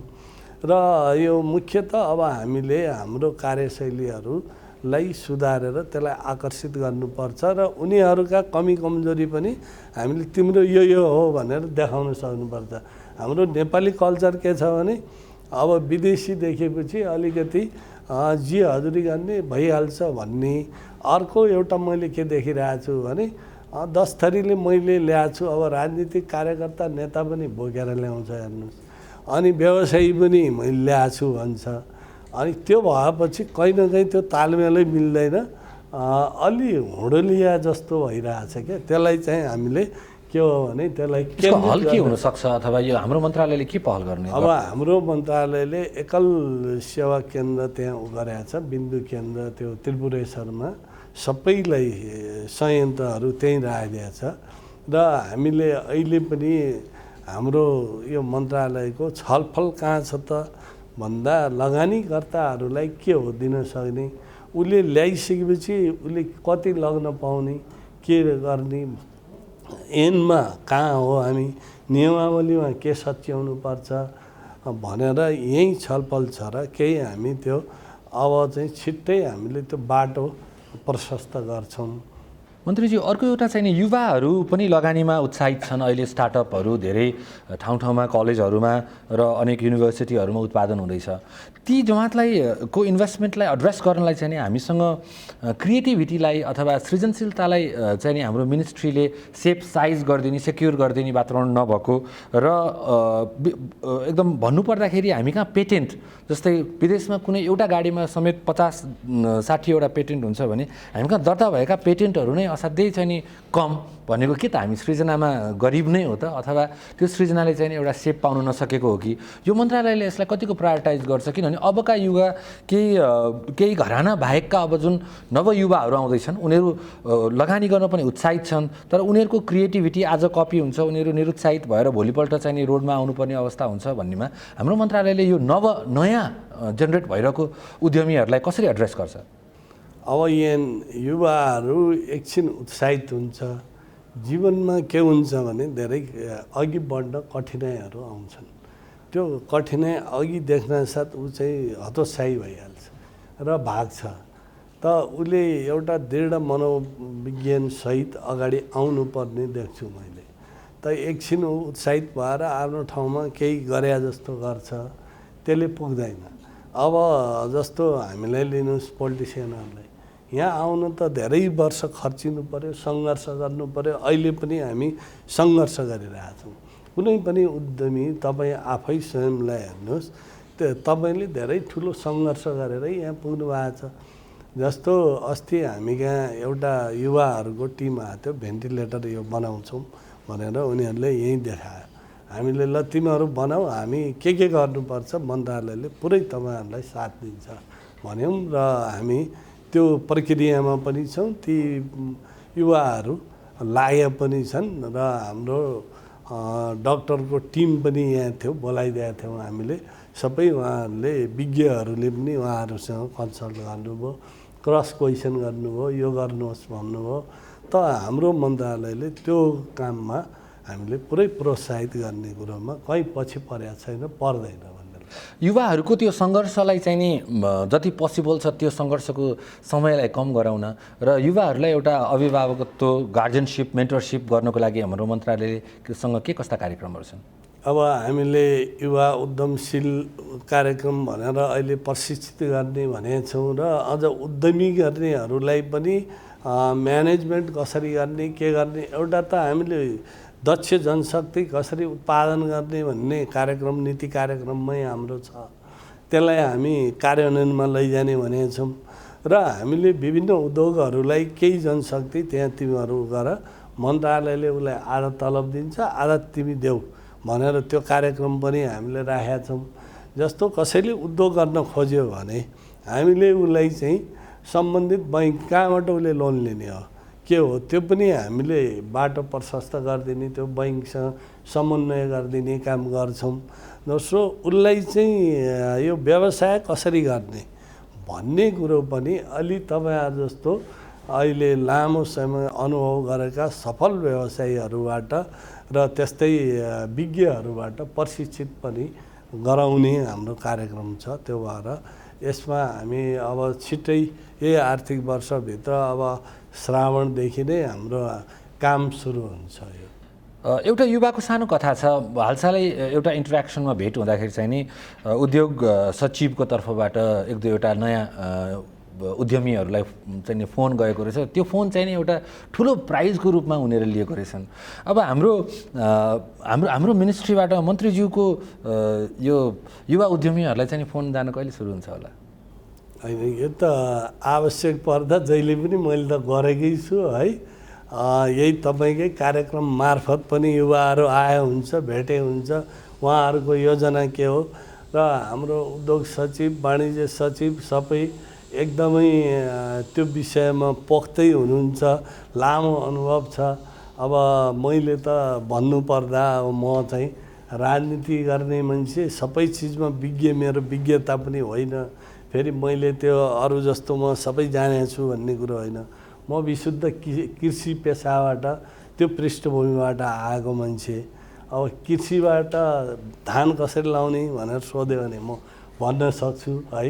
र यो मुख्यतः अब हामीले हाम्रो कार्यशैलीहरूलाई सुधारेर त्यसलाई आकर्षित गर्नुपर्छ र उनीहरूका कमी कमजोरी पनि हामीले तिम्रो यो हो भनेर देखाउन सक्नुपर्छ। हाम्रो नेपाली कल्चर के छ भने अब विदेशी देखेपछि अलिकति जी हजुरी गर्ने भइहाल्छ भन्ने। अर्को एउटा मैले के देखिरहेको छु भने 10 थरीले मैले ल्याएको छु, अब राजनीतिक कार्यकर्ता नेता पनि बोकेर ल्याउँछ हेर्नुहोस्, अनि व्यवसायी पनि मैले ल्याएको छु भन्छ। अनि त्यो भएपछि कहीँ न कहीँ त्यो तालमेलै मिल्दैन, अलि हुडलिया जस्तो भइरहेछ क्या। त्यसलाई चाहिँ हामीले के हो भने त्यसलाई हल के हुनसक्छ अथवा यो हाम्रो मन्त्रालयले के पहल गर्ने? अब हाम्रो मन्त्रालयले एकल सेवा केन्द्र त्यहाँ गरेको छ, बिन्दु केन्द्र त्यो त्रिपुरेश्वरमा सबैलाई संयन्त्रहरू त्यहीँ राखिदिएको छ। र हामीले अहिले पनि हाम्रो यो मन्त्रालयको छलफल कहाँ छ त भन्दा लगानीकर्ताहरूलाई के हो दिन सक्ने, उसले ल्याइसकेपछि उसले कति लग्न पाउने, के गर्ने, ऐनमा कहाँ हो, हामी नियमावलीमा के सच्याउनु पर्छ भनेर यही छलफल छ र केही हामी त्यो अब चाहिँ छिट्टै हामीले त्यो बाटो प्रशस्त गर्छौँ। मन्त्रीजी, अर्को एउटा चाहिँ नि युवाहरू पनि लगानीमा उत्साहित छन्। अहिले स्टार्टअपहरू धेरै ठाउँ ठाउँमा कलेजहरूमा र अनेक युनिभर्सिटीहरूमा उत्पादन हुँदैछ। ती जमातलाई को इन्भेस्टमेन्टलाई एड्रेस गर्नलाई चाहिँ नि हामीसँग क्रिएटिभिटीलाई अथवा सृजनशीलतालाई चाहिँ नि हाम्रो मिनिस्ट्रीले सेफ साइज गरिदिने, सेक्युर गरिदिने वातावरण नभएको र एकदम भन्नुपर्दाखेरि हामी कहाँ पेटेन्ट, जस्तै विदेशमा कुनै एउटा गाडीमा समेत 50-60वटा पेटेन्ट हुन्छ भने हामी कहाँ दर्ता भएका पेटेन्टहरू नै असाध्यै चाहिँ नि कम भनेको के त हामी सृजनामा गरिब नै हो त, अथवा त्यो सृजनाले चाहिँ एउटा सेप पाउन नसकेको हो कि? यो मन्त्रालयले यसलाई कतिको प्रायोरिटाइज गर्छ? किनभने अबका युवा केही घराना बाहेकका अब जुन नवयुवाहरू आउँदैछन् उनीहरू लगानी गर्न पनि उत्साहित छन्, तर उनीहरूको क्रिएटिभिटी आज कपी हुन्छ, उनीहरू निरुत्साहित भएर भोलिपल्ट चाहिँ नि रोडमा आउनुपर्ने अवस्था हुन्छ भन्नेमा हाम्रो मन्त्रालयले यो नयाँ जेनेरेट भइरहेको उद्यमीहरूलाई कसरी एड्रेस गर्छ? अब यहाँ युवाहरू एकछिन उत्साहित हुन्छ, जीवनमा के हुन्छ भने धेरै अघि बढ्न कठिनाइहरू आउँछन्। त्यो कठिनाइ अघि देख्न साथ ऊ चाहिँ हतोत्साही भइहाल्छ र भाग्छ। त उसले एउटा दृढ मनोविज्ञानसहित अगाडि आउनुपर्ने देख्छु मैले। त एकछिन ऊ उत्साहित भएर आफ्नो ठाउँमा केही गरे जस्तो गर्छ, त्यसले पुग्दैन। अब जस्तो हामीलाई लिनुहोस्, पोलिटिसियनहरूलाई यहाँ आउनु त धेरै वर्ष खर्चिनु पर्यो, सङ्घर्ष गर्नु पर्यो। अहिले पनि हामी सङ्घर्ष गरिरहेछौँ। कुनै पनि उद्यमी तपाईँ आफै स्वयंलाई हेर्नुहोस्, तपाईँले धेरै ठुलो सङ्घर्ष गरेर यहाँ पुग्नु भएको छ। जस्तो अस्ति हामी कहाँ एउटा युवाहरूको टिम आएको थियो, भेन्टिलेटर यो बनाउँछौँ भनेर उनीहरूले यहीँ देखायो। हामीले ल तिमीहरू बनाऊ, हामी के गर्नुपर्छ मन्त्रालयले पुरै तपाईँहरूलाई साथ दिन्छ भन्यौँ र हामी त्यो प्रक्रियामा पनि छौँ। ती युवाहरू लागे पनि छन् र हाम्रो डक्टरको टिम पनि यहाँ थियो, बोलाइदिएका थियौँ हामीले सबै। उहाँहरूले विज्ञहरूले पनि उहाँहरूसँग कन्सल्ट गर्नुभयो, क्रस क्वेसन गर्नुभयो, यो गर्नुहोस् भन्नुभयो। त हाम्रो मन्त्रालयले त्यो काममा हामीले पुरै प्रोत्साहित गर्ने कुरोमा कहीँ पछि परेको छैन, पर्दैन। युवाहरूको त्यो सङ्घर्षलाई चाहिँ नि जति पोसिबल छ त्यो सङ्घर्षको समयलाई कम गराउन र युवाहरूलाई एउटा अभिभावकत्व, गार्जियनसिप, मेन्टरसिप गर्नको लागि हाम्रो मन्त्रालयसँग के कस्ता कार्यक्रमहरू छन्? अब हामीले युवा उद्यमशील कार्यक्रम भनेर अहिले प्रशिक्षित गर्ने भनेका छौँ र अझ उद्यमी गर्नेहरूलाई पनि म्यानेजमेन्ट कसरी गर्ने, के गर्ने, एउटा त हामीले दक्ष जनशक्ति कसरी उत्पादन गर्ने भन्ने कार्यक्रम, नीति कार्यक्रममै हाम्रो छ। त्यसलाई हामी कार्यान्वयनमा लैजाने भनेका छौँ र हामीले विभिन्न उद्योगहरूलाई केही जनशक्ति त्यहाँ तिमीहरू गर, मन्त्रालयले उसलाई आधा तलब दिन्छ, आधा तिमी देऊ भनेर त्यो कार्यक्रम पनि हामीले राखेका छौँ। जस्तो कसैले उद्योग गर्न खोज्यो भने हामीले उसलाई चाहिँ सम्बन्धित बैंक कहाँबाट उसले लोन लिने हो, के हो, त्यो पनि हामीले बाटो प्रशस्त गरिदिने, त्यो बैंकसँग समन्वय गरिदिने काम गर्छौँ। दोस्रो, उसलाई चाहिँ यो व्यवसाय कसरी गर्ने भन्ने कुरो पनि अलि तपाईँहरू जस्तो अहिले लामो समय अनुभव गरेका सफल व्यवसायीहरूबाट र त्यस्तै विज्ञहरूबाट प्रशिक्षित पनि गराउने हाम्रो कार्यक्रम छ। त्यो भएर यसमा हामी अब छिट्टै यही आर्थिक वर्षभित्र अब श्रावणदेखि नै हाम्रो काम सुरु हुन्छ। यो एउटा युवाको सानो कथा छ। हालसालै एउटा इन्टरेक्सनमा भेट हुँदाखेरि चाहिँ नि उद्योग सचिवको तर्फबाट एक दुईवटा नयाँ उद्यमीहरूलाई चाहिँ नि फोन गएको रहेछ। त्यो फोन चाहिँ नि एउटा ठुलो प्राइजको रूपमा उनीहरूले लिएको रहेछन्। अब हाम्रो मिनिस्ट्रीबाट मन्त्रीज्यूको यो युवा उद्यमीहरूलाई चाहिँ नि फोन जान कहिले सुरु हुन्छ होला? होइन, यो त आवश्यक पर्दा जहिले पनि मैले त गरेकै छु है। यही तपाईँकै कार्यक्रम मार्फत पनि युवाहरू आए हुन्छ, भेटे हुन्छ, उहाँहरूको योजना के हो र हाम्रो उद्योग सचिव, वाणिज्य सचिव सबै एकदमै त्यो विषयमा पोख्दै हुनुहुन्छ, लामो अनुभव छ। अब मैले त भन्नुपर्दा म चाहिँ राजनीति गर्ने मान्छे, सबै चिजमा विज्ञ, मेरो विज्ञता पनि होइन। फेरि मैले त्यो अरू जस्तो म सबै जानेको छु भन्ने कुरो होइन। म विशुद्ध कृषि पेसाबाट, त्यो पृष्ठभूमिबाट आएको मान्छे। अब कृषिबाट धान कसरी लाउने भनेर सोध्यो भने म भन्न सक्छु है।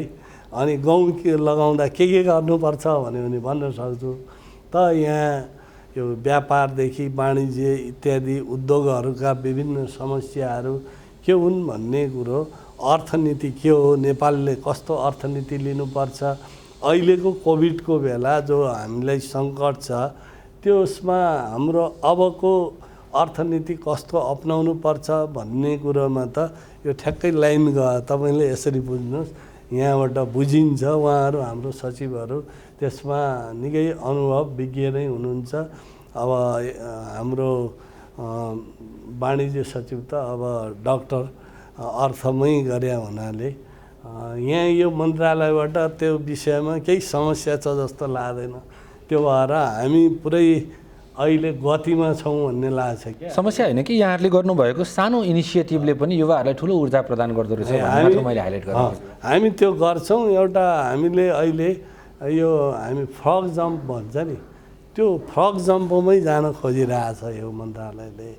अनि गहुँ लगाउँदा के गर्नुपर्छ भन्यो भने भन्न सक्छु। त यहाँ यो व्यापारदेखि वाणिज्य इत्यादि उद्योगहरूका विभिन्न समस्याहरू के हुन् भन्ने कुरो, अर्थनीति के हो, नेपालले कस्तो अर्थनीति लिनुपर्छ, अहिलेको कोभिडको बेला जो हामीलाई सङ्कट छ त्यसमा हाम्रो अबको अर्थनीति कस्तो अपनाउनु पर्छ भन्ने कुरोमा त यो ठ्याक्कै लाइन गयो। तपाईँले यसरी बुझ्नुहोस्, यहाँबाट बुझिन्छ। उहाँहरू हाम्रो सचिवहरू त्यसमा निकै अनुभव विज्ञ नै हुनुहुन्छ। अब हाम्रो वाणिज्य सचिव त अब डक्टर अर्थमै गरे हुनाले यहाँ यो मन्त्रालयबाट त्यो विषयमा केही समस्या छ जस्तो लाग्दैन। त्यो भएर हामी पुरै अहिले गतिमा छौँ भन्ने लाग्छ। क्या समस्या होइन कि यहाँहरूले गर्नुभएको सानो इनिसिएटिभले पनि युवाहरूलाई ठुलो ऊर्जा प्रदान गर्दो रहेछ भन्ने मैले हाइलाइट गर्छु। हामी त्यो गर्छौँ। एउटा हामीले अहिले यो हामी फ्रग जम्प भन्छ नि, त्यो फ्रग जम्पमै जान खोजिरहेछ यो मन्त्रालयले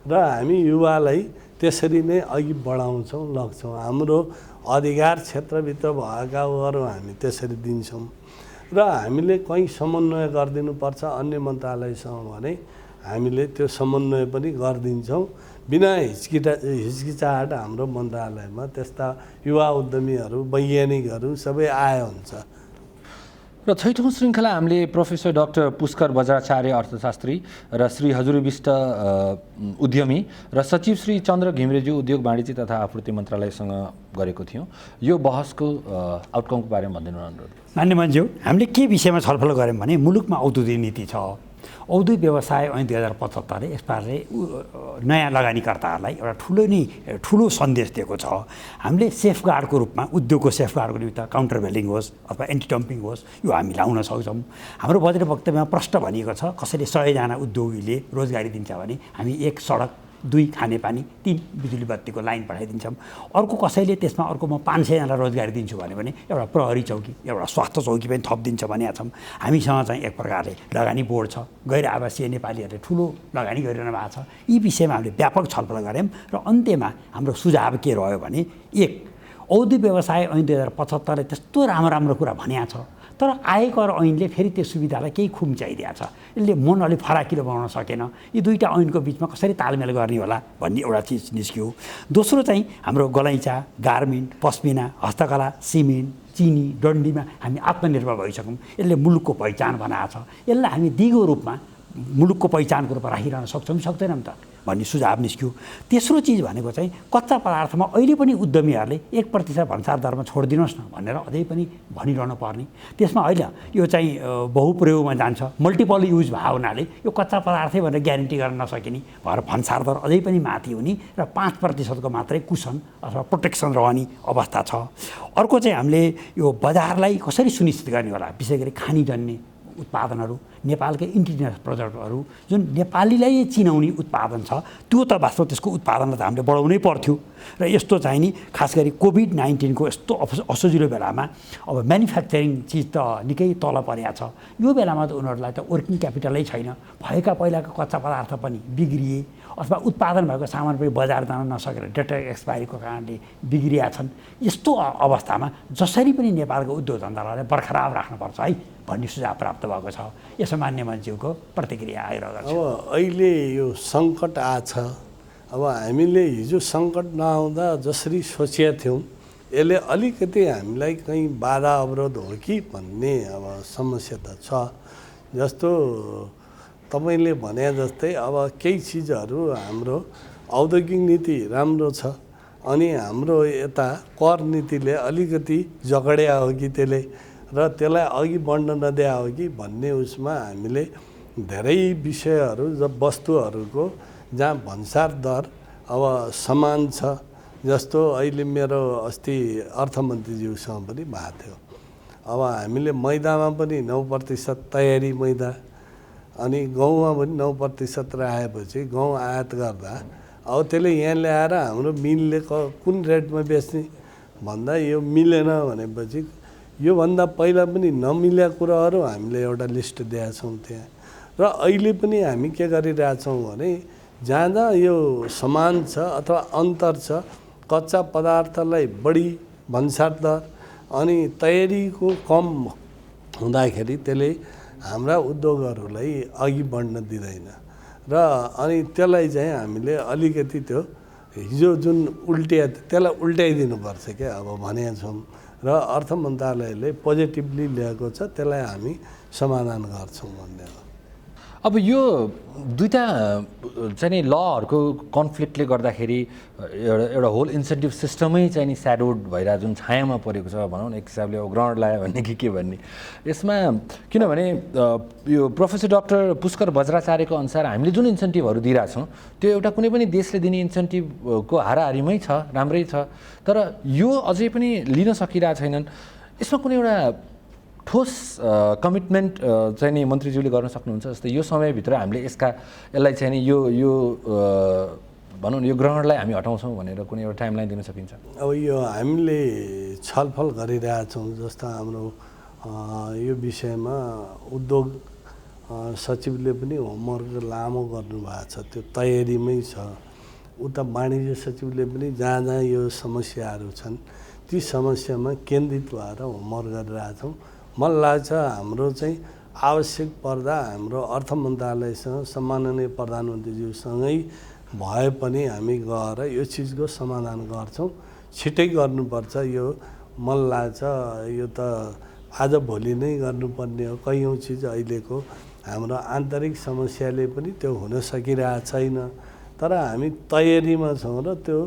र हामी युवालाई त्यसरी नै अघि बढाउँछौँ, लग्छौँ। हाम्रो अधिकार क्षेत्रभित्र भएका उहरू हामी त्यसरी दिन्छौँ र हामीले कहीँ समन्वय गरिदिनुपर्छ अन्य मन्त्रालयसँग भने हामीले त्यो समन्वय पनि गरिदिन्छौँ। बिना हिचकिचाहट हाम्रो मन्त्रालयमा त्यस्ता युवा उद्यमीहरू, वैज्ञानिकहरू सबै आए हुन्छ। र छैठौँ श्रृङ्खला हामीले प्रोफेसर डाक्टर पुष्कर बज्राचार्य अर्थशास्त्री र श्री हजुर विष्ट उद्यमी र सचिव श्री चन्द्र घिमिरेज्यू उद्योग वाणिज्य तथा आपूर्ति मन्त्रालयसँग गरेको थियौँ। यो बहसको आउटकमको बारेमा भनिदिनु अनुरोध। मान्य मन्ज्यू, हामीले के विषयमा छलफल गऱ्यौँ भने मुलुकमा औद्योगिक नीति छ, औद्योगिक व्यवसाय ऐन 2075 यसपाले नयाँ लगानीकर्ताहरूलाई एउटा ठुलो सन्देश दिएको छ। हामीले सेफगार्डको रूपमा उद्योगको सेफगार्डको निमित्त काउन्टर भेलिङ होस् अथवा एन्टी डम्पिङ होस्, यो हामी लाउन सक्छौँ। हाम्रो बजेट वक्तव्यमा प्रष्ट भनिएको छ, कसैले 100जना उद्योगीले रोजगारी दिन्छ भने हामी 1 सडक, 2 खानेपानी, 3 बिजुली बत्तीको लाइन पठाइदिन्छौँ। अर्को कसैले त्यसमा अर्को म 500जना रोजगारी दिन्छु भने पनि एउटा प्रहरी चौकी, एउटा स्वास्थ्य चौकी पनि थपिदिन्छ भनेका छौँ। हामीसँग चाहिँ एक प्रकारले लगानी बोर्ड छ, गैर आवासीय नेपालीहरूले ठुलो लगानी गरिरहनु भएको छ। यी विषयमा हामीले व्यापक छलफल गऱ्यौँ र अन्त्यमा हाम्रो सुझाव के रह्यो भने, 1, औद्योगिक व्यवसाय ऐन 2075ले त्यस्तो राम्रो कुरा भनेको छ, तर आयकर ऐनले फेरि त्यो सुविधालाई केही खुम्चाइदिएको छ। यसले मन अलिक फराकिलो बनाउन सकेन। यी दुईवटा ऐनको बिचमा कसरी तालमेल गर्ने होला भन्ने एउटा चिज निस्क्यो। दोस्रो चाहिँ हाम्रो गलैँचा, गार्मेन्ट, पस्मिना, हस्तकला, सिमेन्ट, चिनी, डन्डीमा हामी आत्मनिर्भर भइसक्यौँ। यसले मुलुकको पहिचान बनाएको छ। यसलाई हामी दिगो रूपमा मुलुकको पहिचानको रूपमा राखिरहन सक्छौँ कि सक्दैनौँ त भन्ने सुझाव निस्क्यो। तेस्रो चिज भनेको चाहिँ कच्चा पदार्थमा अहिले पनि उद्यमीहरूले 1% भन्सार दरमा छोडिदिनुहोस् न भनेर अझै पनि भनिरहनु पर्ने। त्यसमा होइन, यो चाहिँ बहुप्रयोगमा जान्छ, मल्टिपल युज भएको हुनाले यो कच्चा पदार्थै भनेर ग्यारेन्टी गर्न नसकिने भएर भन्सार दर अझै पनि माथि हुने र 5% मात्रै कुसन अथवा प्रोटेक्सन रहने अवस्था छ। अर्को चाहिँ हामीले यो बजारलाई कसरी सुनिश्चित गर्ने होला, विशेष गरी खानीजन्य उत्पादनहरू, नेपालकै इन्डिजिनस प्रडक्टहरू जुन नेपालीलाई चिनाउने उत्पादन छ, त्यो त वास्तव त्यसको उत्पादनलाई त हामीले बढाउनै पर्थ्यो। र यस्तो चाहिँ नि खास गरी कोभिड-19 को यस्तो असजिलो बेलामा अब म्यानुफ्याक्चरिङ चिज त निकै तल परेको छ। यो बेलामा त उनीहरूलाई त वर्किङ क्यापिटलै छैन, भएका पहिलाको कच्चा पदार्थ पनि बिग्रिए अथवा उत्पादन भएको सामान पनि बजार जान नसकेर डेट एक्सपायरीको कारणले बिग्रिया छन्। यस्तो अवस्थामा जसरी पनि नेपालको उद्योग धन्दालाई बरकरार राख्नुपर्छ है भन्ने सुझाव प्राप्त भएको छ। यसो मान्य मान्छेको प्रतिक्रिया आइरहेको छ। अब अहिले यो सङ्कट आछ, अब हामीले हिजो सङ्कट नआउँदा जसरी सोचेका थियौँ यसले अलिकति हामीलाई कहीँ बाधा अवरोध हो कि भन्ने अब समस्या त छ। जस्तो तपाईँले भने जस्तै अब केही चिजहरू हाम्रो औद्योगिक नीति राम्रो छ, अनि हाम्रो यता कर नीतिले अलिकति जगड्या हो कि त्यसले र त्यसलाई अघि बढ्न नदिया हो कि भन्ने उसमा हामीले धेरै विषयहरू वस्तुहरूको जहाँ भन्सार दर अब समान छ। जस्तो अहिले मेरो अस्ति अर्थमन्त्रीज्यूसँग पनि भएको थियो। अब हामीले मैदामा पनि 9% तयारी मैदा, अनि गहुँमा पनि 9% राखेपछि गहुँ आयात गर्दा अब त्यसले यहाँ ल्याएर हाम्रो मिलले कुन रेटमा बेच्ने भन्दा यो मिलेन भनेपछि योभन्दा पहिला पनि नमिलेका कुराहरू हामीले एउटा लिस्ट दिएका छौँ त्यहाँ। र अहिले पनि हामी के गरिरहेछौँ भने जहाँ जहाँ यो समान छ अथवा अन्तर छ, कच्चा पदार्थलाई बढी भन्सार दर अनि तयारीको कम हुँदाखेरि त्यसले हाम्रा उद्योगहरूलाई अघि बढ्न दिँदैन र अनि त्यसलाई चाहिँ हामीले अलिकति त्यो हिजो जुन त्यसलाई उल्ट्याइदिनुपर्छ क्या अब भनेका छौँ र अर्थ मन्त्रालयले पोजिटिभली ल्याएको छ त्यसलाई हामी समाधान गर्छौँ भन्ने हो। अब यो दुईटा चाहिँ नि लहरूको कन्फ्लिक्टले गर्दाखेरि एउटा होल इन्सेन्टिभ सिस्टमै चाहिँ नि स्याडोड भइरहेको जुन छायामा परेको छ भनौँ न, एक हिसाबले अब ग्रहण लाग्यो भन्ने कि के भन्ने यसमा, किनभने यो प्रोफेसर डाक्टर पुष्कर बज्राचार्यको अनुसार हामीले जुन इन्सेन्टिभहरू दिइरहेछौँ त्यो एउटा कुनै पनि देशले दिने इन्सेन्टिभको हाराहारीमै छ, राम्रै छ, तर यो अझै पनि लिन सकिरहेको छैनन्। यसमा कुनै एउटा ठोस कमिटमेन्ट चाहिँ नि मन्त्रीज्यूले गर्न सक्नुहुन्छ? जस्तै यो समयभित्र हामीले यसलाई चाहिँ नि यो भनौँ न यो ग्रहणलाई हामी हटाउँछौँ भनेर कुनै एउटा टाइमलाइन दिन सकिन्छ? अब यो हामीले छलफल गरिरहेछौँ। जस्तो हाम्रो यो विषयमा उद्योग सचिवले पनि होमवर्क लामो गर्नुभएको छ, त्यो तयारीमै छ। उता वाणिज्य सचिवले पनि जहाँ जहाँ यो समस्याहरू छन् ती समस्यामा केन्द्रित भएर होमवर्क गरिरहेछौँ। मलाई लाग्छ हाम्रो चाहिँ आवश्यक पर्दा हाम्रो अर्थ मन्त्रालयसँग सम्माननीय प्रधानमन्त्रीज्यूसँगै भए पनि हामी गएर यो चिजको समाधान गर्छौँ। छिटै गर्नुपर्छ यो, मलाई लाग्छ यो त आज भोलि नै गर्नुपर्ने हो। कैयौँ चिज अहिलेको हाम्रो आन्तरिक समस्याले पनि त्यो हुन सकिरहेको छैन, तर हामी तयारीमा छौँ र त्यो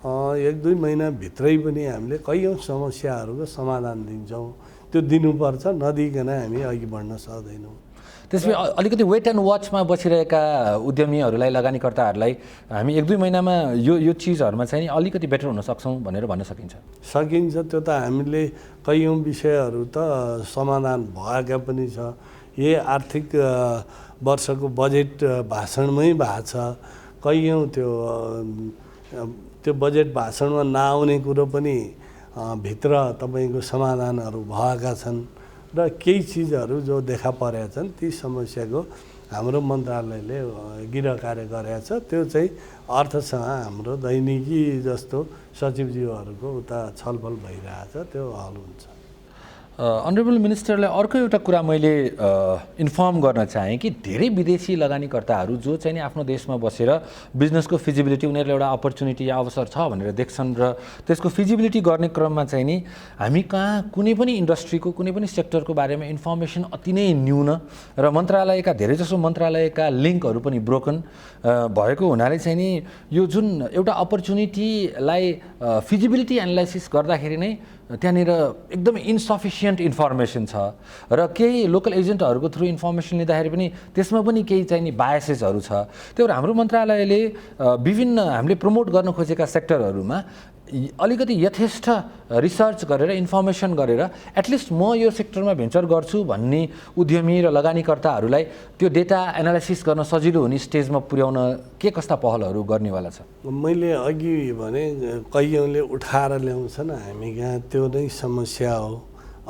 1-2 महिनाभित्रै पनि हामीले कैयौँ समस्याहरूको समाधान दिन्छौँ। त्यो दिनुपर्छ, नदिकन हामी अघि बढ्न सक्दैनौँ। त्यसपछि अलिकति वेट एन्ड वाचमा बसिरहेका उद्यमीहरूलाई, लगानीकर्ताहरूलाई हामी 1-2 महिनामा यो चिजहरूमा चाहिँ अलिकति बेटर हुन सक्छौँ भनेर भन्न सकिन्छ? सकिन्छ। त्यो त हामीले कैयौँ विषयहरू त समाधान भएका पनि छ। यही आर्थिक वर्षको बजेट भाषणमै भएको छ। कैयौँ त्यो बजेट भाषणमा नआउने कुरो पनि भित्र तपाईँको समाधानहरू भएका छन् र केही चिजहरू जो देखा परेका छन् ती समस्याको हाम्रो मन्त्रालयले गृह कार्य गरेको छ। त्यो चाहिँ अर्थसँग हाम्रो दैनिकी जस्तो सचिवज्यूहरूको उता छलफल भइरहेछ, त्यो हल हुन्छ। अनरेबल मिनिस्टरलाई अर्को एउटा कुरा मैले इन्फर्म गर्न चाहेँ कि धेरै विदेशी लगानीकर्ताहरू जो चाहिँ नि आफ्नो देशमा बसेर बिजनेसको फिजिबिलिटी, उनीहरूलाई एउटा अपर्च्युनिटी या अवसर छ भनेर देख्छन् र त्यसको फिजिबिलिटी गर्ने क्रममा चाहिँ नि हामी कहाँ कुनै पनि इन्डस्ट्रीको कुनै पनि सेक्टरको बारेमा इन्फर्मेसन अति नै न्यून र मन्त्रालयका धेरैजसो मन्त्रालयका लिङ्कहरू पनि ब्रोकन भएको हुनाले चाहिँ नि यो जुन एउटा अपर्च्युनिटीलाई फिजिबिलिटी एनालाइसिस गर्दाखेरि नै त्यहाँनिर एकदमै इन्सफिसियन्ट इन्फर्मेसन छ र केही लोकल एजेन्टहरूको थ्रु इन्फर्मेसन लिँदाखेरि पनि त्यसमा पनि केही चाहिँ नि बायसेसहरू छ। त्यही भएर हाम्रो मन्त्रालयले विभिन्न हामीले प्रमोट गर्न खोजेका सेक्टरहरूमा अलिकति यथेष्ट रिसर्च गरेर इन्फर्मेसन गरेर एटलिस्ट म यो सेक्टरमा भेन्चर गर्छु भन्ने उद्यमी र लगानीकर्ताहरूलाई त्यो डेटा एनालाइसिस गर्न सजिलो हुने स्टेजमा पुर्याउन के कस्ता पहलहरू गर्नेवाला छ? मैले अघि भने कैयौँले उठाएर ल्याउँछन् हामी कहाँ, त्यो नै समस्या हो।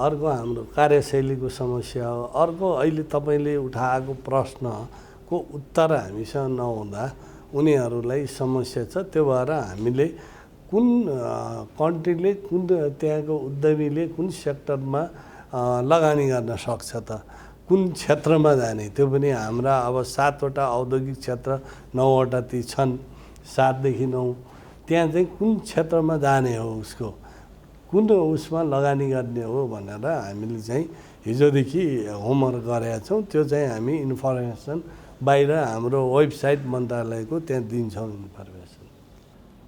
अर्को हाम्रो कार्यशैलीको समस्या हो। अर्को अहिले तपाईँले उठाएको प्रश्नको उत्तर हामीसँग नहुँदा उनीहरूलाई समस्या छ। त्यो भएर हामीले कुन कन्ट्रीले, कुन त्यहाँको उद्यमीले कुन सेक्टरमा लगानी गर्न सक्छ त, कुन क्षेत्रमा जाने, त्यो पनि हाम्रा अब 7वटा औद्योगिक क्षेत्र 9वटा ती छन्, 7 देखि 9, त्यहाँ चाहिँ कुन क्षेत्रमा जाने हो, उसको कुन उसमा लगानी गर्ने हो भनेर हामीले चाहिँ हिजोदेखि होमवर्क गरेका छौँ। त्यो चाहिँ हामी इन्फर्मेसन बाहिर हाम्रो वेबसाइट मन्त्रालयको त्यहाँ दिन्छौँ इन्फर्मेसन।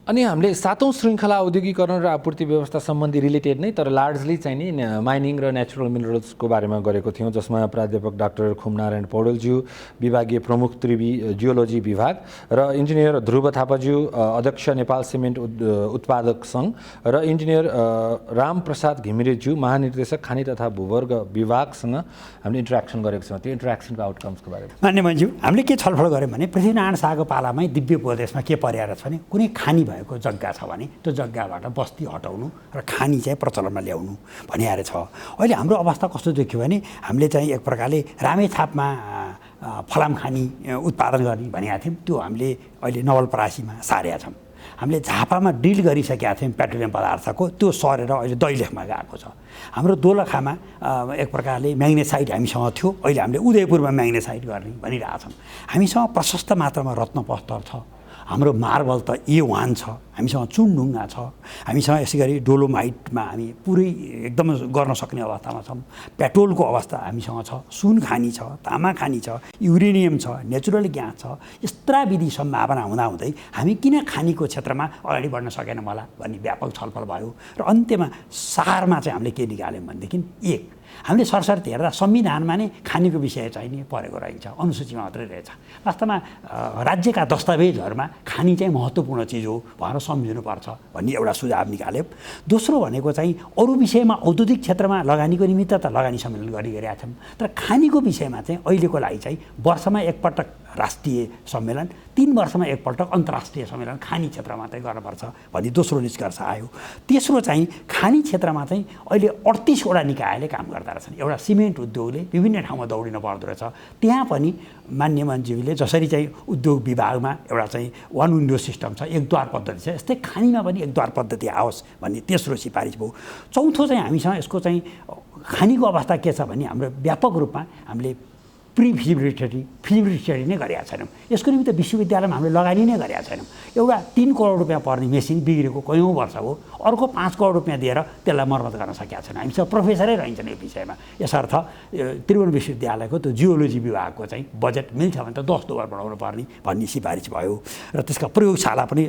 अनि हामीले 7औं श्रृङ्खला औद्योगिकरण र आपूर्ति व्यवस्था सम्बन्धी रिलेटेड नै तर लार्जली चाहिँ नि माइनिङ र नेचुरल मिनरल्सको बारेमा गरेको थियौँ, जसमा प्राध्यापक डाक्टर खुमनारायण पौडेलज्यू, विभागीय प्रमुख त्रिवी जियोलोजी विभाग र इन्जिनियर ध्रुव थापाज्यू, अध्यक्ष नेपाल सिमेन्ट उत्पादक सङ्घ र इन्जिनियर रामप्रसाद घिमिरेज्यू, महानिर्देशक खानी तथा भूवर्ग विभागसँग हामीले इन्टरेक्सन गरेको छौँ। त्यो इन्टरेक्सनको आउटकम्सको बारेमा मान्यमज्यू, हामीले के छलफल गऱ्यौँ भने पृथ्वीनारायण शाहको पालामै दिव्य उपदेशमा के परिरहेको छ भने कुनै खानी भएको जग्गा छ भने त्यो जग्गाबाट बस्ती हटाउनु र खानी चाहिँ प्रचलनमा ल्याउनु भनिआएर छ। अहिले हाम्रो अवस्था कस्तो देखियो भने हामीले चाहिँ एक प्रकारले रामेछापमा फलाम खानी उत्पादन गर्ने भनेका थियौँ, त्यो हामीले अहिले नवलपरासीमा सारेका छौँ। हामीले झापामा डिल गरिसकेका थियौँ पेट्रोलियम पदार्थको, त्यो सरेर अहिले दैलेखमा गएको छ। हाम्रो दोलखामा एक प्रकारले म्याग्नेसाइट हामीसँग थियो, अहिले हामीले उदयपुरमा म्याग्नेसाइट गर्ने भनिरहेछौँ। हामीसँग प्रशस्त मात्रामा रत्न पत्थर छ, हाम्रो मार्बल त A1 छ, हामीसँग चुनढुङ्गा छ, हामीसँग यसै गरी डोलोमाइटमा हामी पुरै एकदम गर्न सक्ने अवस्थामा छौँ। पेट्रोलको अवस्था हामीसँग छ, सुन खानी छ, तामा खानी छ, युरेनियम छ, नेचुरल ग्यास छ। यस्ता विधि सम्भावना हुँदाहुँदै हामी किन खानीको क्षेत्रमा अगाडि बढ्न सकेनौँ होला भन्ने व्यापक छलफल भयो। र अन्त्यमा सारमा चाहिँ हामीले के निकाल्यौँ भनेदेखि, एक, हामीले सरसर्ती हेर्दा संविधानमा नै खानीको विषय चाहिँ नि परेको रहेछ, अनुसूचीमा मात्रै रहेछ। वास्तवमा राज्यका दस्तावेजहरूमा खानी चाहिँ महत्त्वपूर्ण चिज हो भनेर सम्झिनुपर्छ भन्ने एउटा सुझाव निकाल्यौँ। दोस्रो भनेको चाहिँ अरू विषयमा औद्योगिक क्षेत्रमा लगानीको निमित्त त लगानी सम्मेलन गरिरहेका छौँ, तर खानीको विषयमा चाहिँ अहिलेको लागि चाहिँ वर्षमा एकपटक राष्ट्रिय सम्मेलन, 3 वर्षमा एकपल्ट अन्तर्राष्ट्रिय सम्मेलन खानी क्षेत्रमा चाहिँ गर्नुपर्छ भन्ने दोस्रो निष्कर्ष आयो। तेस्रो चाहिँ खानी क्षेत्रमा चाहिँ अहिले 38वटा निकायले काम गर्दा रहेछन्। एउटा सिमेन्ट उद्योगले विभिन्न ठाउँमा दौडिन पर्दो रहेछ, त्यहाँ पनि मान्य मन्त्रीले जसरी चाहिँ उद्योग विभागमा एउटा चाहिँ वन विन्डो सिस्टम छ, एकद्वार पद्धति छ, यस्तै खानीमा पनि एकद्वार पद्धति आओस् भन्ने तेस्रो सिफारिस भयो। चौथो चाहिँ हामीसँग यसको चाहिँ खानीको अवस्था के छ भने हाम्रो व्यापक रूपमा हामीले फिजिबिलिटी नै गरेका छैनौँ। यसको निमित्त विश्वविद्यालयमा हामीले लगानी नै गरेका छैनौँ। एउटा 3 करोड रुपियाँ पर्ने मेसिन बिग्रेको कयौँ वर्ष हो, अर्को 5 करोड रुपियाँ दिएर त्यसलाई मर्मत गर्न सकेका छैनौँ। हामीसँग प्रोफेसरै रहन्छन् यो विषयमा। यसर्थ त्रिभुवन विश्वविद्यालयको त्यो जियोलोजी विभागको चाहिँ बजेट मिल्छ भने त 10 दोबर बढाउनु पर्ने भन्ने सिफारिस भयो र त्यसका प्रयोगशाला पनि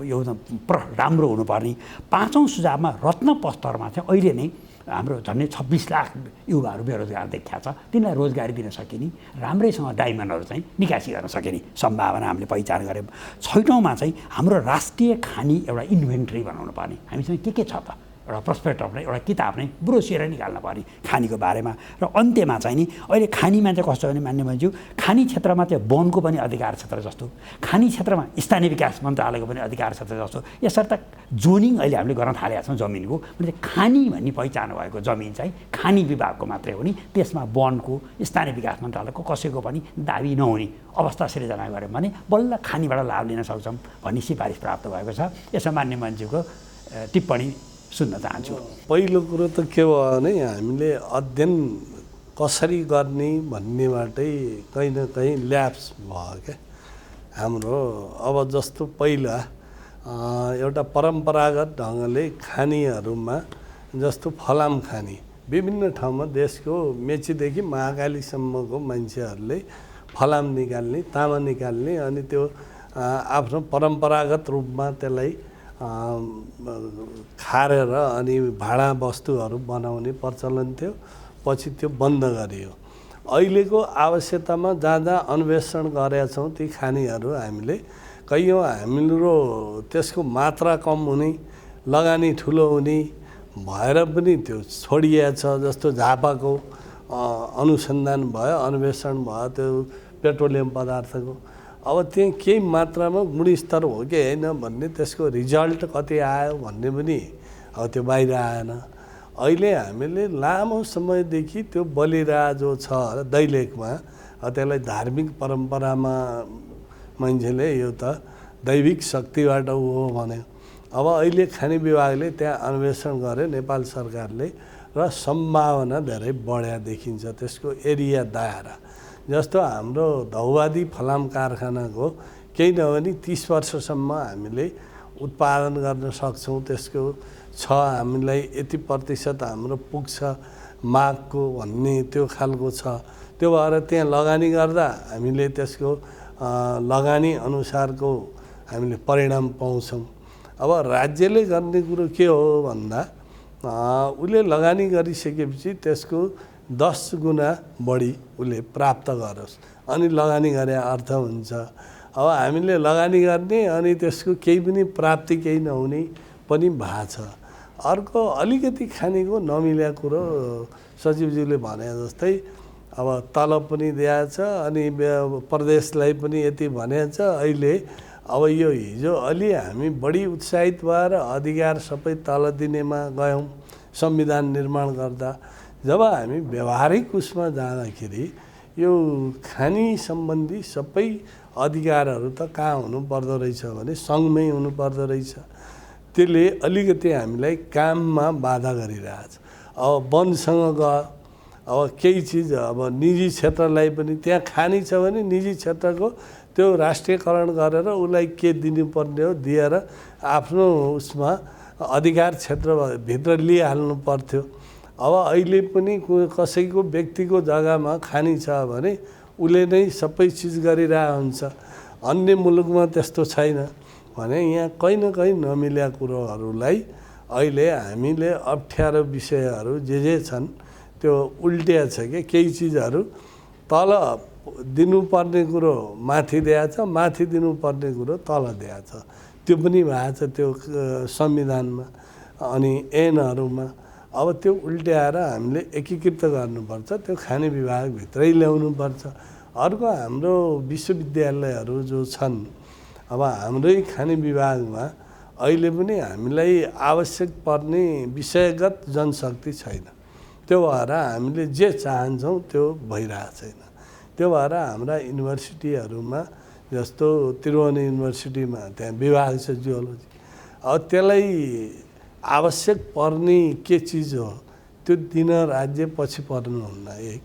यो राम्रो हुनुपर्ने। 5औँ सुझावमा रत्न पस्तरमा चाहिँ अहिले नै हाम्रो झन्डै 26 लाख युवाहरू बेरोजगार देखिया छ, तिनीलाई रोजगारी दिन सकिने, राम्रैसँग डायमन्डहरू चाहिँ निकासी गर्न सकिने सम्भावना हामीले पहिचान गऱ्यौँ। 6औँमा चाहिँ हाम्रो राष्ट्रिय खानी एउटा इन्भेन्ट्री बनाउनु पर्ने। हामीसँग के छ त, एउटा प्रस्पेक्टअप नै, एउटा किताब नै, ब्रोसियर निकाल्न पर्ने खानीको बारेमा। र अन्त्यमा चाहिँ नि अहिले खानीमा चाहिँ कस्तो भने मान्य मन्ज्यू, खानी क्षेत्रमा चाहिँ वनको पनि अधिकार क्षेत्र जस्तो, खानी क्षेत्रमा स्थानीय विकास मन्त्रालयको पनि अधिकार क्षेत्र जस्तो, यसर्थ जोनिङ अहिले हामीले गर्न थालेका छौँ जमिनको। भने खानी भन्ने पहिचान भएको जमिन चाहिँ खानी विभागको मात्रै हो नि, त्यसमा वनको, स्थानीय विकास मन्त्रालयको कसैको पनि दाबी नहुने अवस्था सिर्जना गऱ्यौँ भने बल्ल खानीबाट लाभ लिन सक्छौँ भन्ने सिफारिस प्राप्त भएको छ। यसमा मान्य मन्त्रीको टिप्पणी सुन्न चाहन्छु। पहिलो कुरो त के भयो भने हामीले अध्ययन कसरी गर्ने भन्नेबाटै कहीँ न कहीँ ल्याप्स भयो क्या हाम्रो। अब जस्तो पहिला एउटा परम्परागत ढङ्गले खानीहरूमा जस्तो फलाम खानी विभिन्न ठाउँमा देशको मेचीदेखि महाकालीसम्मको मान्छेहरूले फलाम निकाल्ने, तामा निकाल्ने, अनि त्यो आफ्नो परम्परागत रूपमा त्यसलाई खारेर अनि भाँडा वस्तुहरू बनाउने प्रचलन थियो। पछि त्यो बन्द गरियो। अहिलेको आवश्यकतामा जहाँ जहाँ अन्वेषण गरेका छौँ ती खानीहरू हामीले कयौँ हाम्रो त्यसको मात्रा कम हुने, लगानी ठुलो हुने भएर पनि त्यो छोडिएको छ। जस्तो झापाको अनुसन्धान भयो, अन्वेषण भयो त्यो पेट्रोलियम पदार्थको, अब त्यहाँ केही मात्रामा गुणस्तर हो कि होइन भन्ने त्यसको रिजल्ट कति आयो भन्ने पनि अब त्यो बाहिर आएन। अहिले हामीले लामो समयदेखि त्यो बलिराजो छ दैलेखमा, त्यसलाई धार्मिक परम्परामा मान्छेले यो त दैविक शक्तिबाट हो भन्यो। अब अहिले खानी विभागले त्यहाँ अन्वेषण गरे नेपाल सरकारले, र सम्भावना धेरै बढ्या देखिन्छ त्यसको एरिया दायरा। जस्तो हाम्रो धौवादी फलाम कारखानाको केही नभने 30 वर्षसम्म हामीले उत्पादन गर्न सक्छौँ। त्यसको छ हामीलाई यति प्रतिशत हाम्रो पुग्छ मागको भन्ने त्यो खालको छ। त्यो भएर त्यहाँ लगानी गर्दा हामीले त्यसको लगानी अनुसारको हामीले परिणाम पाउँछौँ। अब राज्यले गर्ने कुरो के हो भन्दा उसले लगानी गरिसकेपछि त्यसको 10 गुणा बढी उसले प्राप्त गरोस्, अनि लगानी गरे अर्थ हुन्छ। अब हामीले लगानी गर्ने अनि त्यसको केही पनि प्राप्ति केही नहुने पनि भएको छ। अर्को अलिकति खानीको नमिलेको कुरो सचिवज्यूले भने जस्तै अब तलब पनि दिएछ, अनि प्रदेशलाई पनि यति भनेछ। अहिले अब यो हिजो अलि हामी बढी उत्साहित भएर अधिकार सबै तल दिनेमा गयौँ संविधान निर्माण गर्दा। जब हामी व्यवहारिक उसमा जाँदाखेरि यो खानी सम्बन्धी सबै अधिकारहरू त कहाँ हुनुपर्दो रहेछ भने सङ्घमै हुनुपर्दो रहेछ। त्यसले अलिकति हामीलाई काममा बाधा गरिरहेछ। अब वनसँग गयो, अब केही चिज अब निजी क्षेत्रलाई पनि त्यहाँ खानी छ भने निजी क्षेत्रको त्यो राष्ट्रियकरण गरेर उसलाई के दिनुपर्ने हो दिएर आफ्नो उसमा अधिकार क्षेत्रभित्र लिइहाल्नु पर्थ्यो। अब अहिले पनि कसैको व्यक्तिको जग्गामा खानी छ भने उसले नै सबै चिज गरिरहेको हुन्छ। अन्य मुलुकमा त्यस्तो छैन भने यहाँ कहीँ न कहीँ नमिलेका कुरोहरूलाई अहिले हामीले अप्ठ्यारो विषयहरू जे छन् त्यो उल्टिया छ कि केही चिजहरू तल दिनुपर्ने कुरो माथि दिएको छ, माथि दिनुपर्ने कुरो तल दिएको छ। त्यो पनि भएको छ त्यो संविधानमा अनि ऐनहरूमा। अब त्यो उल्ट्याएर हामीले एकीकृत गर्नुपर्छ, त्यो खाने विभागभित्रै ल्याउनुपर्छ। अर्को हाम्रो विश्वविद्यालयहरू जो छन्, अब हाम्रै खाने विभागमा अहिले पनि हामीलाई आवश्यक पर्ने विषयगत जनशक्ति छैन। त्यो भएर हामीले जे चाहन्छौँ त्यो भइरहेको छैन। त्यो भएर हाम्रा युनिभर्सिटीहरूमा जस्तो त्रिभुवन युनिभर्सिटीमा त्यहाँ विभाग छ जियोलोजी, अब त्यसलाई आवश्यक पर्ने के चिज हो त्यो दिन राज्य पछि पर्नुहुन्न। एक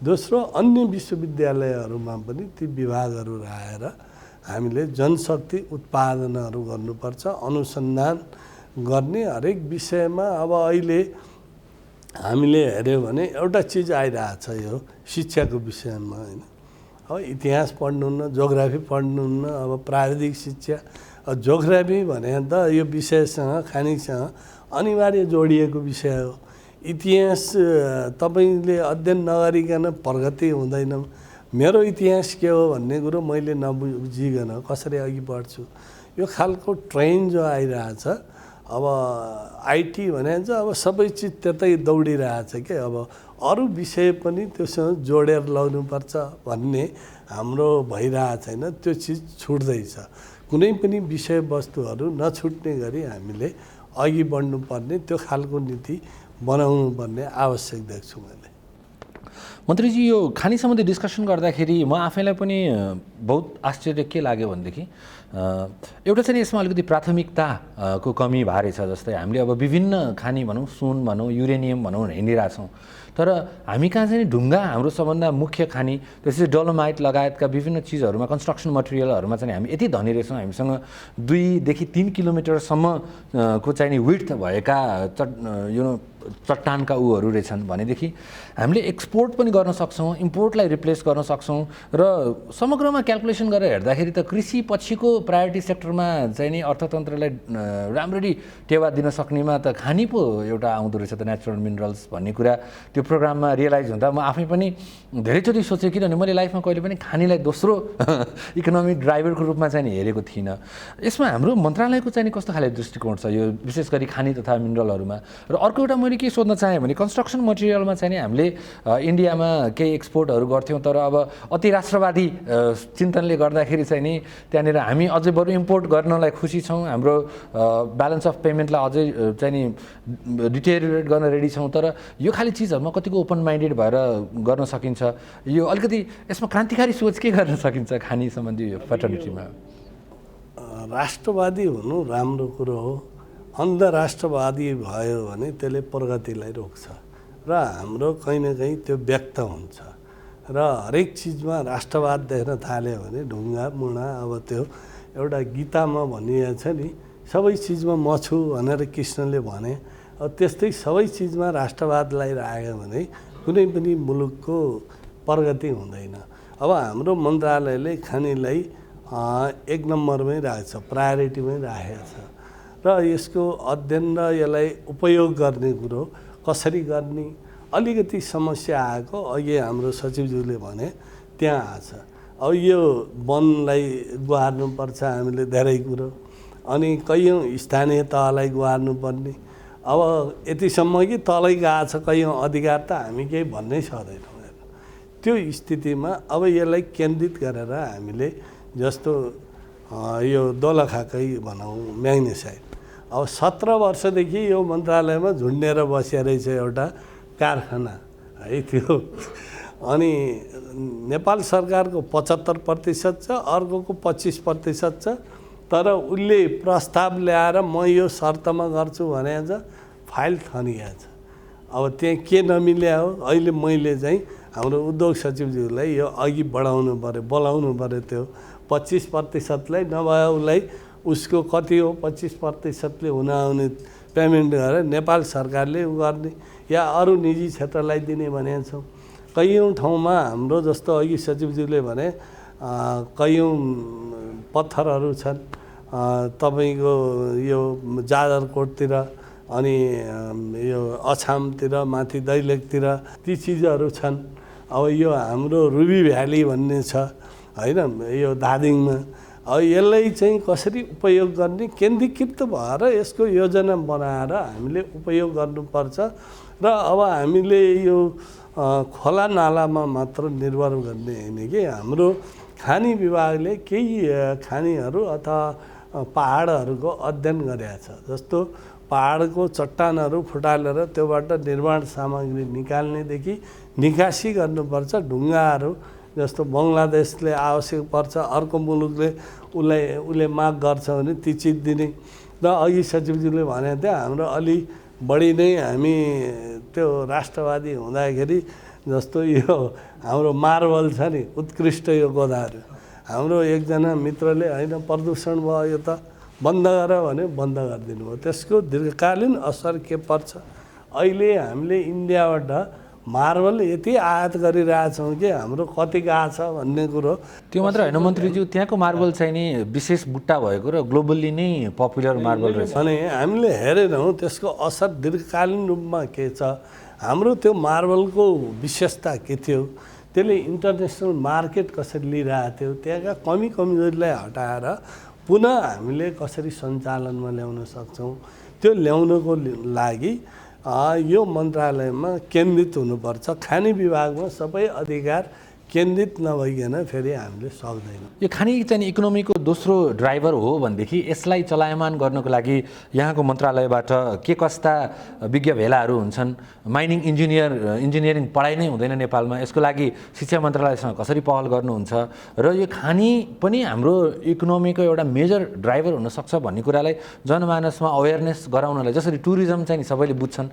दोस्रो अन्य विश्वविद्यालयहरूमा पनि ती विभागहरू राखेर हामीले जनशक्ति उत्पादनहरू गर्नुपर्छ, अनुसन्धान गर्ने हरेक विषयमा। अब अहिले हामीले हेऱ्यौँ भने एउटा चिज आइरहेको छ यो शिक्षाको विषयमा होइन। अब इतिहास पढ्नुहुन्न, जोग्राफी पढ्नुहुन्न, अब प्राविधिक शिक्षा। जोग्राफी भने त यो विषयसँग खानीसँग अनिवार्य जोडिएको विषय हो। इतिहास तपाईँले अध्ययन नगरिकन प्रगति हुँदैन। मेरो इतिहास के हो भन्ने कुरो मैले नबुझिकन कसरी अघि बढ्छु, यो खालको ट्रेन जो आइरहेछ। अब आइटी भने चाहिँ अब सबै चिज त्यतै दौडिरहेछ कि अब अरू विषय पनि त्योसँग जोडेर ल्याउनुपर्छ भन्ने हाम्रो भइरहेको छैन। त्यो चिज छुट्दैछ। कुनै पनि विषयवस्तुहरू नछुट्ने गरी हामीले अघि बढ्नुपर्ने त्यो खालको नीति बनाउनु पर्ने आवश्यक देख्छु मैले। मन्त्रीजी, यो खानी सम्बन्धी डिस्कसन गर्दाखेरि म आफैलाई पनि बहुत आश्चर्य के लाग्यो भनेदेखि एउटा चाहिँ यसमा अलिकति प्राथमिकताको कमी भएर छ। जस्तै हामीले अब विभिन्न खानी भनौँ, सुन भनौँ, युरेनियम भनौँ हिँडिरहेछौँ, तर हामी कहाँ चाहिँ ढुङ्गा हाम्रो सबभन्दा मुख्य खानी, त्यसपछि डोलोमाइट लगायतका विभिन्न चिजहरूमा कन्स्ट्रक्सन मटेरियलहरूमा चाहिँ हामी यति धनी रहेछौँ। हामीसँग 2 देखि 3 किलोमिटरसम्मको चाहिँ नि विड्थ भएका चट्टानका ऊहरू रहेछन् भनेदेखि हामीले एक्सपोर्ट पनि गर्न सक्छौँ, इम्पोर्टलाई रिप्लेस गर्न सक्छौँ। र समग्रमा क्यालकुलेसन गरेर हेर्दाखेरि त कृषि पछिको प्रायोरिटी सेक्टरमा चाहिँ नि अर्थतन्त्रलाई राम्ररी टेवा दिन सक्नेमा त खानी पो एउटा आउँदो रहेछ त, नेचुरल मिनरल्स भन्ने कुरा त्यो प्रोग्राममा रियलाइज हुँदा म आफै पनि धेरैचोटि सोचेँ। किनभने मैले लाइफमा कहिले पनि खानीलाई दोस्रो इकोनोमिक ड्राइभरको रूपमा चाहिँ नि हेरेको थिइनँ। यसमा हाम्रो मन्त्रालयको चाहिँ नि कस्तो खाले दृष्टिकोण छ यो विशेष गरी खानी तथा मिनरलहरूमा? र अर्को एउटा मैले के सोध्न चाहेँ भने कन्स्ट्रक्सन मटेरियलमा चाहिँ नि हामीले इन्डियामा केही एक्सपोर्टहरू गर्थ्यौँ, तर अब अति राष्ट्रवादी चिन्तनले गर्दाखेरि चाहिँ नि त्यहाँनिर हामी अझै बरु इम्पोर्ट गर्नलाई खुसी छौँ। हाम्रो ब्यालेन्स अफ पेमेन्टलाई अझै चाहिँ नि डिटेरियोरेट गर्न रेडी छौँ। तर यो खाली चिजहरूमा कतिको ओपन माइन्डेड भएर गर्न सकिन्छ? यो अलिकति यसमा क्रान्तिकारी सोच के गर्न सकिन्छ खानी सम्बन्धी फर्टिलिटीमा? राष्ट्रवादी हुनु राम्रो कुरो हो। अन्धराष्ट्रवादी भयो भने त्यसले प्रगतिलाई रोक्छ र हाम्रो कहीँ न कहीँ त्यो व्यक्त हुन्छ। र हरेक चिजमा राष्ट्रवाद देख्न थाल्यो भने ढुङ्गा मुढा अब त्यो एउटा गीतामा भनिएको छ नि, सबै चिजमा म छु भनेर कृष्णले भने। अब त्यस्तै सबै चिजमा राष्ट्रवादलाई राख्यो भने कुनै पनि मुलुकको प्रगति हुँदैन। अब हाम्रो मन्त्रालयले खानीलाई 1 नम्बरमै राखेको छ, प्रायोरिटीमै राखेको छ। र यसको अध्ययन र यसलाई उपयोग गर्ने कुरो कसरी गर्ने अलिकति समस्या आएको अघि हाम्रो सचिवज्यूले भने त्यहाँ आछ। अब यो वनलाई गुहार्नुपर्छ हामीले धेरै कुरो, अनि कैयौँ स्थानीय तहलाई गुहार्नुपर्ने। अब यतिसम्म कि तलै गएको छ कैयौँ अधिकार त हामी केही भन्नै सक्दैनौँ। त्यो स्थितिमा अब यसलाई केन्द्रित गरेर हामीले जस्तो यो दोलखाकै भनौँ म्याग्नेसाइट, अब 17 वर्षदेखि यो मन्त्रालयमा झुन्डेर बसिया रहेछ एउटा कारखाना है। त्यो अनि नेपाल सरकारको 75% छ, अर्कोको 25% छ। तर उसले प्रस्ताव ल्याएर म यो शर्तमा गर्छु भने छ, फाइल थनिया छ। अब त्यहाँ के नमिल्या हो, अहिले मैले चाहिँ हाम्रो उद्योग सचिवज्यूलाई यो अघि बढाउनु पऱ्यो, बोलाउनु पऱ्यो। त्यो 25%लाई नभए उसलाई उसको कति हो 25%ले हुन आउने पेमेन्ट गरेर नेपाल सरकारले उ गर्ने या अरू निजी क्षेत्रलाई दिने भनेका छौँ। कैयौँ ठाउँमा हाम्रो जस्तो अघि सचिवज्यूले भने कैयौँ पत्थरहरू छन् तपाईँको यो जाजरकोटतिर, अनि यो अछामतिर, माथि दैलेखतिर ती चिजहरू छन्। अब यो हाम्रो रुबी भ्याली भन्ने छ होइन, यो धादिङमा। अब यसलाई चाहिँ कसरी उपयोग गर्ने केन्द्रीकृत भएर यसको योजना बनाएर हामीले उपयोग गर्नुपर्छ। र अब हामीले यो खोला नालामा मात्र निर्भर गर्ने होइन कि हाम्रो खानी विभागले केही खानीहरू अथवा पहाडहरूको अध्ययन गरेको छ। जस्तो पहाडको चट्टानहरू फुटालेर त्योबाट निर्माण सामग्री निकाल्नेदेखि निकासी गर्नुपर्छ। ढुङ्गाहरू जस्तो बङ्गलादेशले आवश्यक पर्छ, अर्को मुलुकले उसले माग गर्छ भने ती चिज दिने। र अघि सचिवज्यूले भनेको थियो हाम्रो अलि बढी नै हामी त्यो राष्ट्रवादी हुँदाखेरि जस्तो यो हाम्रो मार्बल छ नि, उत्कृष्ट यो गोदाहरू, हाम्रो एकजना मित्रले होइन प्रदूषण भयो यो त बन्द गर भने बन्द गरिदिनु भयो। त्यसको दीर्घकालीन असर के पर्छ? अहिले हामीले इन्डियाबाट मार्बल यति आयात गरिरहेछौँ कि हाम्रो कति गएको छ भन्ने कुरो। त्यो मात्र होइन मन्त्रीज्यू, त्यहाँको मार्बल चाहिँ नि विशेष बुट्टा भएको र ग्लोबल्ली नै पपुलर मार्बल रहेछ भने हामीले हेरेनौँ त्यसको असर दीर्घकालीन रूपमा के छ। हाम्रो त्यो मार्बलको विशेषता के थियो, त्यसले इन्टरनेसनल मार्केट कसरी लिइरहेको थियो, त्यहाँका कमी कमजोरीलाई हटाएर पुनः हामीले कसरी सञ्चालनमा ल्याउन सक्छौँ, त्यो ल्याउनको लागि यो मन्त्रालयमा केन्द्रित हुनुपर्छ। खानी विभागमा सबै अधिकार केन्द्रित नभइकन फेरि हामीले सक्दैनौँ। यो खानी चाहिँ इकोनोमीको दोस्रो ड्राइभर हो भनेदेखि यसलाई चलायमान गर्नको लागि यहाँको मन्त्रालयबाट के कस्ता विज्ञ भेलाहरू हुन्छन्? माइनिङ इन्जिनियरिङ पढाइ नै हुँदैन नेपालमा, यसको लागि शिक्षा मन्त्रालयसँग कसरी पहल गर्नुहुन्छ? र यो खानी पनि हाम्रो इकोनोमीको एउटा मेजर ड्राइभर हुनसक्छ भन्ने कुरालाई जनमानसमा अवेरनेस गराउनलाई, जसरी टुरिज्म चाहिँ नि सबैले बुझ्छन्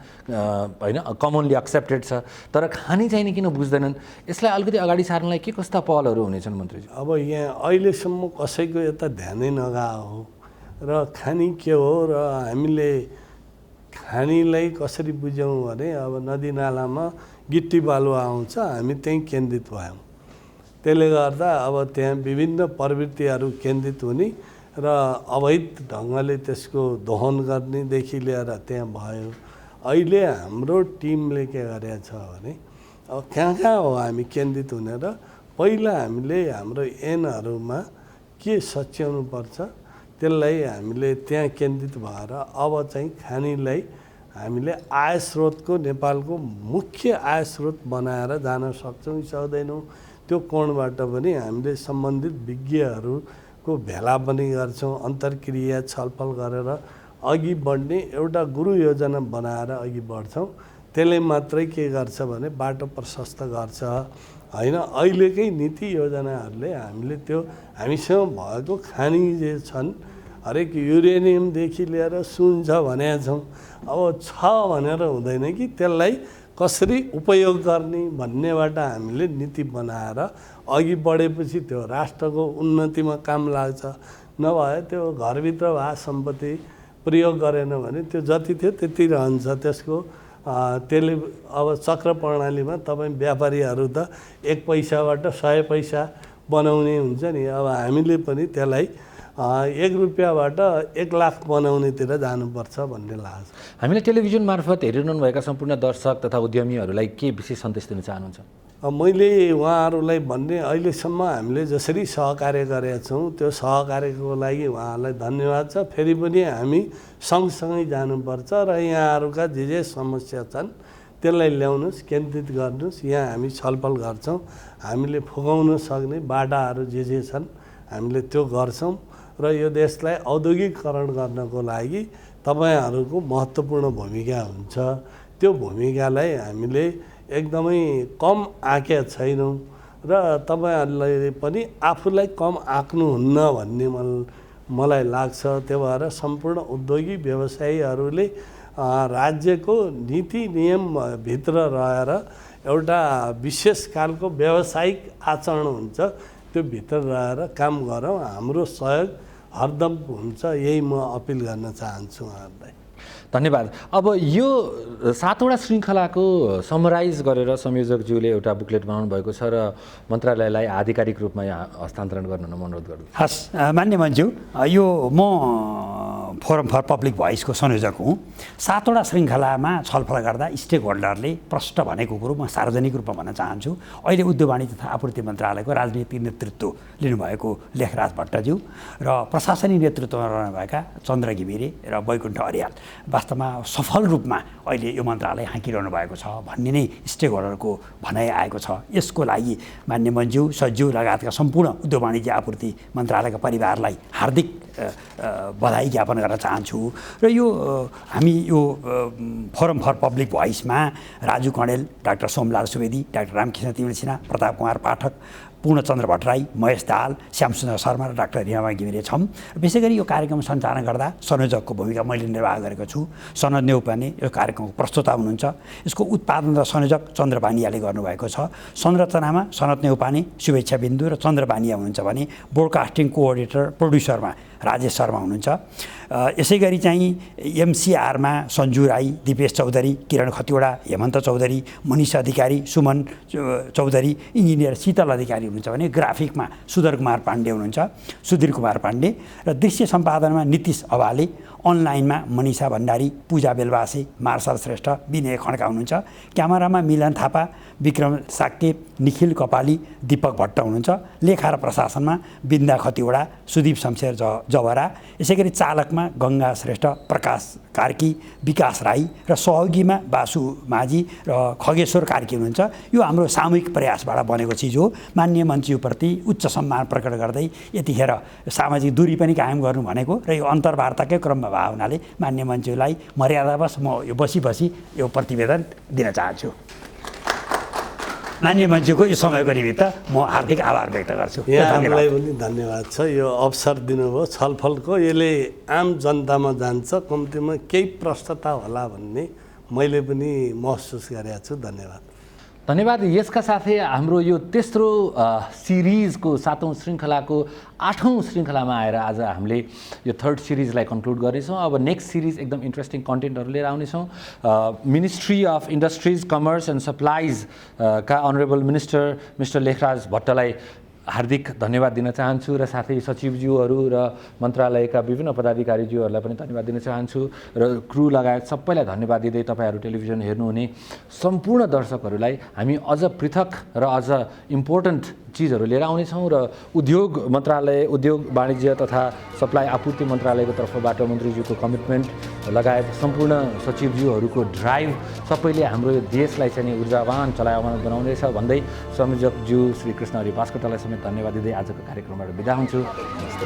होइन, कमनली एक्सेप्टेड छ, तर खानी चाहिँ नि किन बुझ्दैनन्? यसलाई अलिकति अगाडि सार्नलाई के कस्ता पहलहरू हुनेछन् मन्त्रीजी? अब यहाँ अहिलेसम्म कसैको यता ध्यानै नगएको हो र खानी के हो, र हामीले खानीलाई कसरी बुझ्यौँ भने अब नदी नालामा गिट्टी बालुवा आउँछ, हामी त्यहीँ केन्द्रित भयौँ। त्यसले गर्दा अब त्यहाँ विभिन्न प्रवृत्तिहरू केन्द्रित हुने र अवैध ढङ्गले त्यसको दोहन गर्नेदेखि लिएर त्यहाँ भयो। अहिले हाम्रो टिमले के गरेको छ भने अब कहाँ हो हामी केन्द्रित हुने, र पहिला हामीले हाम्रो ऐनहरूमा के सच्याउनु पर्छ त्यसलाई हामीले त्यहाँ केन्द्रित भएर अब चाहिँ खानीलाई हामीले आय स्रोतको नेपालको मुख्य आय स्रोत बनाएर जान सक्छौँ कि सक्दैनौँ, त्यो कोणबाट पनि हामीले सम्बन्धित विज्ञहरूको भेला पनि गर्छौँ। अन्तर्क्रिया छलफल गरेर अघि बढ्ने एउटा गुरु योजना बनाएर अघि बढ्छौँ। त्यसले मात्रै के गर्छ भने बाटो प्रशस्त गर्छ होइन। अहिलेकै नीति योजनाहरूले हामीले त्यो हामीसँग भएको खानी जे छन्, हरेक युरेनियमदेखि लिएर सुन छ भनेका छौँ। अब छ भनेर हुँदैन कि त्यसलाई कसरी उपयोग गर्ने भन्नेबाट हामीले नीति बनाएर अघि बढेपछि त्यो राष्ट्रको उन्नतिमा काम लाग्छ। नभए त्यो घरभित्र भए सम्पत्ति प्रयोग गरेन भने त्यो जति थियो त्यति रहन्छ। त्यसको त्यसले अब चक्र प्रणालीमा तपाईँ व्यापारीहरू त 1 पैसाबाट 100 पैसा बनाउने हुन्छ नि। अब हामीले पनि त्यसलाई 1 रुपियाँबाट 1 लाख बनाउनेतिर जानुपर्छ भन्ने लाग्छ। हामीले टेलिभिजन मार्फत हेरिरहनुभएका सम्पूर्ण दर्शक तथा उद्यमीहरूलाई के विशेष सन्देश दिन चाहनुहुन्छ? मैले उहाँहरूलाई भन्ने, अहिलेसम्म हामीले जसरी सहकार्य गरेका छौँ त्यो सहकार्यको लागि उहाँहरूलाई धन्यवाद छ। फेरि पनि हामी सँगसँगै जानुपर्छ र यहाँहरूका जे समस्या छन् त्यसलाई ल्याउनुहोस्, केन्द्रित गर्नुहोस्। यहाँ हामी छलफल गर्छौँ। हामीले फुकाउन सक्ने बाटाहरू जे छन् हामीले त्यो गर्छौँ र यो देशलाई औद्योगिकरण गर्नको लागि तपाईँहरूको महत्त्वपूर्ण भूमिका हुन्छ। त्यो भूमिकालाई हामीले एकदमै कम आँकेका छैनौँ र तपाईँहरूले पनि आफूलाई कम आँक्नुहुन्न भन्ने मलाई लाग्छ। त्यो भएर सम्पूर्ण उद्योगी व्यवसायीहरूले राज्यको नीति नियमभित्र रहेर एउटा विशेष खालको व्यावसायिक आचरण हुन्छ त्यो भित्र रहेर काम गरौँ। हाम्रो सहयोग हरदम हुन्छ, यही म अपिल गर्न चाहन्छु उहाँहरूलाई। धन्यवाद। अब यो 7वटा श्रृङ्खलाको समराइज गरेर संयोजकज्यूले एउटा बुकलेट बनाउनु भएको छ र मन्त्रालयलाई आधिकारिक रूपमा यहाँ हस्तान्तरण गर्न अनुरोध गर्छु। हस्, मान्य मन्ज्यू, यो म फोरम फर पब्लिक भोइसको संयोजक हुँ। 7वटा श्रृङ्खलामा छलफल गर्दा स्टेक होल्डरले प्रष्ट भनेको कुरो म सार्वजनिक रूपमा भन्न चाहन्छु। अहिले उद्योग वाणिज्य तथा आपूर्ति मन्त्रालयको राजनीतिक नेतृत्व लिनुभएको लेखराज भट्टज्यू र प्रशासनिक नेतृत्वमा रहनुभएका चन्द्र घिमिरे र वैकुण्ठ अर्याल वास्तवमा सफल रूपमा अहिले यो मन्त्रालय हाँकिरहनु भएको छ भन्ने नै स्टेक होल्डरको भनाइ आएको छ। यसको लागि मान्य मन्ज्यू, सज्यू लगायतका सम्पूर्ण उद्योग वाणिज्य आपूर्ति मन्त्रालयका परिवारलाई हार्दिक बधाई ज्ञापन गर्न चाहन्छु। र यो हामी यो फोरम फर पब्लिक भोइसमा राजु कणेल, डाक्टर सोमलाल सुवेदी, डाक्टर रामकृष्ण तिमिल सिन्हा, प्रताप कुमार पाठक, पूर्णचन्द्र भट्टराई, महेश दाहाल, श्यामसुन्दर शर्मा र डाक्टर रिमा घिमिरे छौँ। विशेष गरी यो कार्यक्रम सञ्चालन गर्दा संयोजकको भूमिका मैले निर्वाह गरेको छु। सनद नेउपाने यो कार्यक्रमको प्रस्तोता हुनुहुन्छ। यसको उत्पादन र संयोजक चन्द्र बानियाले गर्नुभएको छ। संरचनामा सनद नेउपाने, शुभेच्छा बिन्दु र चन्द्र बानिया हुनुहुन्छ भने ब्रोडकास्टिङ कोअर्डिनेटर प्रोड्युसरमा राजेश शर्मा हुनुहुन्छ। यसै गरी चाहिँ एमसिआरमा सन्जु राई, दिपेश चौधरी, किरण खतिवडा, हेमन्त चौधरी, मनिष अधिकारी, सुमन चौधरी, इन्जिनियर शीतल अधिकारी हुनुहुन्छ भने ग्राफिकमा सुधर कुमार पाण्डे हुनुहुन्छ, सुधीर कुमार पाण्डे र दृश्य सम्पादनमा नीतिश अवाले, अनलाइनमा मनिषा भण्डारी, पूजा बेलवासे, मार्शल श्रेष्ठ, विनय खड्का हुनुहुन्छ, क्यामेरामा मिलन थापा, विक्रम साक्के, निखिल कपाली, दीपक भट्ट हुनुहुन्छ, लेखा र प्रशासनमा बिन्दा खतिवडा, सुदीप शमशेर जवरा, यसै गरी चालकमा गङ्गा श्रेष्ठ, प्रकाश कार्की, विकास राई र सहयोगीमा बासु माझी र खगेश्वर कार्की हुनुहुन्छ। यो हाम्रो सामूहिक प्रयासबाट बनेको चिज हो। मान्य मन्त्रीप्रति उच्च सम्मान प्रकट गर्दै यतिखेर सामाजिक दूरी पनि कायम गर्नु भनेको र यो अन्तर्वार्ताकै क्रममा भएको हुनाले मान्य मन्त्रीलाई मर्यादावश म यो बसी यो प्रतिवेदन दिन चाहन्छु। मान्य मन्त्रीको यो समयको निमित्त म हार्दिक आभार व्यक्त गर्छु। यहाँहरूलाई पनि धन्यवाद छ, यो अवसर दिनुभयो छलफलको। यसले आम जनतामा जान्छ, कम्तीमा केही प्रष्टता होला भन्ने मैले पनि महसुस गरेको छु। धन्यवाद। धन्यवाद। यसका साथै हाम्रो यो तेस्रो सिरिजको 7औं श्रृङ्खलाको 8औं श्रृङ्खलामा आएर आज हामीले यो थर्ड सिरिजलाई कन्क्लुड गर्नेछौँ। अब नेक्स्ट सिरिज एकदम इन्ट्रेस्टिङ कन्टेन्टहरू लिएर आउनेछौँ। Ministry of industries, commerce and supplies का अनरेबल मिनिस्टर मिस्टर लेखराज भट्टलाई हार्दिक धन्यवाद दिन चाहन्छु र साथै सचिवज्यूहरू र मन्त्रालयका विभिन्न पदाधिकारीज्यूहरूलाई पनि धन्यवाद दिन चाहन्छु र क्रू लगायत सबैलाई धन्यवाद दिँदै तपाईँहरू टेलिभिजन हेर्नुहुने सम्पूर्ण दर्शकहरूलाई हामी अझ पृथक र अझ इम्पोर्टेन्ट चिजहरू लिएर आउनेछौँ र उद्योग मन्त्रालय, उद्योग वाणिज्य तथा सप्लाई आपूर्ति मन्त्रालयको तर्फबाट मन्त्रीज्यूको कमिटमेन्ट लगायत सम्पूर्ण सचिवज्यूहरूको ड्राइभ सबैले हाम्रो यो देशलाई चाहिँ ऊर्जावान चलायमान बनाउनेछ भन्दै संयोजकज्यू श्री कृष्ण हरि बास्कोटालाई समेत धन्यवाद दिँदै आजको कार्यक्रमबाट बिदा हुन्छु। नमस्ते।